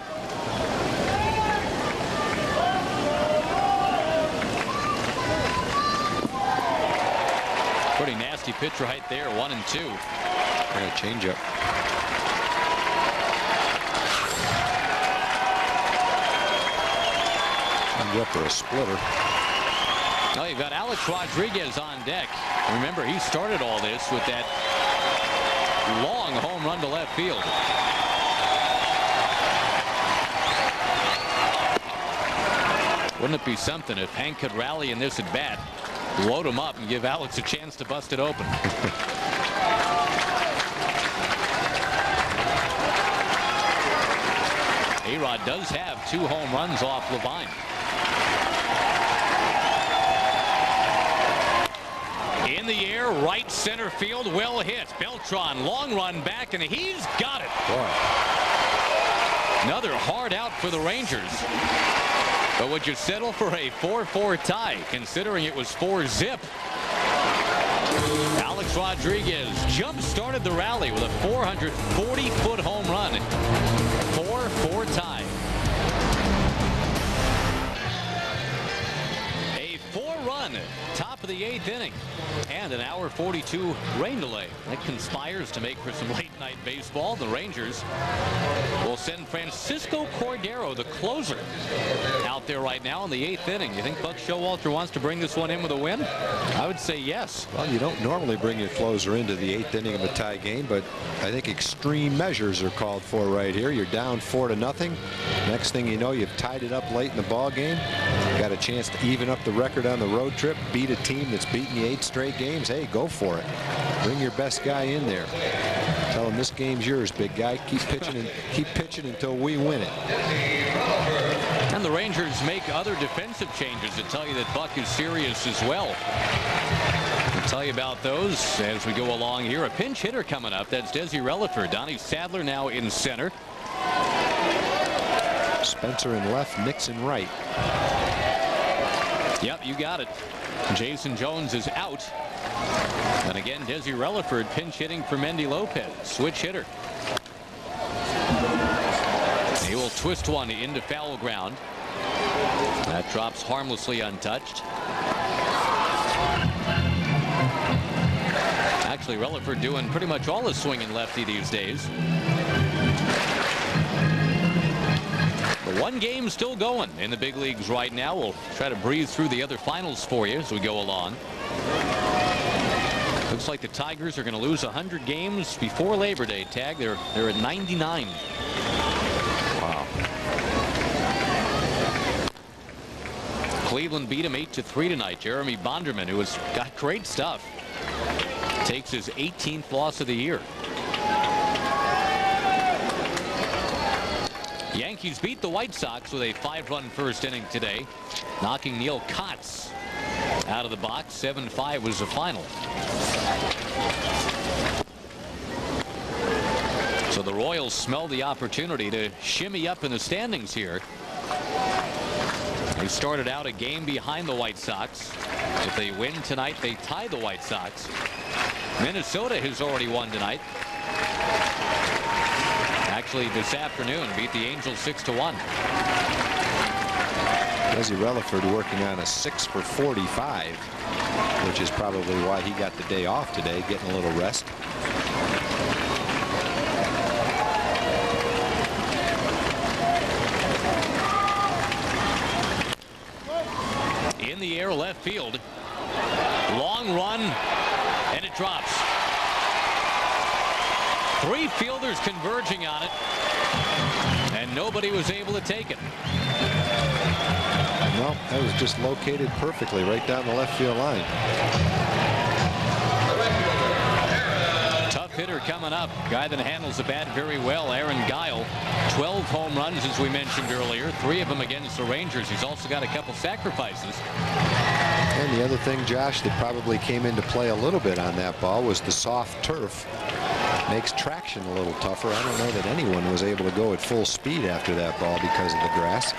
Pretty nasty pitch right there. 1-2. And a changeup. Changeup or a splitter. Well, you've got Alex Rodriguez on deck. Remember, he started all this with that long home run to left field. Wouldn't it be something if Hank could rally in this at bat, load him up, and give Alex a chance to bust it open? A-Rod does have 2 home runs off Levine. In the air, right center field, well hit. Beltran, long run back, and he's got it. Boy. Another hard out for the Rangers. But would you settle for a 4-4 tie, considering it was 4-zip? Alex Rodriguez jump-started the rally with a 440-foot home run. 4-4 tie. A 4-run top of the 8th inning. And an hour 42 rain delay. That conspires to make for some late-night baseball. The Rangers will send Francisco Cordero, the closer, out there right now in the 8th inning. You think Buck Showalter wants to bring this one in with a win? I would say yes. Well, you don't normally bring your closer into the 8th inning of a tie game, but I think extreme measures are called for right here. You're down 4-0. Next thing you know, you've tied it up late in the ball game. Got a chance to even up the record on the road trip, beat a team that's beaten you 8 straight games. Hey, go for it. Bring your best guy in there. Tell him this game's yours, big guy. Keep pitching and keep pitching until we win it. And the Rangers make other defensive changes that tell you that Buck is serious as well. We'll tell you about those as we go along here. A pinch hitter coming up. That's Desi Relaford. Donnie Sadler now in center. Spencer in left, Nixon right. Yep, you got it. Jason Jones is out. And again, Desi Relaford pinch hitting for Mendy Lopez. Switch hitter. He will He'll twist one into foul ground. That drops harmlessly untouched. Actually, Relaford doing pretty much all his swinging lefty these days. The one game still going in the big leagues right now. We'll try to breeze through the other finals for you as we go along. Looks like the Tigers are going to lose 100 games before Labor Day. Tag, they're at 99. Wow. Cleveland beat him 8-3 tonight. Jeremy Bonderman, who has got great stuff, takes his 18th loss of the year. Yankees beat the White Sox with a 5-run first inning today, knocking Neil Kotz out of the box. 7-5 was the final. So the Royals smell the opportunity to shimmy up in the standings here. They started out a game behind the White Sox. If they win tonight, they tie the White Sox. Minnesota has already won tonight. Actually, this afternoon beat the Angels 6-1. Desi Relaford working on a 6 for 45, which is probably why he got the day off today, getting a little rest. In the air, left field. Long run, and it drops. 3 fielders converging on it, and nobody was able to take it. Well, that was just located perfectly right down the left field line. Tough hitter coming up. Guy that handles the bat very well, Aaron Guile. 12 home runs, as we mentioned earlier. 3 of them against the Rangers. He's also got a couple sacrifices. And the other thing, Josh, that probably came into play a little bit on that ball was the soft turf. Makes traction a little tougher. I don't know that anyone was able to go at full speed after that ball because of the grass.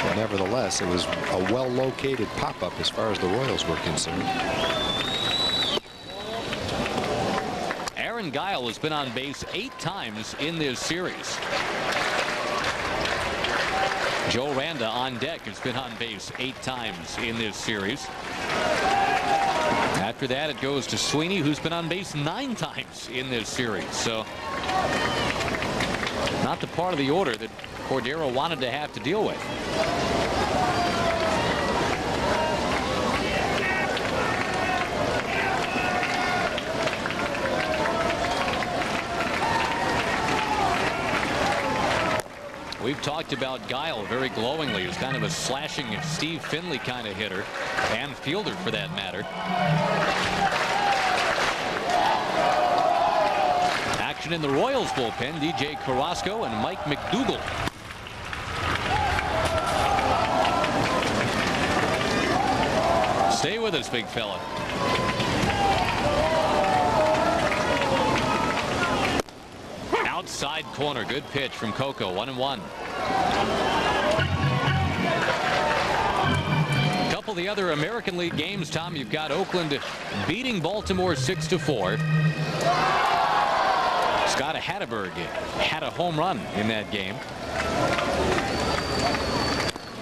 But nevertheless, it was a well-located pop-up as far as the Royals were concerned. Aaron Guile has been on base 8 times in this series. Joe Randa on deck has been on base 8 times in this series. After that, it goes to Sweeney, who's been on base 9 times in this series. So not the part of the order that Cordero wanted to have to deal with. We've talked about Guile very glowingly as kind of a slashing Steve Finley kind of hitter, and fielder for that matter. Action in the Royals bullpen. DJ Carrasco and Mike McDougal. Stay with us, big fella. Outside corner. Good pitch from Coco. 1-1. A couple of the other American League games, Tom. You've got Oakland beating Baltimore 6-4. Scott Hatteberg had a home run in that game.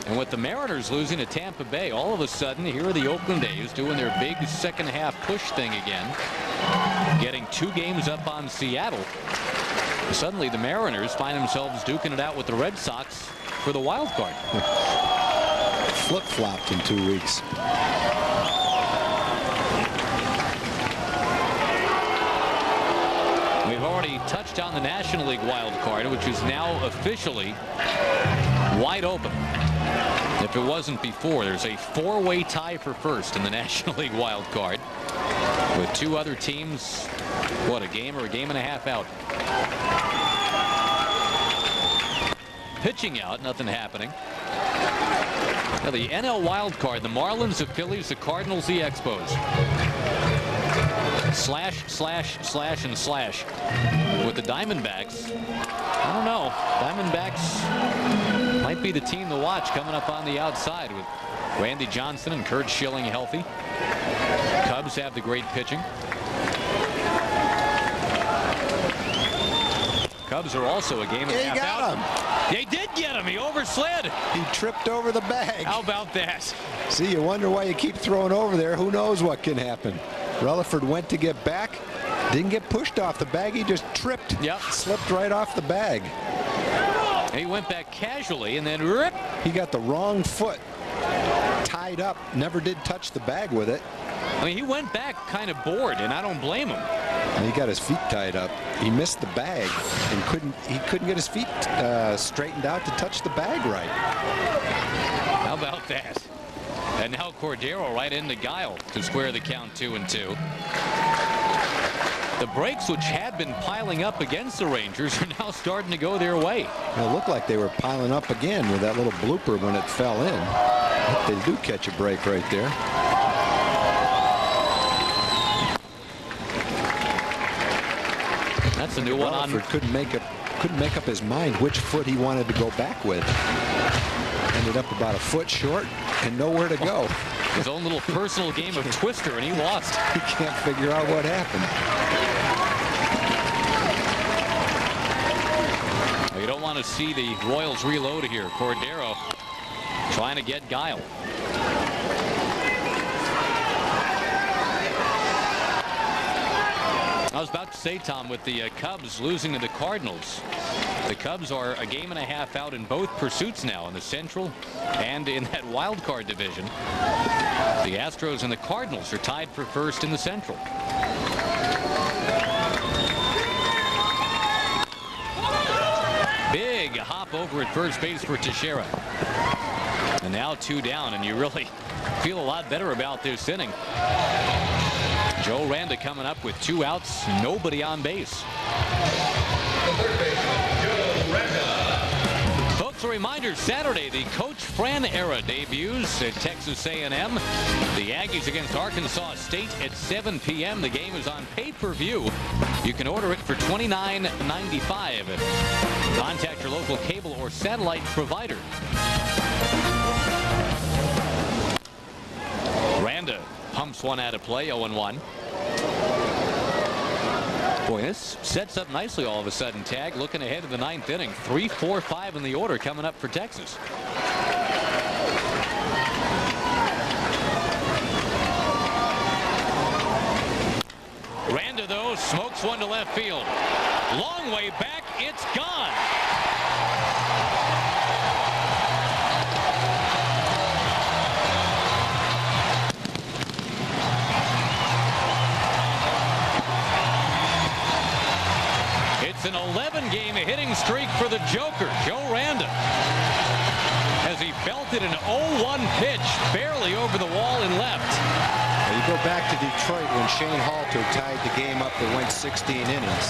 And with the Mariners losing to Tampa Bay, all of a sudden here are the Oakland A's doing their big second half push thing again, getting 2 games up on Seattle. Suddenly the Mariners find themselves duking it out with the Red Sox for the wild card. Flip-flopped in 2 weeks. We've already touched on the National League wild card, which is now officially wide open. If it wasn't before, there's a 4-way tie for first in the National League wild card, with 2 other teams, what, a game or a game and a half out. Pitching out, nothing happening. Now the NL wild card, the Marlins, the Phillies, the Cardinals, the Expos. Slash, slash, slash, and slash. With the Diamondbacks, I don't know. Diamondbacks might be the team to watch coming up on the outside with Randy Johnson and Kurt Schilling healthy. Cubs have the great pitching. Cubs are also a game and a half out. got him. They did get him. He overslid. He tripped over the bag. How about that? See, you wonder why you keep throwing over there. Who knows what can happen. Rutherford went to get back. Didn't get pushed off the bag. He just tripped. Yep. Slipped right off the bag. And he went back casually and then rip. He got the wrong foot tied up. Never did touch the bag with it. I mean, he went back kind of bored, and I don't blame him. And he got his feet tied up. He missed the bag and he couldn't get his feet straightened out to touch the bag right. How about that? And now Cordero right into Guile to square the count 2-2. The breaks, which had been piling up against the Rangers, are now starting to go their way. It looked like they were piling up again with that little blooper when it fell in. I hope they do catch a break right there. That's a new one on. Couldn't make up his mind which foot he wanted to go back with. Ended up about a foot short and nowhere to go. His own little personal game of Twister, and he lost. He can't figure out what happened. Well, you don't want to see the Royals reload here. Cordero trying to get Guile. I was about to say, Tom, with the Cubs losing to the Cardinals, the Cubs are a game and a half out in both pursuits now, in the Central and in that wild card division. The Astros and the Cardinals are tied for first in the Central. Big hop over at first base for Teixeira. And now 2 down, and you really feel a lot better about this inning. Joe Randa coming up with 2 outs, nobody on base. The third baseman, Joe Randa. Folks, a reminder, Saturday, the Coach Fran era debuts at Texas A&M. The Aggies against Arkansas State at 7 p.m. The game is on pay-per-view. You can order it for $29.95. Contact your local cable or satellite provider. Randa pumps one out of play, 0-1. Boy, this sets up nicely all of a sudden, Tag. Looking ahead to the 9th inning. 3, 4, 5 in the order coming up for Texas. Randa, though, smokes one to left field. Long way back. It's gone. It's an 11-game hitting streak for the Joker, Joe Randa, as he belted an 0-1 pitch barely over the wall and left. You go back to Detroit when Shane Halter tied the game up that went 16 innings.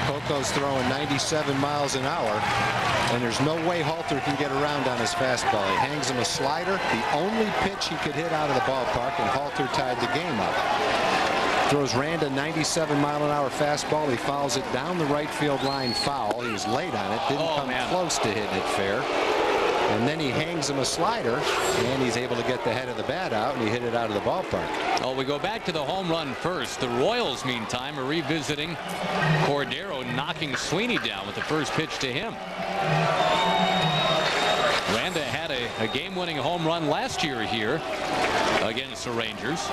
Coco's throwing 97 miles an hour, and there's no way Halter can get around on his fastball. He hangs him a slider, the only pitch he could hit out of the ballpark, and Halter tied the game up. Throws Randa 97-mile-an-hour fastball. He fouls it down the right field line foul. He was late on it. Didn't come close to hitting it fair. And then he hangs him a slider, and he's able to get the head of the bat out, and he hit it out of the ballpark. Oh, we go back to the home run first. The Royals, meantime, are revisiting Cordero knocking Sweeney down with the first pitch to him. Randa had a game-winning home run last year here against the Rangers.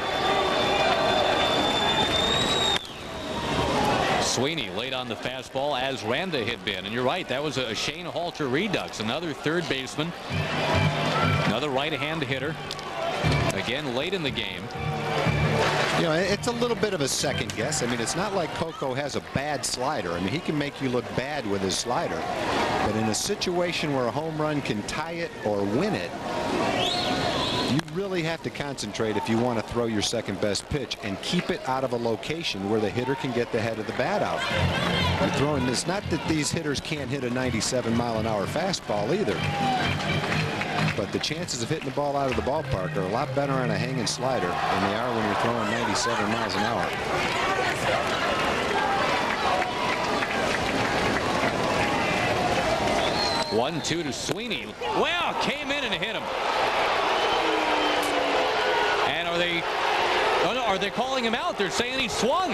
Sweeney late on the fastball, as Randa had been. And you're right, that was a Shane Halter redux. Another third baseman, another right-hand hitter. Again, late in the game. You know, it's a little bit of a second guess. I mean, it's not like Coco has a bad slider. I mean, he can make you look bad with his slider. But in a situation where a home run can tie it or win it, you really have to concentrate if you want to throw your second best pitch and keep it out of a location where the hitter can get the head of the bat out. You're throwing this, not that these hitters can't hit a 97-mile-an-hour fastball either, but the chances of hitting the ball out of the ballpark are a lot better on a hanging slider than they are when you're throwing 97 miles an hour. 1-2 to Sweeney. Wow, came in and hit him. And are they calling him out? They're saying he swung.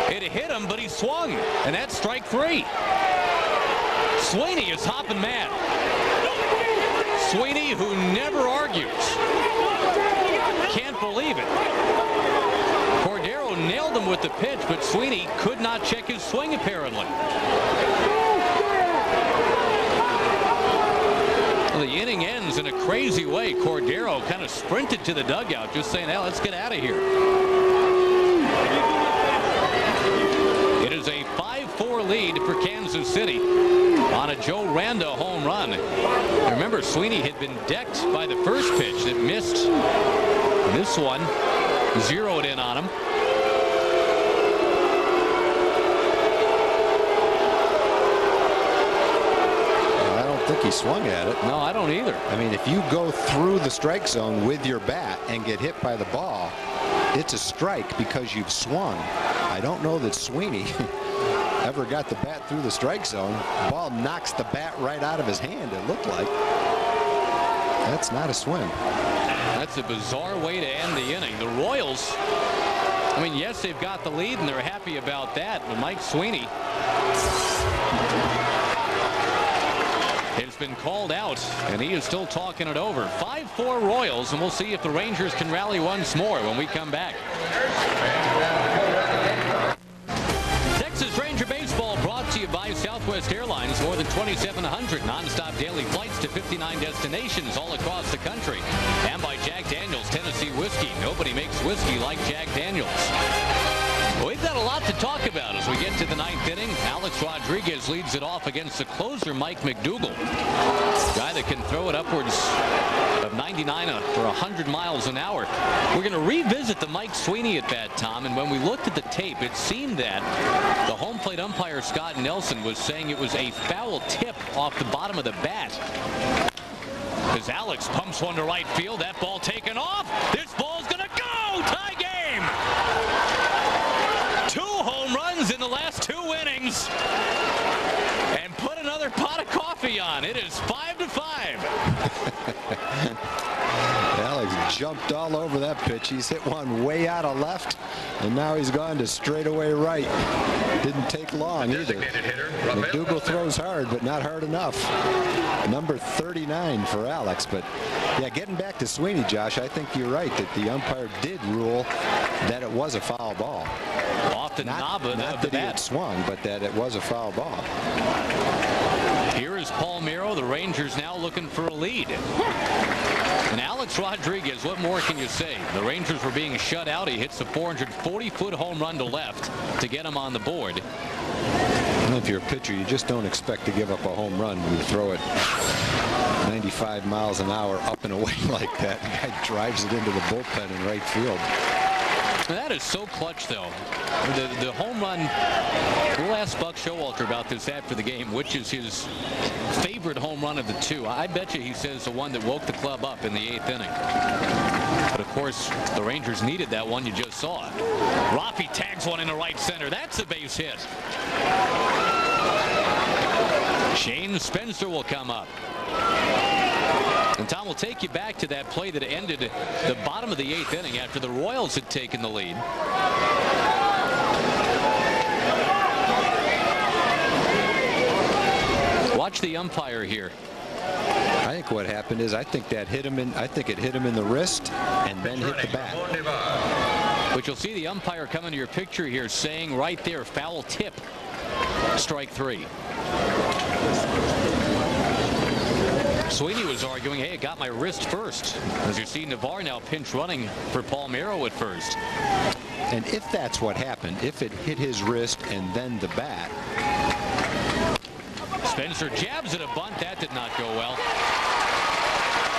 It hit him, but he swung, and that's strike 3. Sweeney is hopping mad. Sweeney, who never argues. Can't believe it. Cordero nailed him with the pitch, but Sweeney could not check his swing apparently. Well, the inning ends in a crazy way. Cordero kind of sprinted to the dugout, just saying, "Hey, let's get out of here." It is a 5-4 lead for Kansas City on a Joe Randa home run. Remember, Sweeney had been decked by the first pitch that missed. This one zeroed in on him. I don't think he swung at it. No, I don't either. I mean, if you go through the strike zone with your bat and get hit by the ball, it's a strike because you've swung. I don't know that Sweeney ever got the bat through the strike zone. Ball knocks the bat right out of his hand, it looked like. That's not a swing. That's a bizarre way to end the inning. The Royals, I mean, yes, they've got the lead and they're happy about that, but Mike Sweeney has been called out and he is still talking it over. 5-4 Royals, and we'll see if the Rangers can rally once more when we come back. Texas Ranger Baseball brought to you by Southwest Airlines. More than 2,700 nonstop daily flights to 59 destinations all across the country. And by Jack Daniel's Tennessee Whiskey. Nobody makes whiskey like Jack Daniel's. We've got a lot to talk about as we get to the ninth inning. Alex Rodriguez leads it off against the closer, Mike McDougal. Guy that can throw it upwards of 99 for 100 miles an hour. We're going to revisit the Mike Sweeney at bat, Tom, and when we looked at the tape, it seemed that the home plate umpire, Scott Nelson, was saying it was a foul tip off the bottom of the bat. As Alex pumps one to right field, that ball taken off. This ball's going to go! Tie game! 2 home runs in the last 2 innings. And put another pot of coffee on. It is 5-5. Alex jumped all over that pitch. He's hit one way out of left, and now he's gone to straightaway right. Didn't take long either. McDougal throws hard, but not hard enough. Number 39 for Alex. But yeah, getting back to Sweeney, Josh, I think you're right that the umpire did rule that it was a foul ball. Off the knob of not the that he bat. had swung, but that it was a foul ball. Here is Palmeiro. The Rangers now looking for a lead. And Alex Rodriguez, what more can you say? The Rangers were being shut out. He hits a 440-foot home run to left to get him on the board. And if you're a pitcher, you just don't expect to give up a home run when you throw it 95 miles an hour up and away like that. The guy drives it into the bullpen in right field. That is so clutch, though. The home run, we'll ask Buck Showalter about this after the game, which is his favorite home run of the 2. I bet you he says the one that woke the club up in the 8th inning. But, of course, the Rangers needed that one you just saw. Rafi tags one into right center. That's a base hit. Shane Spencer will come up. And Tom will take you back to that play that ended the bottom of the 8th inning after the Royals had taken the lead. Watch the umpire here. I think what happened is I think it hit him in the wrist and then hit the bat. But you'll see the umpire come into your picture here saying right there, foul tip, strike 3. Sweeney was arguing, hey, it got my wrist first. As you see Navarre now pinch running for Palmeiro at first. And if that's what happened, if it hit his wrist and then the bat. Spencer jabs at a bunt. That did not go well.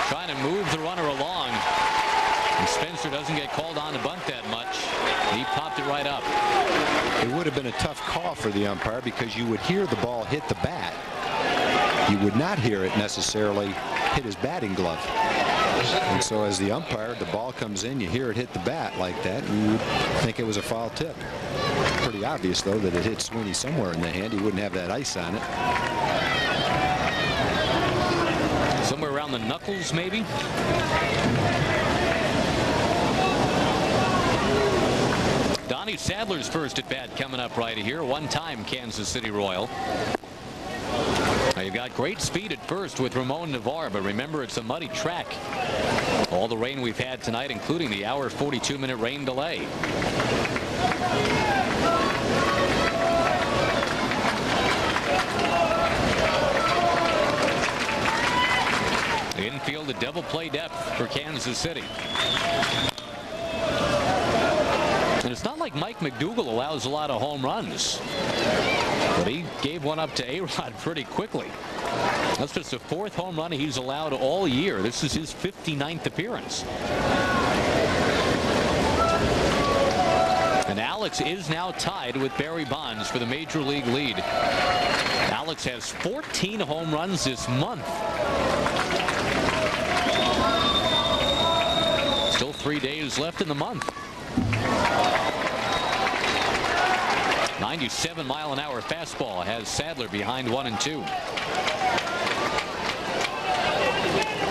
Trying to move the runner along. And Spencer doesn't get called on to bunt that much. He popped it right up. It would have been a tough call for the umpire because you would hear the ball hit the bat. You would not hear it necessarily hit his batting glove. And so as the umpire, the ball comes in, you hear it hit the bat like that, and you would think it was a foul tip. Pretty obvious, though, that it hit Sweeney somewhere in the hand. He wouldn't have that ice on it. Somewhere around the knuckles, maybe. Donnie Sadler's first at bat coming up right here. One-time Kansas City Royal. Now, you've got great speed at first with Ramon Navarre, but remember, it's a muddy track. All the rain we've had tonight, including the hour 42-minute rain delay. Infield, a double play depth for Kansas City. And it's not like Mike McDougall allows a lot of home runs, but he gave one up to A-Rod pretty quickly. That's just the 4th home run he's allowed all year. This is his 59th appearance. And Alex is now tied with Barry Bonds for the major league lead. Alex has 14 home runs this month. Still 3 days left in the month. 97-mile-an-hour fastball has Sadler behind 1-2.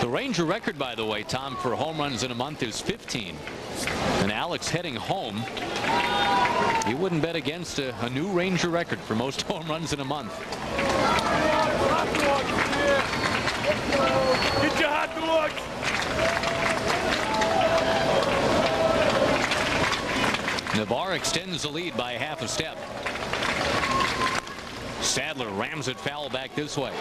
The Ranger record, by the way, Tom, for home runs in a month is 15. And Alex heading home. He wouldn't bet against a new Ranger record for most home runs in a month. Get your hot dogs! Navarre extends the lead by half a step. Sadler rams it foul back this way.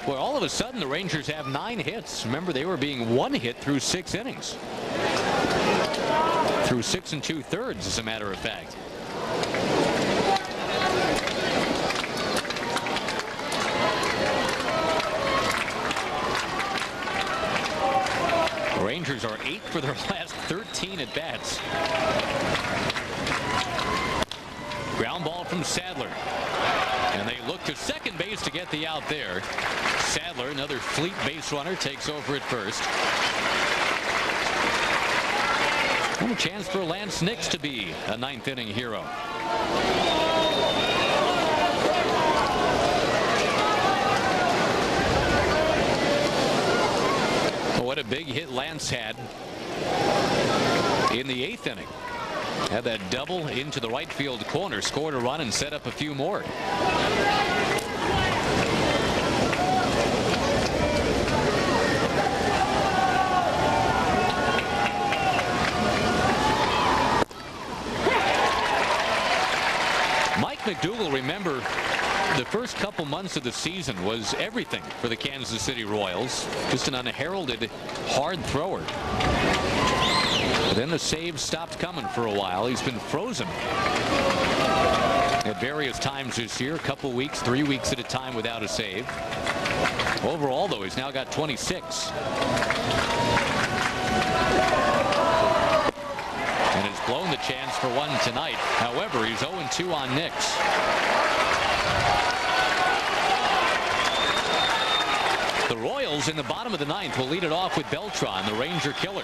Well, all of a sudden the Rangers have 9 hits. Remember, they were being 1 hit through 6 innings. Through 6 2/3, as a matter of fact. The Rangers are 8 for their last 13 at bats. Ground ball from Sadler. And they look to second base to get the out there. Sadler, another fleet base runner, takes over at first. And a chance for Lance Nix to be a 9th inning hero. What a big hit Lance had in the 8th inning. Had that double into the right field corner, scored a run and set up a few more. Mike McDougall, remember, the first couple months of the season was everything for the Kansas City Royals. Just an unheralded hard thrower. But then the saves stopped coming for a while. He's been frozen at various times this year. A couple weeks, 3 weeks at a time without a save. Overall, though, he's now got 26. And has blown the chance for one tonight. However, he's 0-2 on Nix. The Royals in the bottom of the 9th will lead it off with Beltran, the Ranger killer.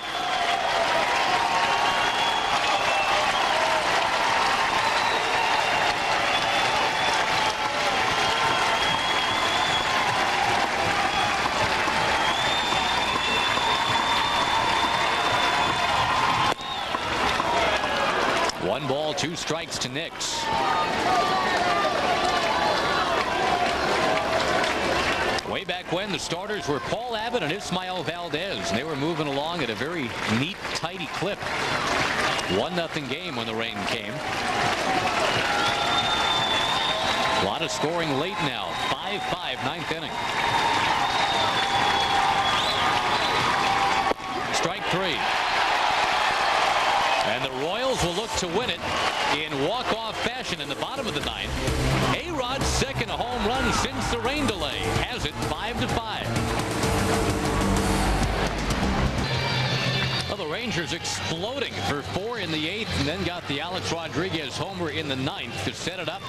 One ball, 2 strikes to Nix. Way back when, the starters were Paul Abbott and Ismael Valdez, and they were moving along at a very neat, tidy clip. 1-0 game when the rain came. A lot of scoring late now. 5-5, 9th inning. Strike 3. And the Royals will look to win it in walk-off fashion in the bottom of the 9th. A-Rod's second home run since the rain delay has it 5-5. Well, the Rangers exploding for 4 in the 8th, and then got the Alex Rodriguez homer in the 9th to set it up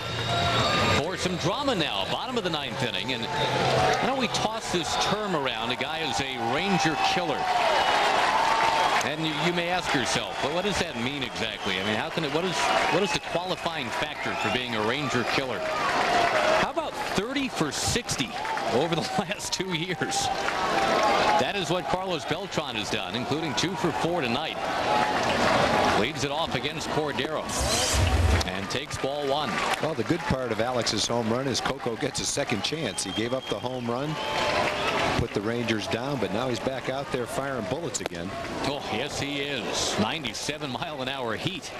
for some drama now. Bottom of the 9th inning, and I know we toss this term around. A guy is a Ranger killer. And you may ask yourself, well, what does that mean exactly? I mean, how can it? What is the qualifying factor for being a Ranger killer? How about 30 for 60 over the last 2 years. That is what Carlos Beltran has done, including 2 for 4 tonight. Leads it off against Cordero and takes ball 1. Well, the good part of Alex's home run is Coco gets a second chance. He gave up the home run, put the Rangers down, but now he's back out there firing bullets again. Oh, yes, he is. 97-mile-an-hour heat.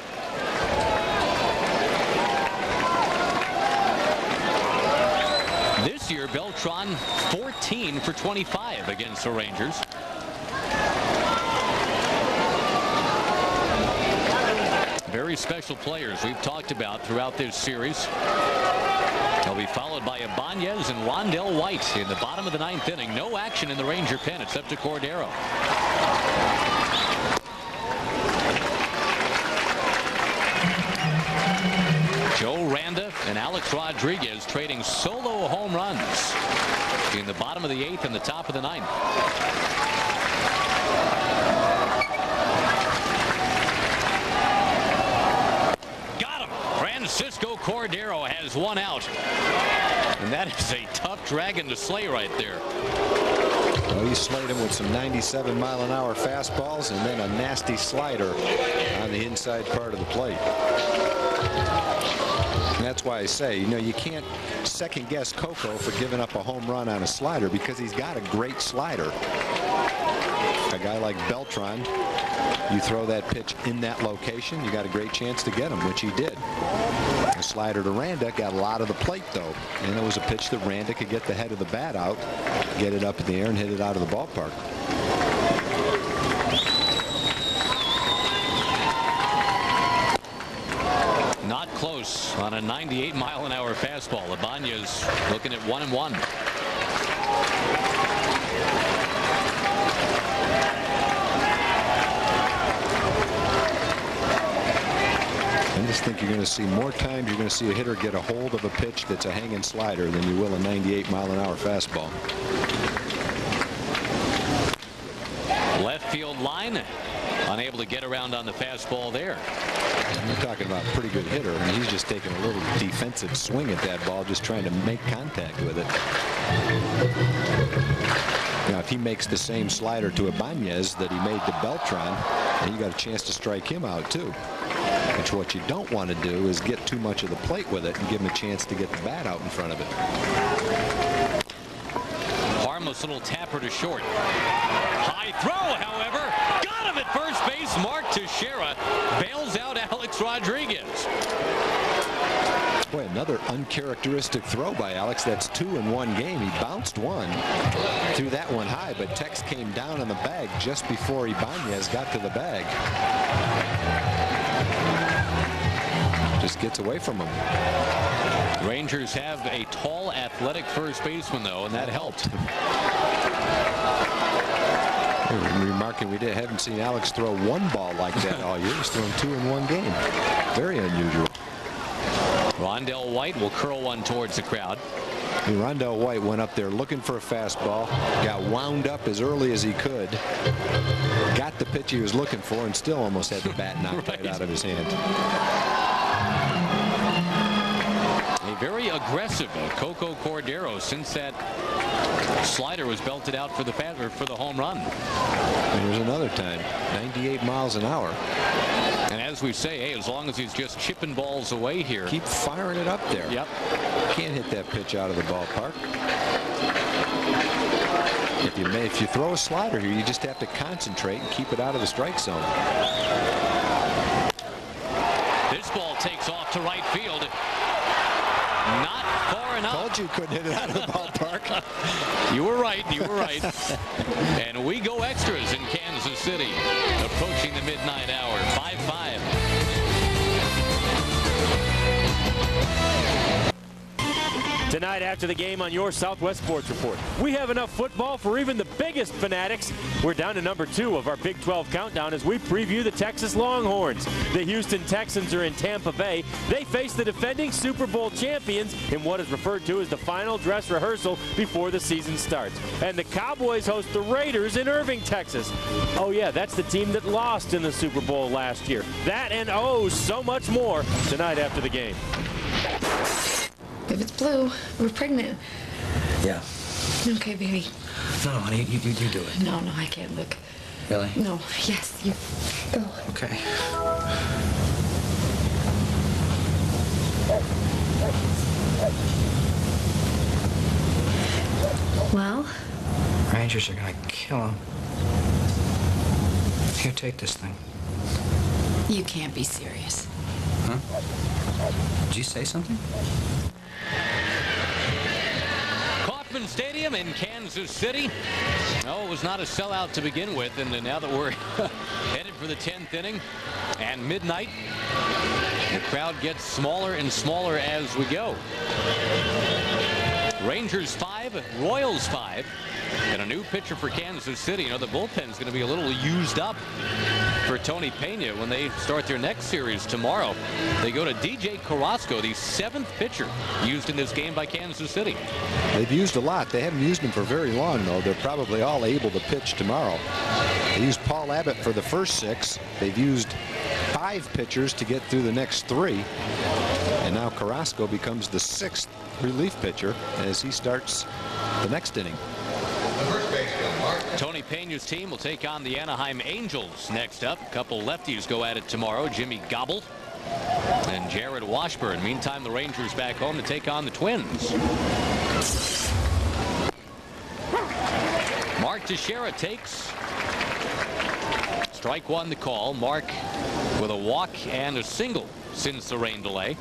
This year, Beltran 14 for 25 against the Rangers. Very special players we've talked about throughout this series. They'll be followed by Ibanez and Rondell White in the bottom of the 9th inning. No action in the Ranger pen. It's up to Cordero. Joe Randa and Alex Rodriguez trading solo home runs in the bottom of the 8th and the top of the 9th. Francisco Cordero has 1 out. And that is a tough dragon to slay right there. Well, he slayed him with some 97-mile-an-hour fastballs and then a nasty slider on the inside part of the plate. And that's why I say, you can't second guess Coco for giving up a home run on a slider because he's got a great slider. A guy like Beltran, you throw that pitch in that location, you got a great chance to get him, which he did. The slider to Randa got a lot of the plate, though, and it was a pitch that Randa could get the head of the bat out, get it up in the air, and hit it out of the ballpark. Not close on a 98-mile-an-hour fastball. Ibanez looking at 1-1. I just think you're going to see more times you're going to see a hitter get a hold of a pitch that's a hanging slider than you will a 98-mile-an-hour fastball. Left field line, unable to get around on the fastball there. We're talking about a pretty good hitter, and he's just taking a little defensive swing at that ball, just trying to make contact with it. Now, if he makes the same slider to Ibanez that he made to Beltran, then you got a chance to strike him out too. Which what you don't want to do is get too much of the plate with it and give him a chance to get the bat out in front of it. Harmless little tapper to short. High throw, however, got him at first base. Mark Teixeira bails out Alex Rodriguez. Boy, another uncharacteristic throw by Alex. That's 2 in one game. He bounced one, threw that one high, but Tex came down on the bag just before Ibanez got to the bag. Just gets away from him. Rangers have a tall, athletic first baseman, though, and that helped. Remarking we haven't seen Alex throw one ball like that all year. He's thrown 2 in one game. Very unusual. Rondell White will curl one towards the crowd. Rondell White went up there looking for a fastball, got wound up as early as he could, got the pitch he was looking for, and still almost had the bat knocked right out of his hand. A very aggressive Coco Cordero since that slider was belted out for the home run. And there's another time, 98 miles an hour. And as we say, hey, as long as he's just chipping balls away here. Keep firing it up there. Yep. Can't hit that pitch out of the ballpark. If you throw a slider here, you just have to concentrate and keep it out of the strike zone. This ball takes off to right field. Not far enough. Told you couldn't hit it out of the ballpark. You were right. You were right. And we go extras in Kansas City. Approaching the midnight hour. 5-5. Tonight after the game on your Southwest Sports Report. We have enough football for even the biggest fanatics. We're down to number 2 of our Big 12 countdown as we preview the Texas Longhorns. The Houston Texans are in Tampa Bay. They face the defending Super Bowl champions in what is referred to as the final dress rehearsal before the season starts. And the Cowboys host the Raiders in Irving, Texas. Oh yeah, that's the team that lost in the Super Bowl last year. That and oh, so much more tonight after the game. If it's blue, we're pregnant. Yeah. Okay, baby. No, honey, you do it. No, I can't look. Really? No, yes, you go. Okay. Well? Rangers are gonna kill him. Here, take this thing. You can't be serious. Huh? Did you say something? Kauffman Stadium in Kansas City. No, it was not a sellout to begin with, and now that we're headed for the 10th inning and midnight, the crowd gets smaller and smaller as we go. Rangers 5, Royals 5, and a new pitcher for Kansas City. You know, the bullpen's going to be a little used up for Tony Pena when they start their next series tomorrow. They go to DJ Carrasco, the 7th pitcher used in this game by Kansas City. They've used a lot. They haven't used him for very long, though. They're probably all able to pitch tomorrow. They used Paul Abbott for the first 6. They've used 5 pitchers to get through the next 3. And now Carrasco becomes the 6th relief pitcher as he starts the next inning. Tony Pena's team will take on the Anaheim Angels next up. A couple lefties go at it tomorrow. Jimmy Gobble and Jared Washburn. Meantime, the Rangers back home to take on the Twins. Mark Teixeira takes. Strike 1 the call. Mark with a walk and a single since the rain delay.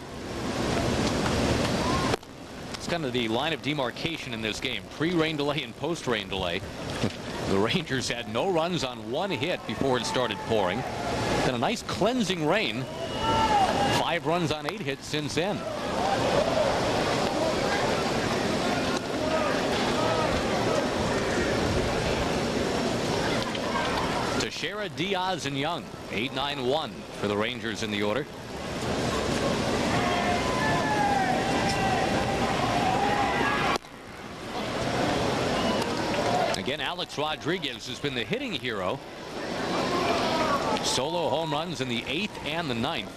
It's kind of the line of demarcation in this game. Pre-rain delay and post-rain delay. The Rangers had no runs on 1 hit before it started pouring. Then a nice cleansing rain. 5 runs on 8 hits since then. Teixeira, Diaz, and Young. 8-9-1 for the Rangers in the order. Again, Alex Rodriguez has been the hitting hero. Solo home runs in the 8th and the 9th.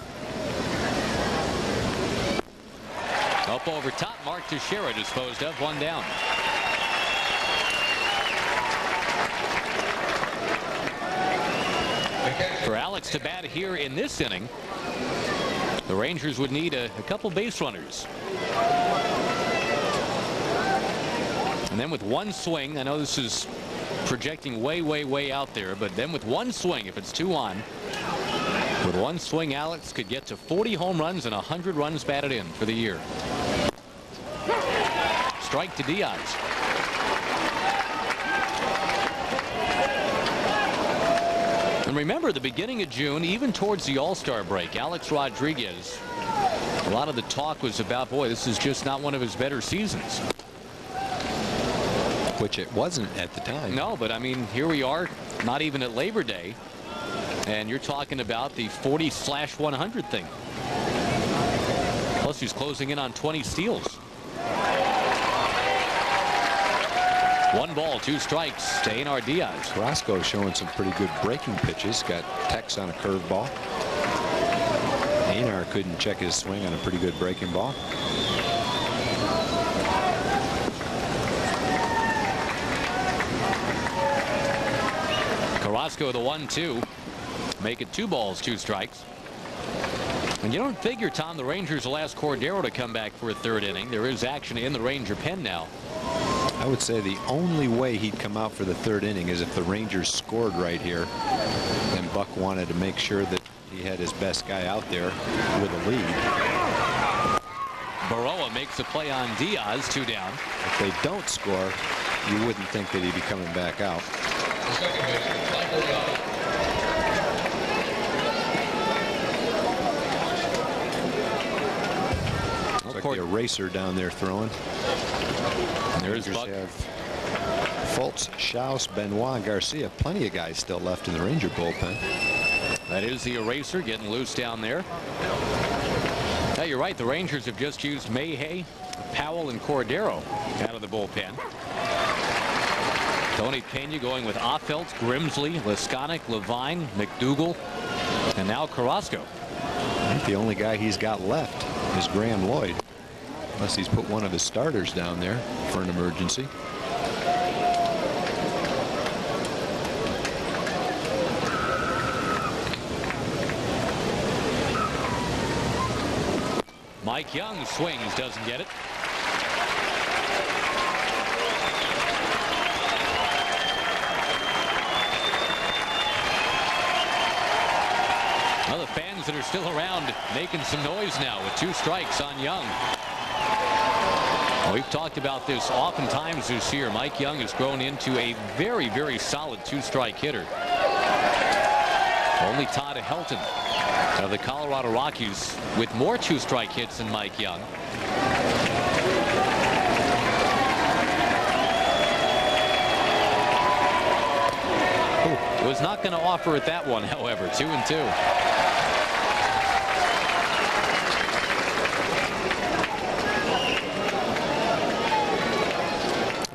Up over top, Mark Teixeira disposed of, 1 down. For Alex to bat here in this inning, the Rangers would need a couple base runners. And then with 1 swing, I know this is projecting way out there, but then with 1 swing, if it's 2 on, with 1 swing, Alex could get to 40 home runs and 100 runs batted in for the year. Strike to Diaz. And remember, the beginning of June, even towards the All-Star break, Alex Rodriguez, a lot of the talk was about, boy, this is just not one of his better seasons. Which it wasn't at the time. No, but I mean, here we are, not even at Labor Day, and you're talking about the 40/100 thing. Plus, he's closing in on 20 steals. 1 ball, 2 strikes to Einar Diaz. Carrasco showing some pretty good breaking pitches. Got Tex on a curveball. Einar couldn't check his swing on a pretty good breaking ball. Carrasco the 1-2. Make it 2 balls, 2 strikes. And you don't figure, Tom, the Rangers will ask Cordero to come back for a 3rd inning. There is action in the Ranger pen now. I would say the only way he'd come out for the 3rd inning is if the Rangers scored right here. And Buck wanted to make sure that he had his best guy out there with a lead. Baroa makes a play on Diaz, 2 down. If they don't score, you wouldn't think that he'd be coming back out. Looks like the eraser down there throwing. There's Buck. Have Fultz, Schaus, Benoit, Garcia. Plenty of guys still left in the Ranger bullpen. That is the eraser getting loose down there. Now, you're right. The Rangers have just used Mayhay, Powell, and Cordero out of the bullpen. Tony Pena going with Offelt, Grimsley, Leskonic, Levine, McDougal, and now Carrasco. I think the only guy he's got left is Graham Lloyd. Unless he's put one of his starters down there for an emergency. Mike Young swings, doesn't get it. Well, the fans that are still around making some noise now with 2 strikes on Young. Well, we've talked about this oftentimes this year. Mike Young has grown into a very, very solid 2-strike hitter. Only Todd Helton of the Colorado Rockies with more 2-strike hits than Mike Young. Was not going to offer at that one, however. 2-2.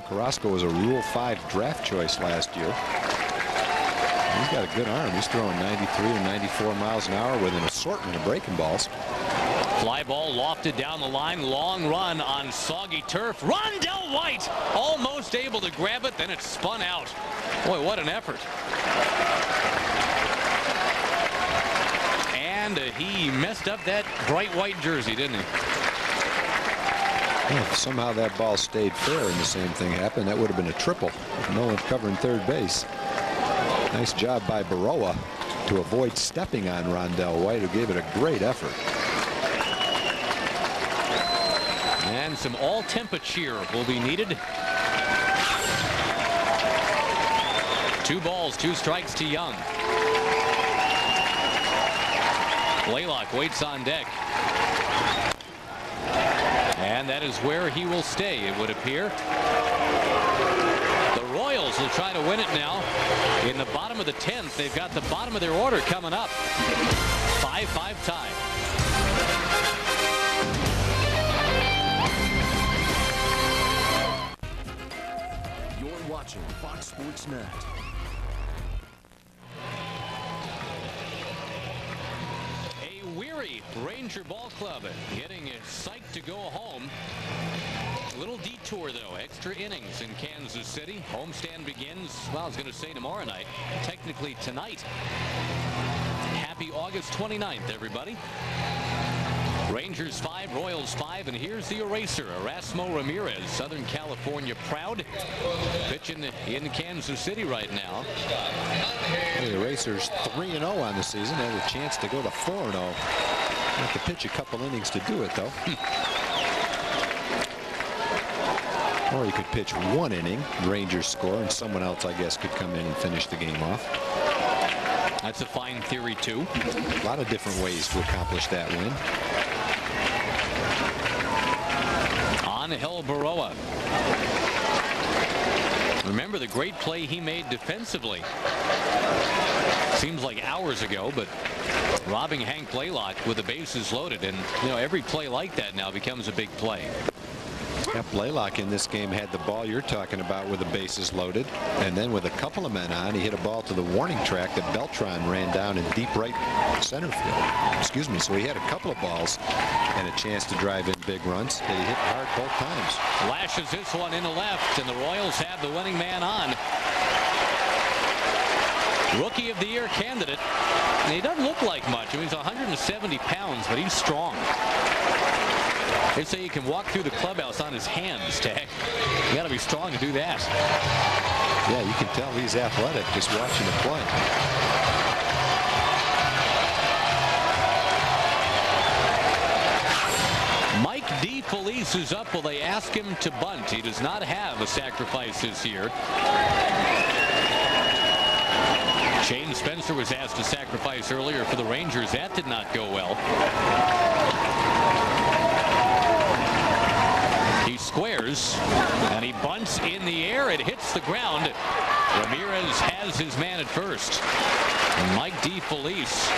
Carrasco was a Rule 5 draft choice last year. He's got a good arm. He's throwing 93 to 94 miles an hour with an assortment of breaking balls. Fly ball lofted down the line. Long run on soggy turf. Rondell White almost able to grab it. Then it spun out. Boy, what an effort. And he messed up that bright white jersey, didn't he? Well, if somehow that ball stayed fair and the same thing happened, that would have been a triple with no one covering third base. Nice job by Baroa to avoid stepping on Rondell White, who gave it a great effort. And some all-temperature will be needed. 2 balls, 2 strikes to Young. Blaylock waits on deck. And that is where he will stay, it would appear. The Royals will try to win it now. In the bottom of the 10th, they've got the bottom of their order coming up. 5-5 tie. You're watching Fox Sports Net. A weary Ranger Ball Club getting psyched to go home. Little detour, though. Extra innings in Kansas City. Homestand begins, well, I was going to say tomorrow night. Technically tonight. Happy August 29th, everybody. Rangers 5, Royals 5, and here's the eraser, Erasmo Ramirez, Southern California proud, pitching in Kansas City right now. The Eraser's 3-0 on the season. Had a chance to go to 4-0. Have to pitch a couple innings to do it, though. Or he could pitch 1 inning, Rangers score, and someone else, I guess, could come in and finish the game off. That's a fine theory, too. A lot of different ways to accomplish that win. Angel Baroa. Remember the great play he made defensively. Seems like hours ago, but robbing Hank Blaylock with the bases loaded, and you know, every play like that now becomes a big play. Yeah, Blaylock in this game had the ball you're talking about with the bases loaded, and then with a couple of men on, he hit a ball to the warning track that Beltran ran down in deep right center field. Excuse me. So he had a couple of balls and a chance to drive in big runs that he hit hard both times. Lashes this one into left, and the Royals have the winning man on. Rookie of the Year candidate. And he doesn't look like much. I mean, he's 170 pounds, but he's strong. They say he can walk through the clubhouse on his hands, Tag. You got to be strong to do that. Yeah, you can tell he's athletic just watching him play. Mike DeFelice is up. Will they ask him to bunt? He does not have a sacrifice this year. Shane Spencer was asked to sacrifice earlier for the Rangers. That did not go well. He squares, and he bunts in the air. It hits the ground. Ramirez has his man at first. And Mike DeFelice,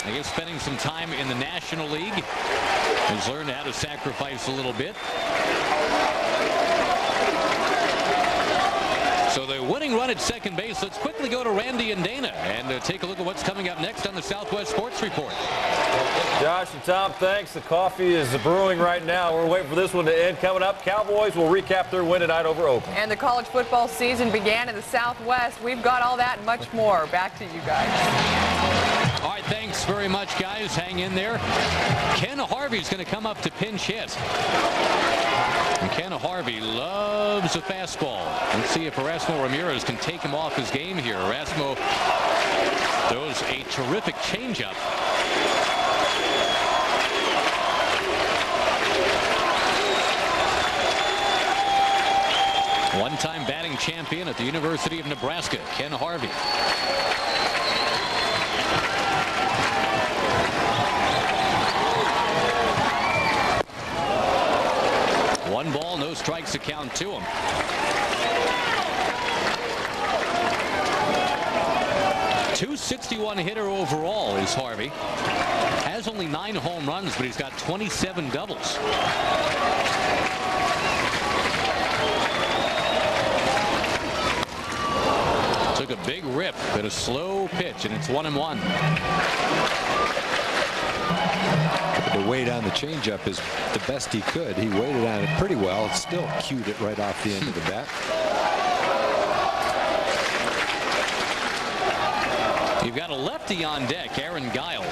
I guess spending some time in the National League, has learned how to sacrifice a little bit. So the winning run at second base. Let's quickly go to Randy and Dana and take a look at what's coming up next on the Southwest Sports Report. Josh and Tom, thanks. The coffee is brewing right now. We're waiting for this one to end. Coming up, Cowboys will recap their win tonight over Oakland. And the college football season began in the Southwest. We've got all that and much more. Back to you guys. All right, thanks very much, guys. Hang in there. Ken Harvey's going to come up to pinch hit. And Ken Harvey loves a fastball. Let's see if Erasmo Ramirez can take him off his game here. Erasmo throws a terrific changeup. One-time batting champion at the University of Nebraska, Ken Harvey. One ball, no strikes to count to him. .261 hitter overall is Harvey. Has only 9 home runs, but he's got 27 doubles. Took a big rip, but a slow pitch, and it's 1-1. The weight on the changeup is the best he could. He waited on it pretty well. Still cued it right off the end of the bat. You've got a lefty on deck, Aaron Guile.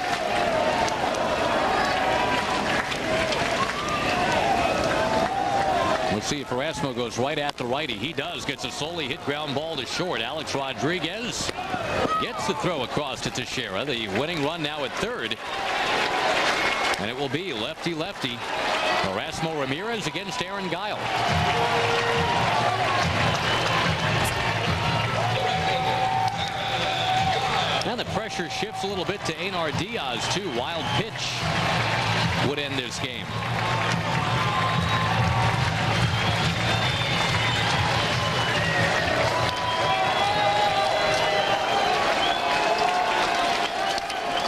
Let's see if Erasmo goes right at the righty. He does. Gets a slowly hit ground ball to short. Alex Rodriguez gets the throw across to Teixeira. The winning run now at third. And it will be lefty-lefty. Erasmo Ramirez against Aaron Guile. Now the pressure shifts a little bit to Einar Diaz, too. Wild pitch would end this game.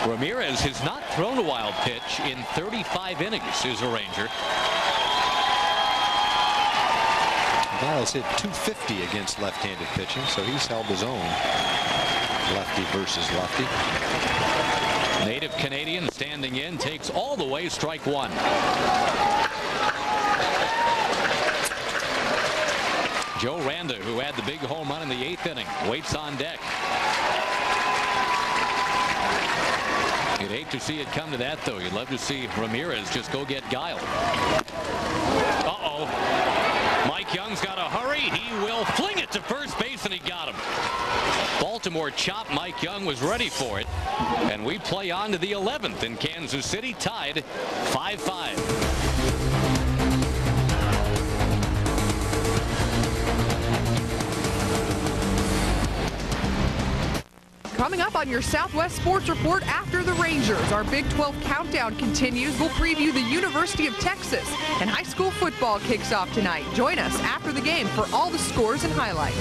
Ramirez has not thrown a wild pitch in 35 innings as a Ranger. Giles hit .250 against left-handed pitching, so he's held his own. Lefty versus lefty. Native Canadian standing in, takes all the way, strike one. Joe Randa, who had the big home run in the 8th inning, waits on deck. You'd hate to see it come to that, though. You'd love to see Ramirez just go get Guile. Uh-oh. Mike Young's got to hurry. He will fling it to first base, and he got him. Baltimore chopped. Mike Young was ready for it. And we play on to the 11th in Kansas City, tied 5-5. Coming up on your Southwest Sports Report after the Rangers, our Big 12 countdown continues. We'll preview the University of Texas, and high school football kicks off tonight. Join us after the game for all the scores and highlights.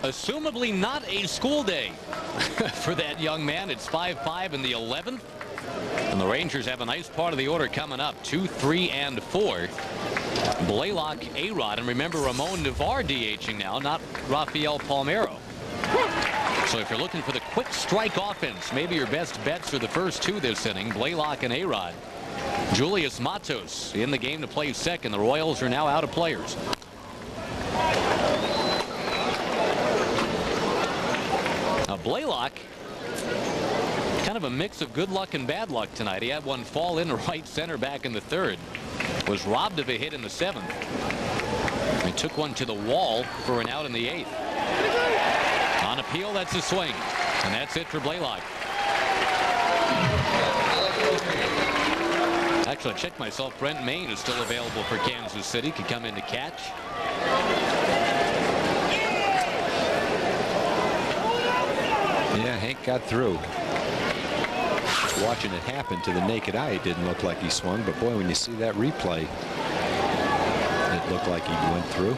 Assumably not a school day for that young man. It's 5-5 in the 11th. And the Rangers have a nice part of the order coming up. 2, 3, and 4. Blaylock, A-Rod, and remember Ramon Navarre DHing now, not Rafael Palmeiro. So if you're looking for the quick strike offense, maybe your best bets for the first 2 this inning, Blaylock and A-Rod. Julius Matos in the game to play second. The Royals are now out of players. Now Blaylock, kind of a mix of good luck and bad luck tonight. He had one fall into right center back in the 3rd. Was robbed of a hit in the 7th. He took one to the wall for an out in the 8th. On appeal, that's a swing. And that's it for Blaylock. Actually, I checked myself. Brent Maine is still available for Kansas City. Could come in to catch. Yeah, Hank got through. Watching it happen to the naked eye, it didn't look like he swung, but boy, when you see that replay, it looked like he went through.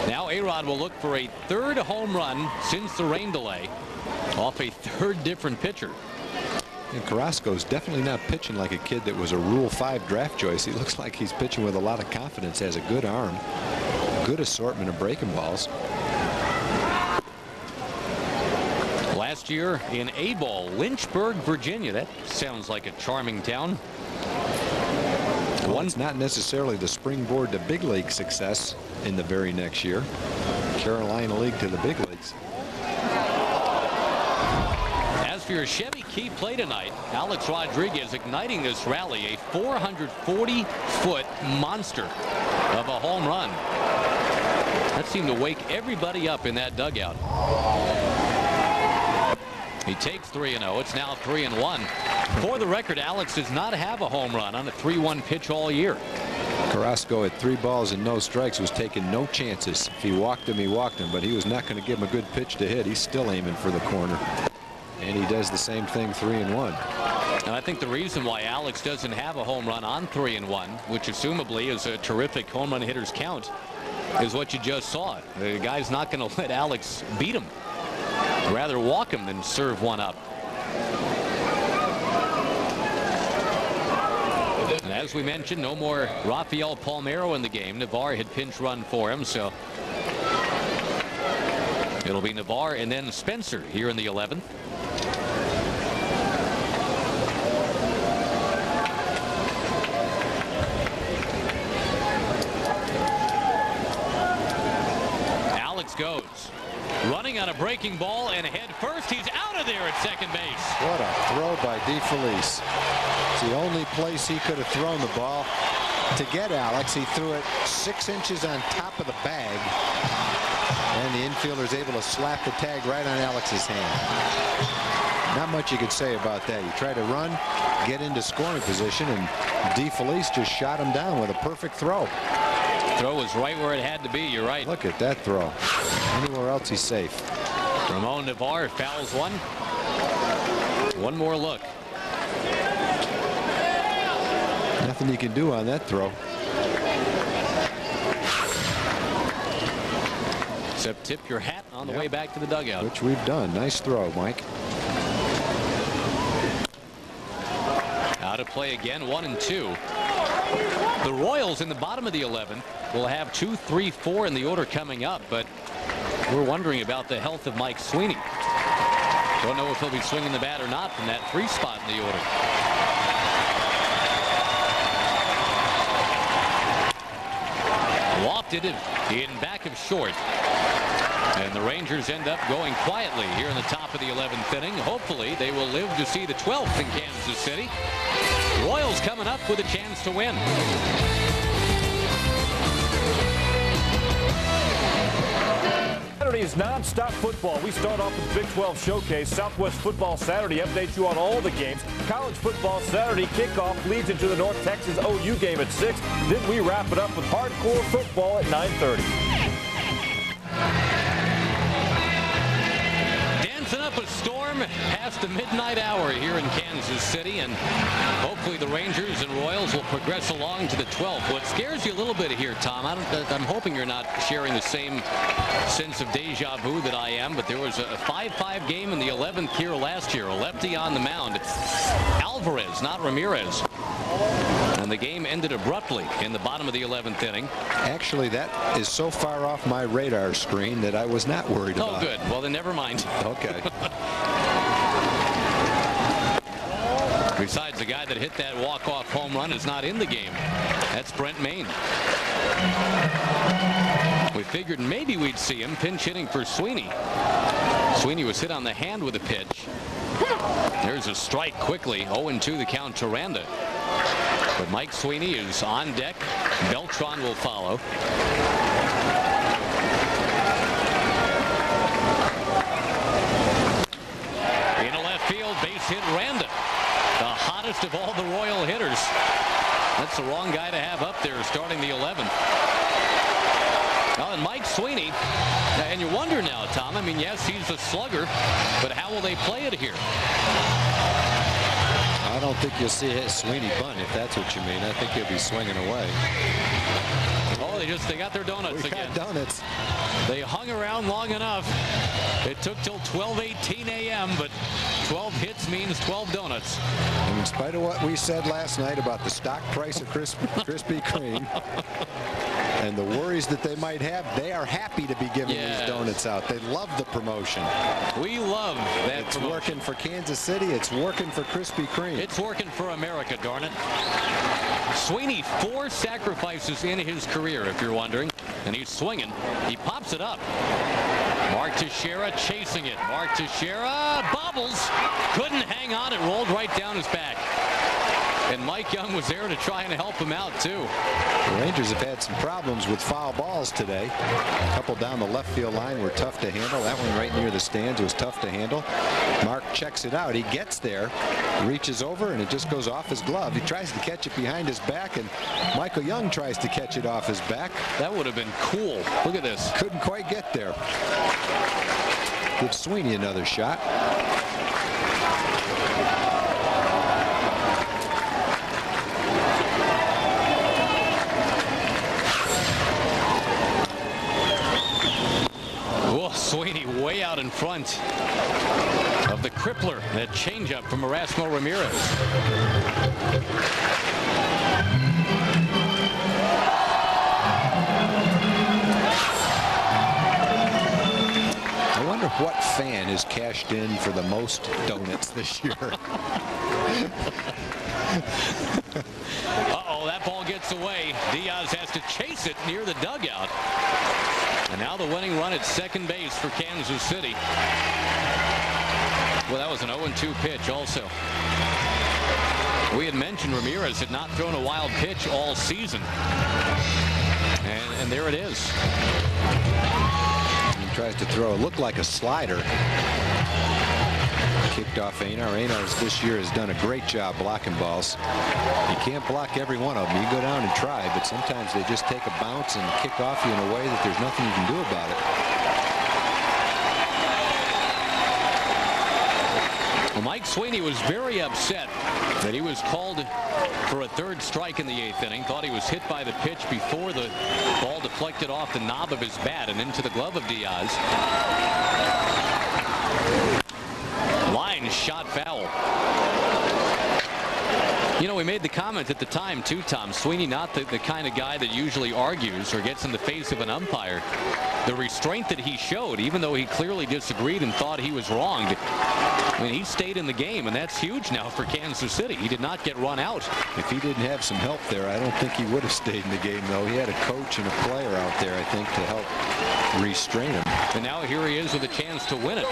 Now A-Rod will look for a 3rd home run since the rain delay off a 3rd different pitcher. And Carrasco's definitely not pitching like a kid that was a Rule 5 draft choice. He looks like he's pitching with a lot of confidence, has a good arm, good assortment of breaking balls. Last last year in A-ball, Lynchburg, Virginia. That sounds like a charming town. Well, it's not necessarily the springboard to big league success in the very next year. Carolina League to the big leagues. As for your Chevy key play tonight, Alex Rodriguez igniting this rally, a 440-foot monster of a home run. That seemed to wake everybody up in that dugout. He takes 3-0. It's now 3-1. For the record, Alex does not have a home run on a 3-1 pitch all year. Carrasco at 3 balls and no strikes was taking no chances. If he walked him, he walked him, but he was not going to give him a good pitch to hit. He's still aiming for the corner. And he does the same thing 3-1. And I think the reason why Alex doesn't have a home run on 3-1, which assumably is a terrific home run hitter's count, is what you just saw. The guy's not going to let Alex beat him. Rather walk him than serve one up. And as we mentioned, no more Rafael Palmeiro in the game. Navarre had pinch run for him, so it'll be Navarre and then Spencer here in the 11th. Alex goes. Running on a breaking ball and head first. He's out of there at second base. What a throw by DeFelice. It's the only place he could have thrown the ball to get Alex. He threw it 6 inches on top of the bag. And the infielder is able to slap the tag right on Alex's hand. Not much you could say about that. You try to run, get into scoring position, and DeFelice just shot him down with a perfect throw. Throw was right where it had to be. You're right. Look at that throw. Anywhere else he's safe. Ramon Navarre fouls one. One more look. Nothing you can do on that throw. Except tip your hat on the way back to the dugout. Which we've done. Nice throw, Mike. Out of play again, 1-2. The Royals in the bottom of the 11th will have 2, 3, 4 in the order coming up, but we're wondering about the health of Mike Sweeney. Don't know if he'll be swinging the bat or not from that 3 spot in the order. Lofted in back of short. And the Rangers end up going quietly here in the top of the 11th inning. Hopefully they will live to see the 12th in Kansas City. Royals coming up with a chance to win. Saturday's non-stop football. We start off with the Big 12 Showcase. Southwest Football Saturday updates you on all the games. College Football Saturday kickoff leads into the North Texas OU game at 6. Then we wrap it up with hardcore football at 9:30. Dancing up a storm past the midnight hour here in Kansas City, and hopefully the Rangers and Royals will progress along to the 12th. What scares you a little bit here, Tom, I'm hoping you're not sharing the same sense of deja vu that I am, but there was a 5-5 game in the 11th here last year. A lefty on the mound. Alvarez, not Ramirez. And the game ended abruptly in the bottom of the 11th inning. Actually, that is so far off my radar screen that I was not worried about. Oh, good. Well, then never mind. Okay. Besides, the guy that hit that walk-off home run is not in the game. That's Brent Maine. We figured maybe we'd see him pinch hitting for Sweeney. Sweeney was hit on the hand with a pitch. There's a strike quickly. 0-2 the count to Randa. But Mike Sweeney is on deck. Beltran will follow. In a left field, base hit Randa. The hottest of all the Royal hitters. That's the wrong guy to have up there starting the 11th. Well, and Mike Sweeney, and you wonder now, Tom, I mean, yes, he's a slugger, but how will they play it here? I don't think you'll see Sweeney bunt, if that's what you mean. I think he'll be swinging away. Oh, they got their donuts again. We got donuts. They hung around long enough. It took till 12:18 a.m., but 12 hits means 12 donuts. And in spite of what we said last night about the stock price of Krispy Kreme, and the worries that they might have, they are happy to be giving these donuts out. They love the promotion. We love that It's promotion. working for Kansas City. It's working for Krispy Kreme. It's working for America, darn it. Sweeney, 4 sacrifices in his career, if you're wondering, and he's swinging. He pops it up. Mark Teixeira chasing it. Mark Teixeira bobbles. Couldn't hang on. It rolled right down his back. And Mike Young was there to try and help him out, too. The Rangers have had some problems with foul balls today. A couple down the left field line were tough to handle. That one right near the stands was tough to handle. Mark checks it out. He gets there, reaches over, and it just goes off his glove. He tries to catch it behind his back, and Michael Young tries to catch it off his back. That would have been cool. Look at this. Couldn't quite get there. Give Sweeney another shot. Sweeney way out in front of the crippler. That changeup from Erasmo Ramirez. I wonder what fan has cashed in for the most donuts this year. Uh-oh, that ball gets away. Diaz has to chase it near the dugout. And now the winning run at second base for Kansas City. Well, that was an 0-2 pitch also. We had mentioned Ramirez had not thrown a wild pitch all season. And there it is. He tries to throw. It looked like a slider. Kicked off Einar. Einar this year has done a great job blocking balls. You can't block every one of them. You go down and try, but sometimes they just take a bounce and kick off you in a way that there's nothing you can do about it. Well, Mike Sweeney was very upset that he was called for a third strike in the 8th inning. Thought he was hit by the pitch before the ball deflected off the knob of his bat and into the glove of Diaz. Line shot foul. You know, we made the comment at the time, too, Tom. Sweeney not the kind of guy that usually argues or gets in the face of an umpire. The restraint that he showed, even though he clearly disagreed and thought he was wronged, I mean, he stayed in the game, and that's huge now for Kansas City. He did not get run out. If he didn't have some help there, I don't think he would have stayed in the game, though. He had a coach and a player out there, I think, to help restrain him. And now here he is with a chance to win it.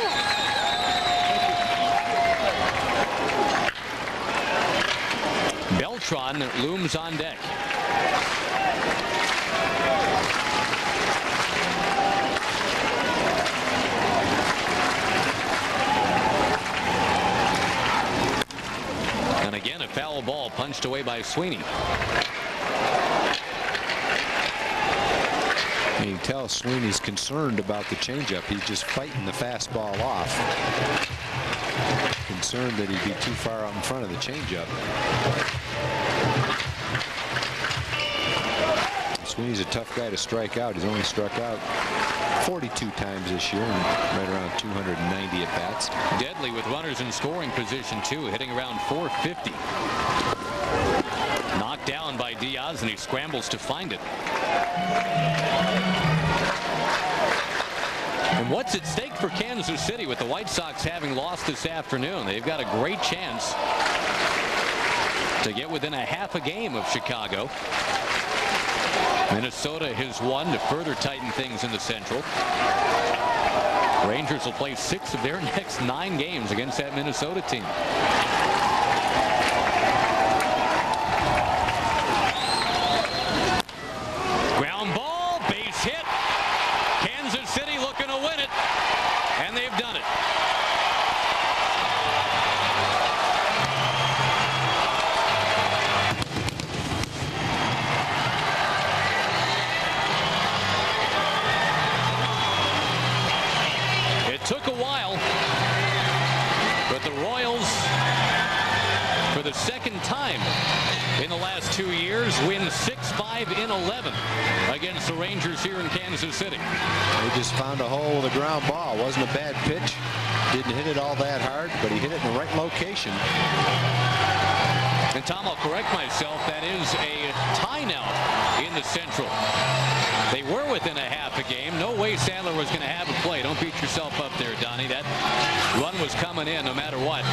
Beltran looms on deck. And again, a foul ball punched away by Sweeney. And you can tell Sweeney's concerned about the changeup. He's just fighting the fastball off. Concerned that he'd be too far out in front of the changeup. Sweeney's a tough guy to strike out. He's only struck out 42 times this year and right around 290 at bats. Deadly with runners in scoring position, too, hitting around 450. Knocked down by Diaz, and he scrambles to find it. And what's at stake for Kansas City with the White Sox having lost this afternoon? They've got a great chance to get within a half a game of Chicago. Minnesota has won to further tighten things in the Central. Rangers will play 6 of their next 9 games against that Minnesota team. Ground ball, base hit. Kansas City looking to win it, and they've done it. It took a while, but the Royals, for the second time in the last 2 years, win 6-5 in 11 against the Rangers here in Kansas City. They just found a hole with a ground ball. Wasn't a bad pitch. Didn't hit it all that hard, but he hit it in the right location. And Tom, I'll correct myself. That is a tie now in the Central. They were within a half a game. No way Sadler was going to have a play. Don't beat yourself up there, Donnie. That run was coming in no matter what.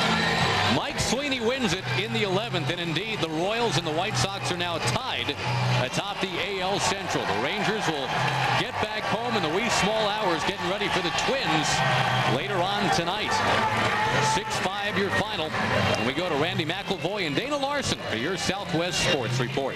Mike Sweeney wins it in the 11th, and indeed the Royals and the White Sox are now tied atop the AL Central. The Rangers will get back home in the wee small hours, getting ready for the Twins later on tonight. 6-5 your final. And we go to Randy McIlvoy and Dana Larson for your Southwest Sports Report.